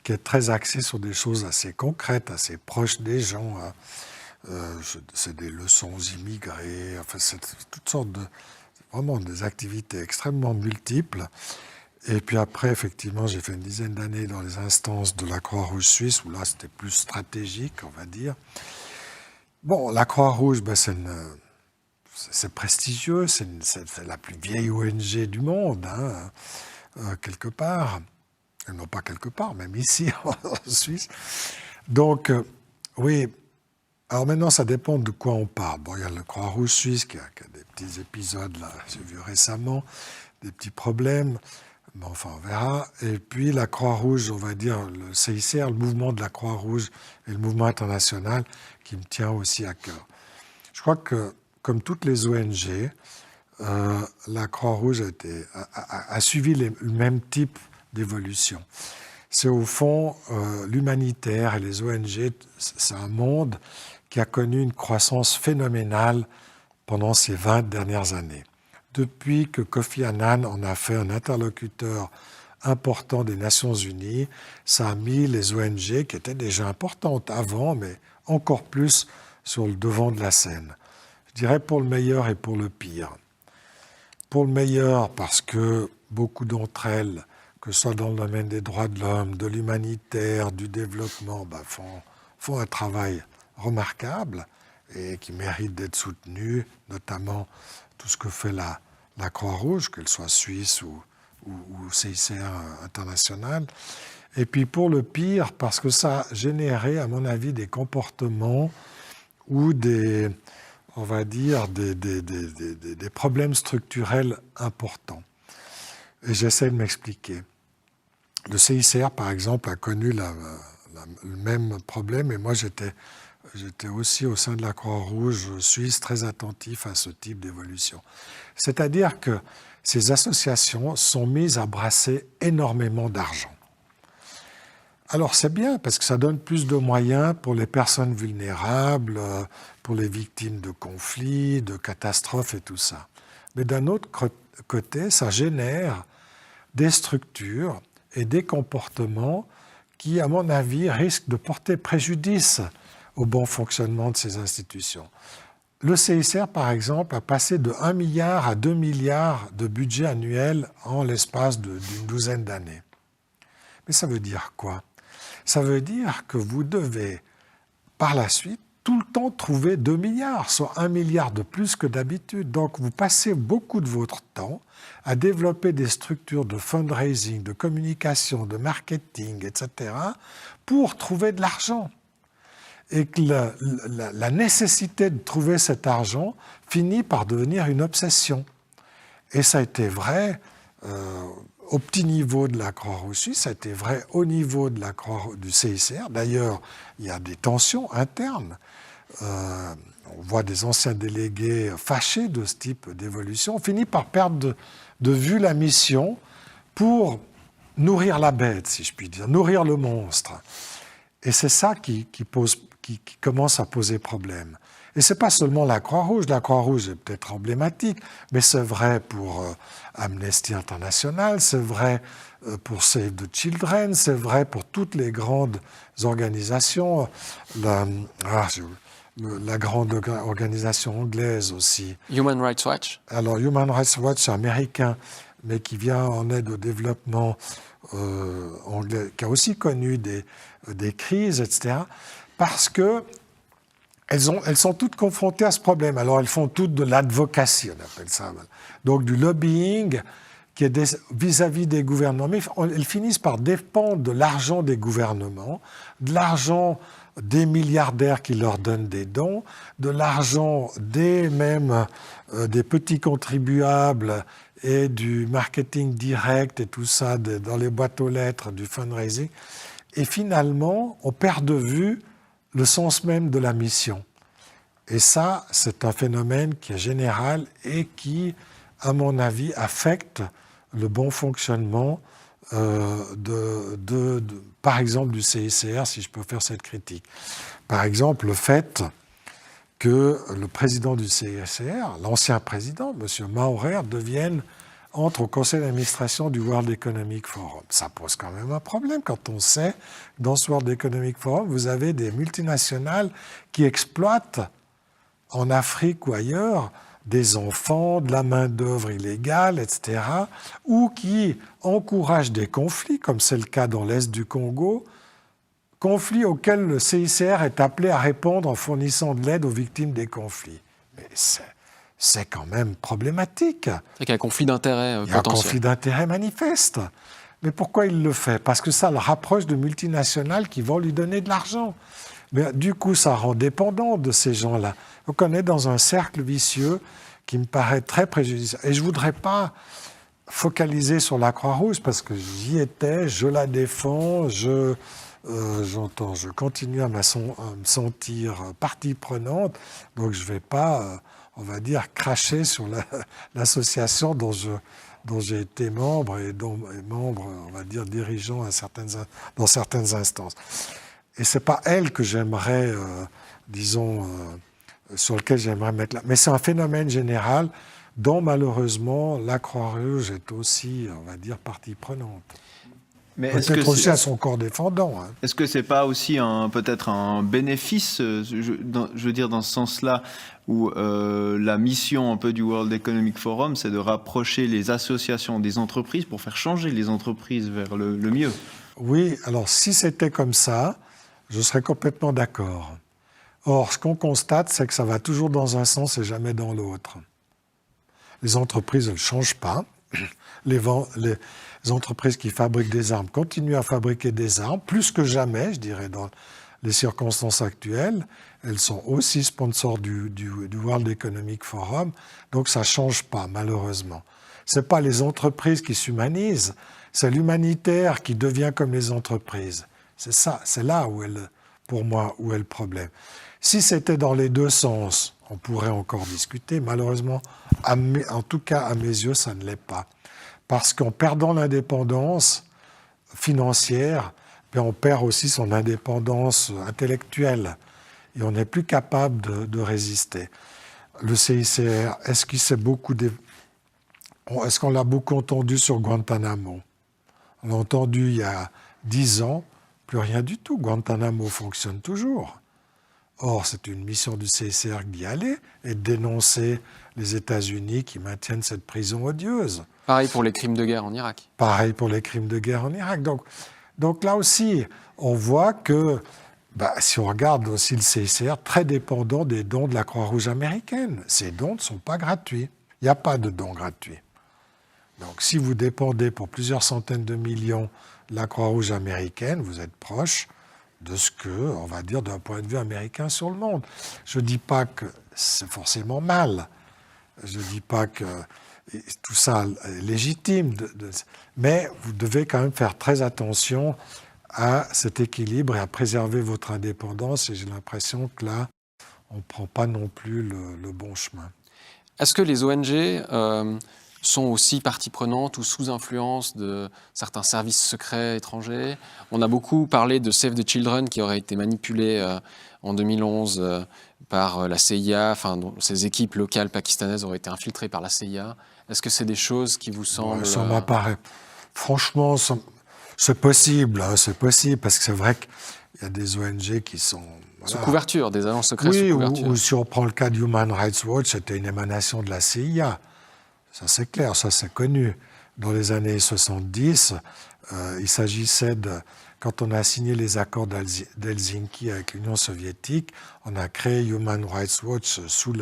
S1: qui est très axée sur des choses assez concrètes, assez proches des gens. C'est des leçons aux immigrés, enfin, c'est toutes sortes vraiment des activités extrêmement multiples. Et puis après, effectivement, j'ai fait une dizaine d'années dans les instances de la Croix-Rouge suisse, où là, c'était plus stratégique, on va dire. Bon, la Croix-Rouge, ben, c'est prestigieux, c'est la plus vieille ONG du monde, hein, quelque part. Non pas quelque part, même ici, en Suisse. Donc, oui. Alors maintenant, ça dépend de quoi on parle. Bon, il y a la Croix-Rouge suisse qui a des petits épisodes, là, j'ai vu récemment, des petits problèmes. Mais enfin, on verra. Et puis la Croix-Rouge, on va dire, le CICR, le mouvement de la Croix-Rouge et le mouvement international, qui me tient aussi à cœur. Je crois que, comme toutes les ONG, la Croix-Rouge a suivi le même type d'évolution. C'est au fond l'humanitaire et les ONG, c'est un monde qui a connu une croissance phénoménale pendant ces 20 dernières années. Depuis que Kofi Annan en a fait un interlocuteur important des Nations Unies, ça a mis les ONG, qui étaient déjà importantes avant, mais encore plus sur le devant de la scène. Je dirais pour le meilleur et pour le pire. Pour le meilleur, parce que beaucoup d'entre elles, que ce soit dans le domaine des droits de l'homme, de l'humanitaire, du développement, font un travail remarquable et qui mérite d'être soutenu, notamment tout ce que fait la Croix-Rouge, qu'elle soit suisse ou CICR international. Et puis pour le pire, parce que ça a généré, à mon avis, des comportements ou des problèmes structurels importants. Et j'essaie de m'expliquer. Le CICR, par exemple, a connu le même problème, et moi j'étais aussi au sein de la Croix-Rouge suisse très attentif à ce type d'évolution. C'est-à-dire que ces associations sont mises à brasser énormément d'argent. Alors c'est bien, parce que ça donne plus de moyens pour les personnes vulnérables, pour les victimes de conflits, de catastrophes et tout ça. Mais d'un autre côté, ça génère des structures et des comportements qui, à mon avis, risquent de porter préjudice au bon fonctionnement de ces institutions. Le CICR, par exemple, a passé de 1 milliard à 2 milliards de budget annuel en l'espace d'une douzaine d'années. Mais ça veut dire quoi? Ça veut dire que vous devez, par la suite, tout le temps trouver 2 milliards, soit 1 milliard de plus que d'habitude. Donc vous passez beaucoup de votre temps à développer des structures de fundraising, de communication, de marketing, etc., pour trouver de l'argent. Et que la nécessité de trouver cet argent finit par devenir une obsession. Et ça a été vrai au petit niveau de la Croix-Rouge, ça a été vrai au niveau de du CICR. D'ailleurs, il y a des tensions internes. On voit des anciens délégués fâchés de ce type d'évolution. On finit par perdre de vue la mission pour nourrir la bête, si je puis dire, nourrir le monstre. Et c'est ça qui commence à poser problème. Et ce n'est pas seulement la Croix-Rouge. La Croix-Rouge est peut-être emblématique, mais c'est vrai pour Amnesty International, c'est vrai pour Save the Children, c'est vrai pour toutes les grandes organisations. La grande organisation anglaise aussi.
S2: Human Rights Watch.
S1: Alors, Human Rights Watch américain, mais qui vient en aide au développement anglais, qui a aussi connu des crises, etc., parce que elles sont toutes confrontées à ce problème. Alors, elles font toutes de l'advocacy, on appelle ça. Donc, du lobbying qui est vis-à-vis des gouvernements. Mais elles finissent par dépendre de l'argent des gouvernements, de l'argent des milliardaires qui leur donnent des dons, de l'argent des petits contribuables et du marketing direct et tout ça dans les boîtes aux lettres, du fundraising. Et finalement, on perd de vue le sens même de la mission. Et ça, c'est un phénomène qui est général et qui, à mon avis, affecte le bon fonctionnement par exemple, du CICR, si je peux faire cette critique. Par exemple, le fait que le président du CICR, l'ancien président, M. Maurer, entre au conseil d'administration du World Economic Forum. Ça pose quand même un problème quand on sait que dans ce World Economic Forum, vous avez des multinationales qui exploitent en Afrique ou ailleurs des enfants, de la main-d'œuvre illégale, etc., ou qui encouragent des conflits, comme c'est le cas dans l'Est du Congo, conflits auxquels le CICR est appelé à répondre en fournissant de l'aide aux victimes des conflits. Mais c'est quand même problématique.
S2: C'est qu'il y a un conflit d'intérêts potentiel.
S1: Il y a un conflit d'intérêts manifeste. Mais pourquoi il le fait? Parce que ça le rapproche de multinationales qui vont lui donner de l'argent. Mais du coup, ça rend dépendant de ces gens-là. Donc on est dans un cercle vicieux qui me paraît très préjudiciable. Et je ne voudrais pas focaliser sur la Croix-Rouge parce que j'y étais, je la défends, je continue à me sentir partie prenante. Donc je ne vais pas on va dire, craché sur l'association dont j'ai été membre et membre, on va dire, dirigeant dans certaines instances. Et c'est pas elle que j'aimerais, sur lequel j'aimerais mettre là. Mais c'est un phénomène général dont, malheureusement, la Croix-Rouge est aussi, on va dire, partie prenante.
S3: Mais
S1: peut-être aussi à son corps défendant. Hein.
S3: Est-ce que c'est pas aussi peut-être un bénéfice, je veux dire dans ce sens-là, où la mission un peu du World Economic Forum, c'est de rapprocher les associations des entreprises pour faire changer les entreprises vers le mieux?
S1: Oui, alors si c'était comme ça, je serais complètement d'accord. Or, ce qu'on constate, c'est que ça va toujours dans un sens et jamais dans l'autre. Les entreprises ne changent pas. Les entreprises qui fabriquent des armes continuent à fabriquer des armes, plus que jamais, je dirais, dans les circonstances actuelles. Elles sont aussi sponsors du World Economic Forum, donc ça ne change pas, malheureusement. Ce n'est pas les entreprises qui s'humanisent, c'est l'humanitaire qui devient comme les entreprises. C'est ça, c'est là pour moi, où est le problème. Si c'était dans les deux sens, on pourrait encore discuter. Malheureusement, en tout cas, à mes yeux, ça ne l'est pas. Parce qu'en perdant l'indépendance financière, on perd aussi son indépendance intellectuelle. Et on n'est plus capable de résister. Le CICR, est-ce qu'on l'a beaucoup entendu sur Guantanamo? On l'a entendu il y a 10 ans, plus rien du tout. Guantanamo fonctionne toujours. Or, c'est une mission du CICR d'y aller et de dénoncer les États-Unis qui maintiennent cette prison odieuse.
S2: Pareil pour les crimes de guerre en Irak.
S1: Pareil pour les crimes de guerre en Irak. Donc là aussi, on voit que, si on regarde aussi le CICR, très dépendant des dons de la Croix-Rouge américaine. Ces dons ne sont pas gratuits. Il n'y a pas de dons gratuits. Donc si vous dépendez pour plusieurs centaines de millions de la Croix-Rouge américaine, vous êtes proche de ce que, on va dire, d'un point de vue américain sur le monde. Je ne dis pas que c'est forcément mal. Je ne dis pas que tout ça est légitime. Mais vous devez quand même faire très attention à cet équilibre et à préserver votre indépendance. Et j'ai l'impression que là, on ne prend pas non plus le bon chemin.
S2: Est-ce que les ONG sont aussi partie prenante ou sous influence de certains services secrets étrangers? On a beaucoup parlé de Save the Children qui aurait été manipulé en 2011 par la CIA, enfin, dont ces équipes locales pakistanaises auraient été infiltrées par la CIA. Est-ce que c'est des choses qui vous semblent...
S1: Ça m'apparaît. Franchement, c'est possible, c'est possible, parce que c'est vrai qu'il y a des ONG qui sont...
S2: Sous couverture, des agences secrètes sous couverture.
S1: Ou si on prend le cas de Human Rights Watch, c'était une émanation de la CIA. Ça, c'est clair, ça, c'est connu. Dans les années 70, il s'agissait de... Quand on a signé les accords d'Helsinki avec l'Union soviétique, on a créé Human Rights Watch sous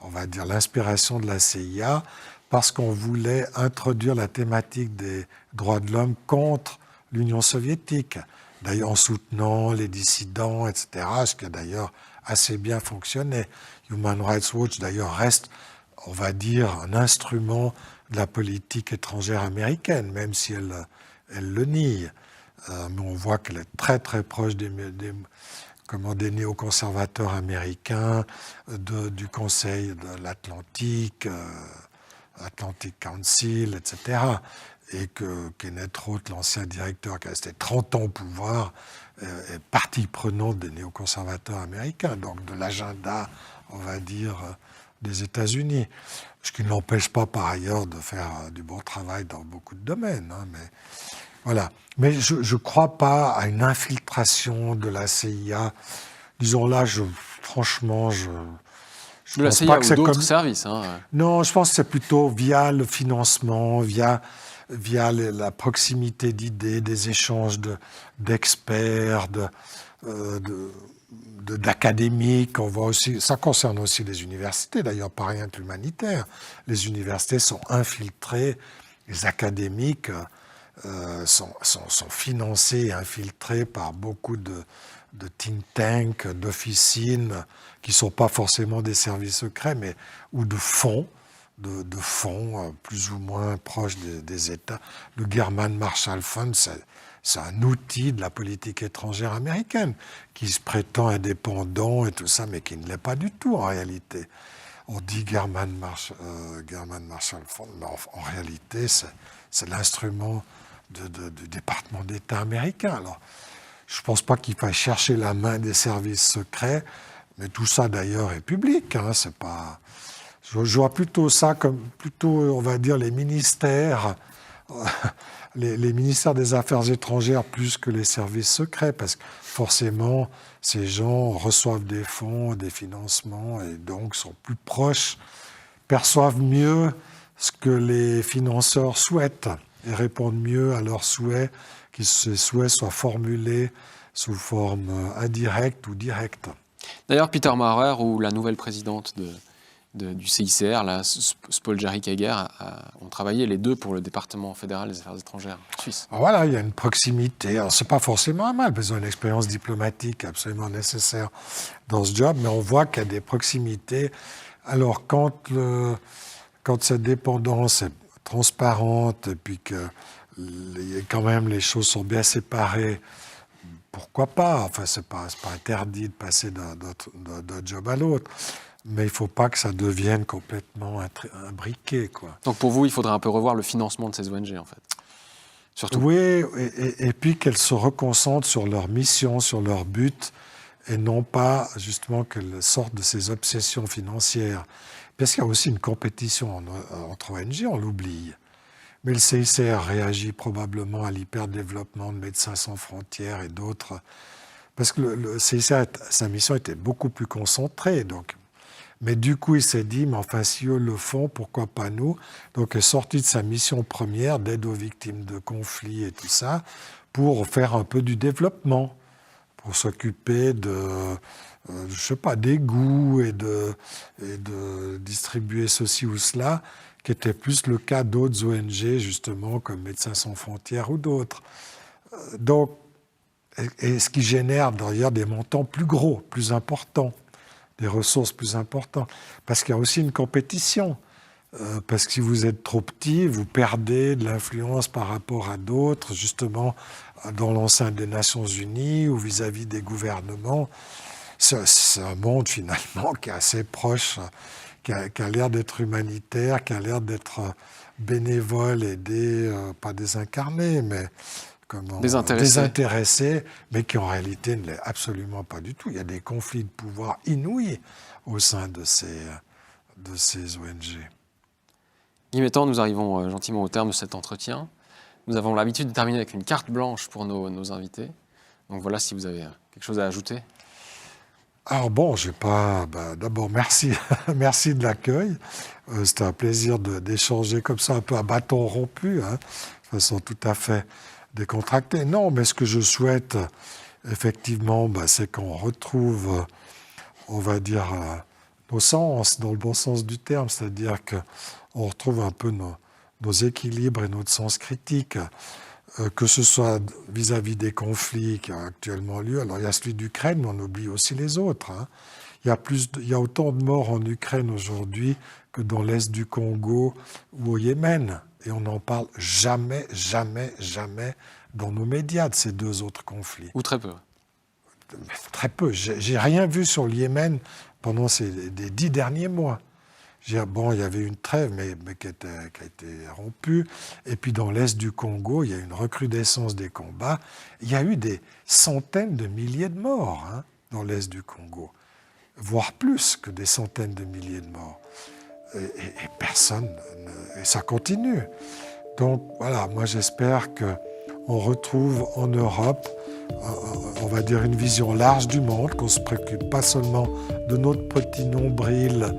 S1: on va dire, l'inspiration de la CIA, parce qu'on voulait introduire la thématique des droits de l'homme contre l'Union soviétique, d'ailleurs en soutenant les dissidents, etc., ce qui a d'ailleurs assez bien fonctionné. Human Rights Watch, d'ailleurs, reste, on va dire, un instrument de la politique étrangère américaine, même si elle le nie. Mais on voit qu'elle est très très proche des néoconservateurs américains, du Conseil de l'Atlantique, Atlantic Council, etc. Et que Kenneth Roth, l'ancien directeur qui a resté 30 ans au pouvoir, est partie prenante des néoconservateurs américains, donc de l'agenda, on va dire, des États-Unis. Ce qui ne l'empêche pas par ailleurs de faire du bon travail dans beaucoup de domaines. Hein, mais voilà. Mais je ne crois pas à une infiltration de la CIA. Disons là, franchement,
S2: de la CIA ou d'autres services. Hein.
S1: Non, je pense que c'est plutôt via le financement, via la proximité d'idées, des échanges d'experts, d'académiques. On voit aussi, ça concerne aussi les universités, d'ailleurs pas rien que l'humanitaire. Les universités sont infiltrées, les académiques sont financés et infiltrés par beaucoup de think tanks, d'officines qui ne sont pas forcément des services secrets, mais ou de fonds, plus ou moins proches des États. Le German Marshall Fund, c'est un outil de la politique étrangère américaine qui se prétend indépendant et tout ça, mais qui ne l'est pas du tout en réalité. on dit German Marshall Fund, mais en réalité, c'est l'instrument du département d'État américain. Alors, je ne pense pas qu'il faille chercher la main des services secrets, mais tout ça d'ailleurs est public. Hein, c'est pas... Je vois plutôt ça comme on va dire, les ministères, les ministères des Affaires étrangères plus que les services secrets, parce que forcément, ces gens reçoivent des fonds, des financements, et donc sont plus proches, perçoivent mieux ce que les financeurs souhaitent, et répondent mieux à leurs souhaits, que ces souhaits soient formulés sous forme indirecte ou directe.
S2: D'ailleurs, Peter Maurer ou la nouvelle présidente du CICR, là, Spoljarik Kager, ont travaillé les deux pour le département fédéral des affaires étrangères suisse.
S1: Alors voilà, il y a une proximité. Ce n'est pas forcément un mal, parce qu'ils ont une expérience diplomatique absolument nécessaire dans ce job, mais on voit qu'il y a des proximités. Alors quand cette dépendance est transparente et puis que quand même les choses sont bien séparées, pourquoi pas? Enfin, c'est pas interdit de passer d'un job à l'autre. Mais il ne faut pas que ça devienne complètement imbriqué, quoi.
S2: Donc pour vous, il faudrait un peu revoir le financement de ces ONG, en fait. Surtout.
S1: Oui, et puis qu'elles se reconcentrent sur leur mission, sur leur but, et non pas justement qu'elles sortent de ces obsessions financières. Parce qu'il y a aussi une compétition entre ONG, on l'oublie. Mais le CICR réagit probablement à l'hyperdéveloppement de Médecins sans frontières et d'autres. Parce que le CICR, sa mission était beaucoup plus concentrée, donc... Mais du coup, il s'est dit, mais enfin, si eux le font, pourquoi pas nous? Donc, il est sorti de sa mission première d'aide aux victimes de conflits et tout ça, pour faire un peu du développement, pour s'occuper je sais pas, d'égouts et de distribuer ceci ou cela, qui était plus le cas d'autres ONG, justement, comme Médecins sans frontières ou d'autres. Donc, et ce qui génère d'ailleurs des montants plus gros, plus importants, des ressources plus importantes, parce qu'il y a aussi une compétition. Parce que si vous êtes trop petit, vous perdez de l'influence par rapport à d'autres, justement dans l'enceinte des Nations Unies ou vis-à-vis des gouvernements. C'est un monde finalement qui est assez proche, qui a l'air d'être humanitaire, qui a l'air d'être bénévole, aidé, pas désincarné, mais... désintéressé, mais qui en réalité ne l'est absolument pas du tout. Il y a des conflits de pouvoir inouïs au sein de ces ONG.
S2: Guy Mettan, nous arrivons gentiment au terme de cet entretien. Nous avons l'habitude de terminer avec une carte blanche pour nos invités. Donc voilà, si vous avez quelque chose à ajouter.
S1: Alors bon, j'ai pas... d'abord, merci, merci de l'accueil. C'était un plaisir d'échanger comme ça, un peu à bâton rompu, hein, de façon tout à fait... décontracté. Non, mais ce que je souhaite, effectivement, c'est qu'on retrouve, on va dire, nos sens, dans le bon sens du terme, c'est-à-dire qu'on retrouve un peu nos équilibres et notre sens critique, que ce soit vis-à-vis des conflits qui ont actuellement lieu. Alors, il y a celui d'Ukraine, mais on oublie aussi les autres. Hein. Il y a autant de morts en Ukraine aujourd'hui que dans l'Est du Congo ou au Yémen. Et on n'en parle jamais, jamais, jamais dans nos médias de ces deux autres conflits.
S2: Ou très peu.
S1: Très peu. J'ai rien vu sur le Yémen pendant des 10 derniers mois. Bon, il y avait une trêve, mais qui a été rompue. Et puis dans l'Est du Congo, il y a une recrudescence des combats. Il y a eu des centaines de milliers de morts, hein, dans l'Est du Congo. Voire plus que des centaines de milliers de morts. Et personne, et ça continue. Donc voilà, moi j'espère qu'on retrouve en Europe, on va dire, une vision large du monde, qu'on ne se préoccupe pas seulement de notre petit nombril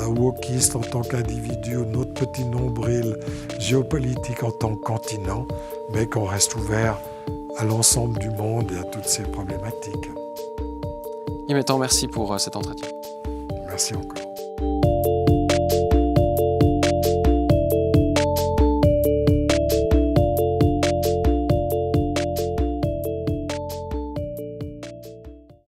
S1: wokiste en tant qu'individu, ou notre petit nombril géopolitique en tant que continent, mais qu'on reste ouvert à l'ensemble du monde et à toutes ces problématiques.
S2: Guy Mettan, merci pour cet entretien.
S1: Merci encore.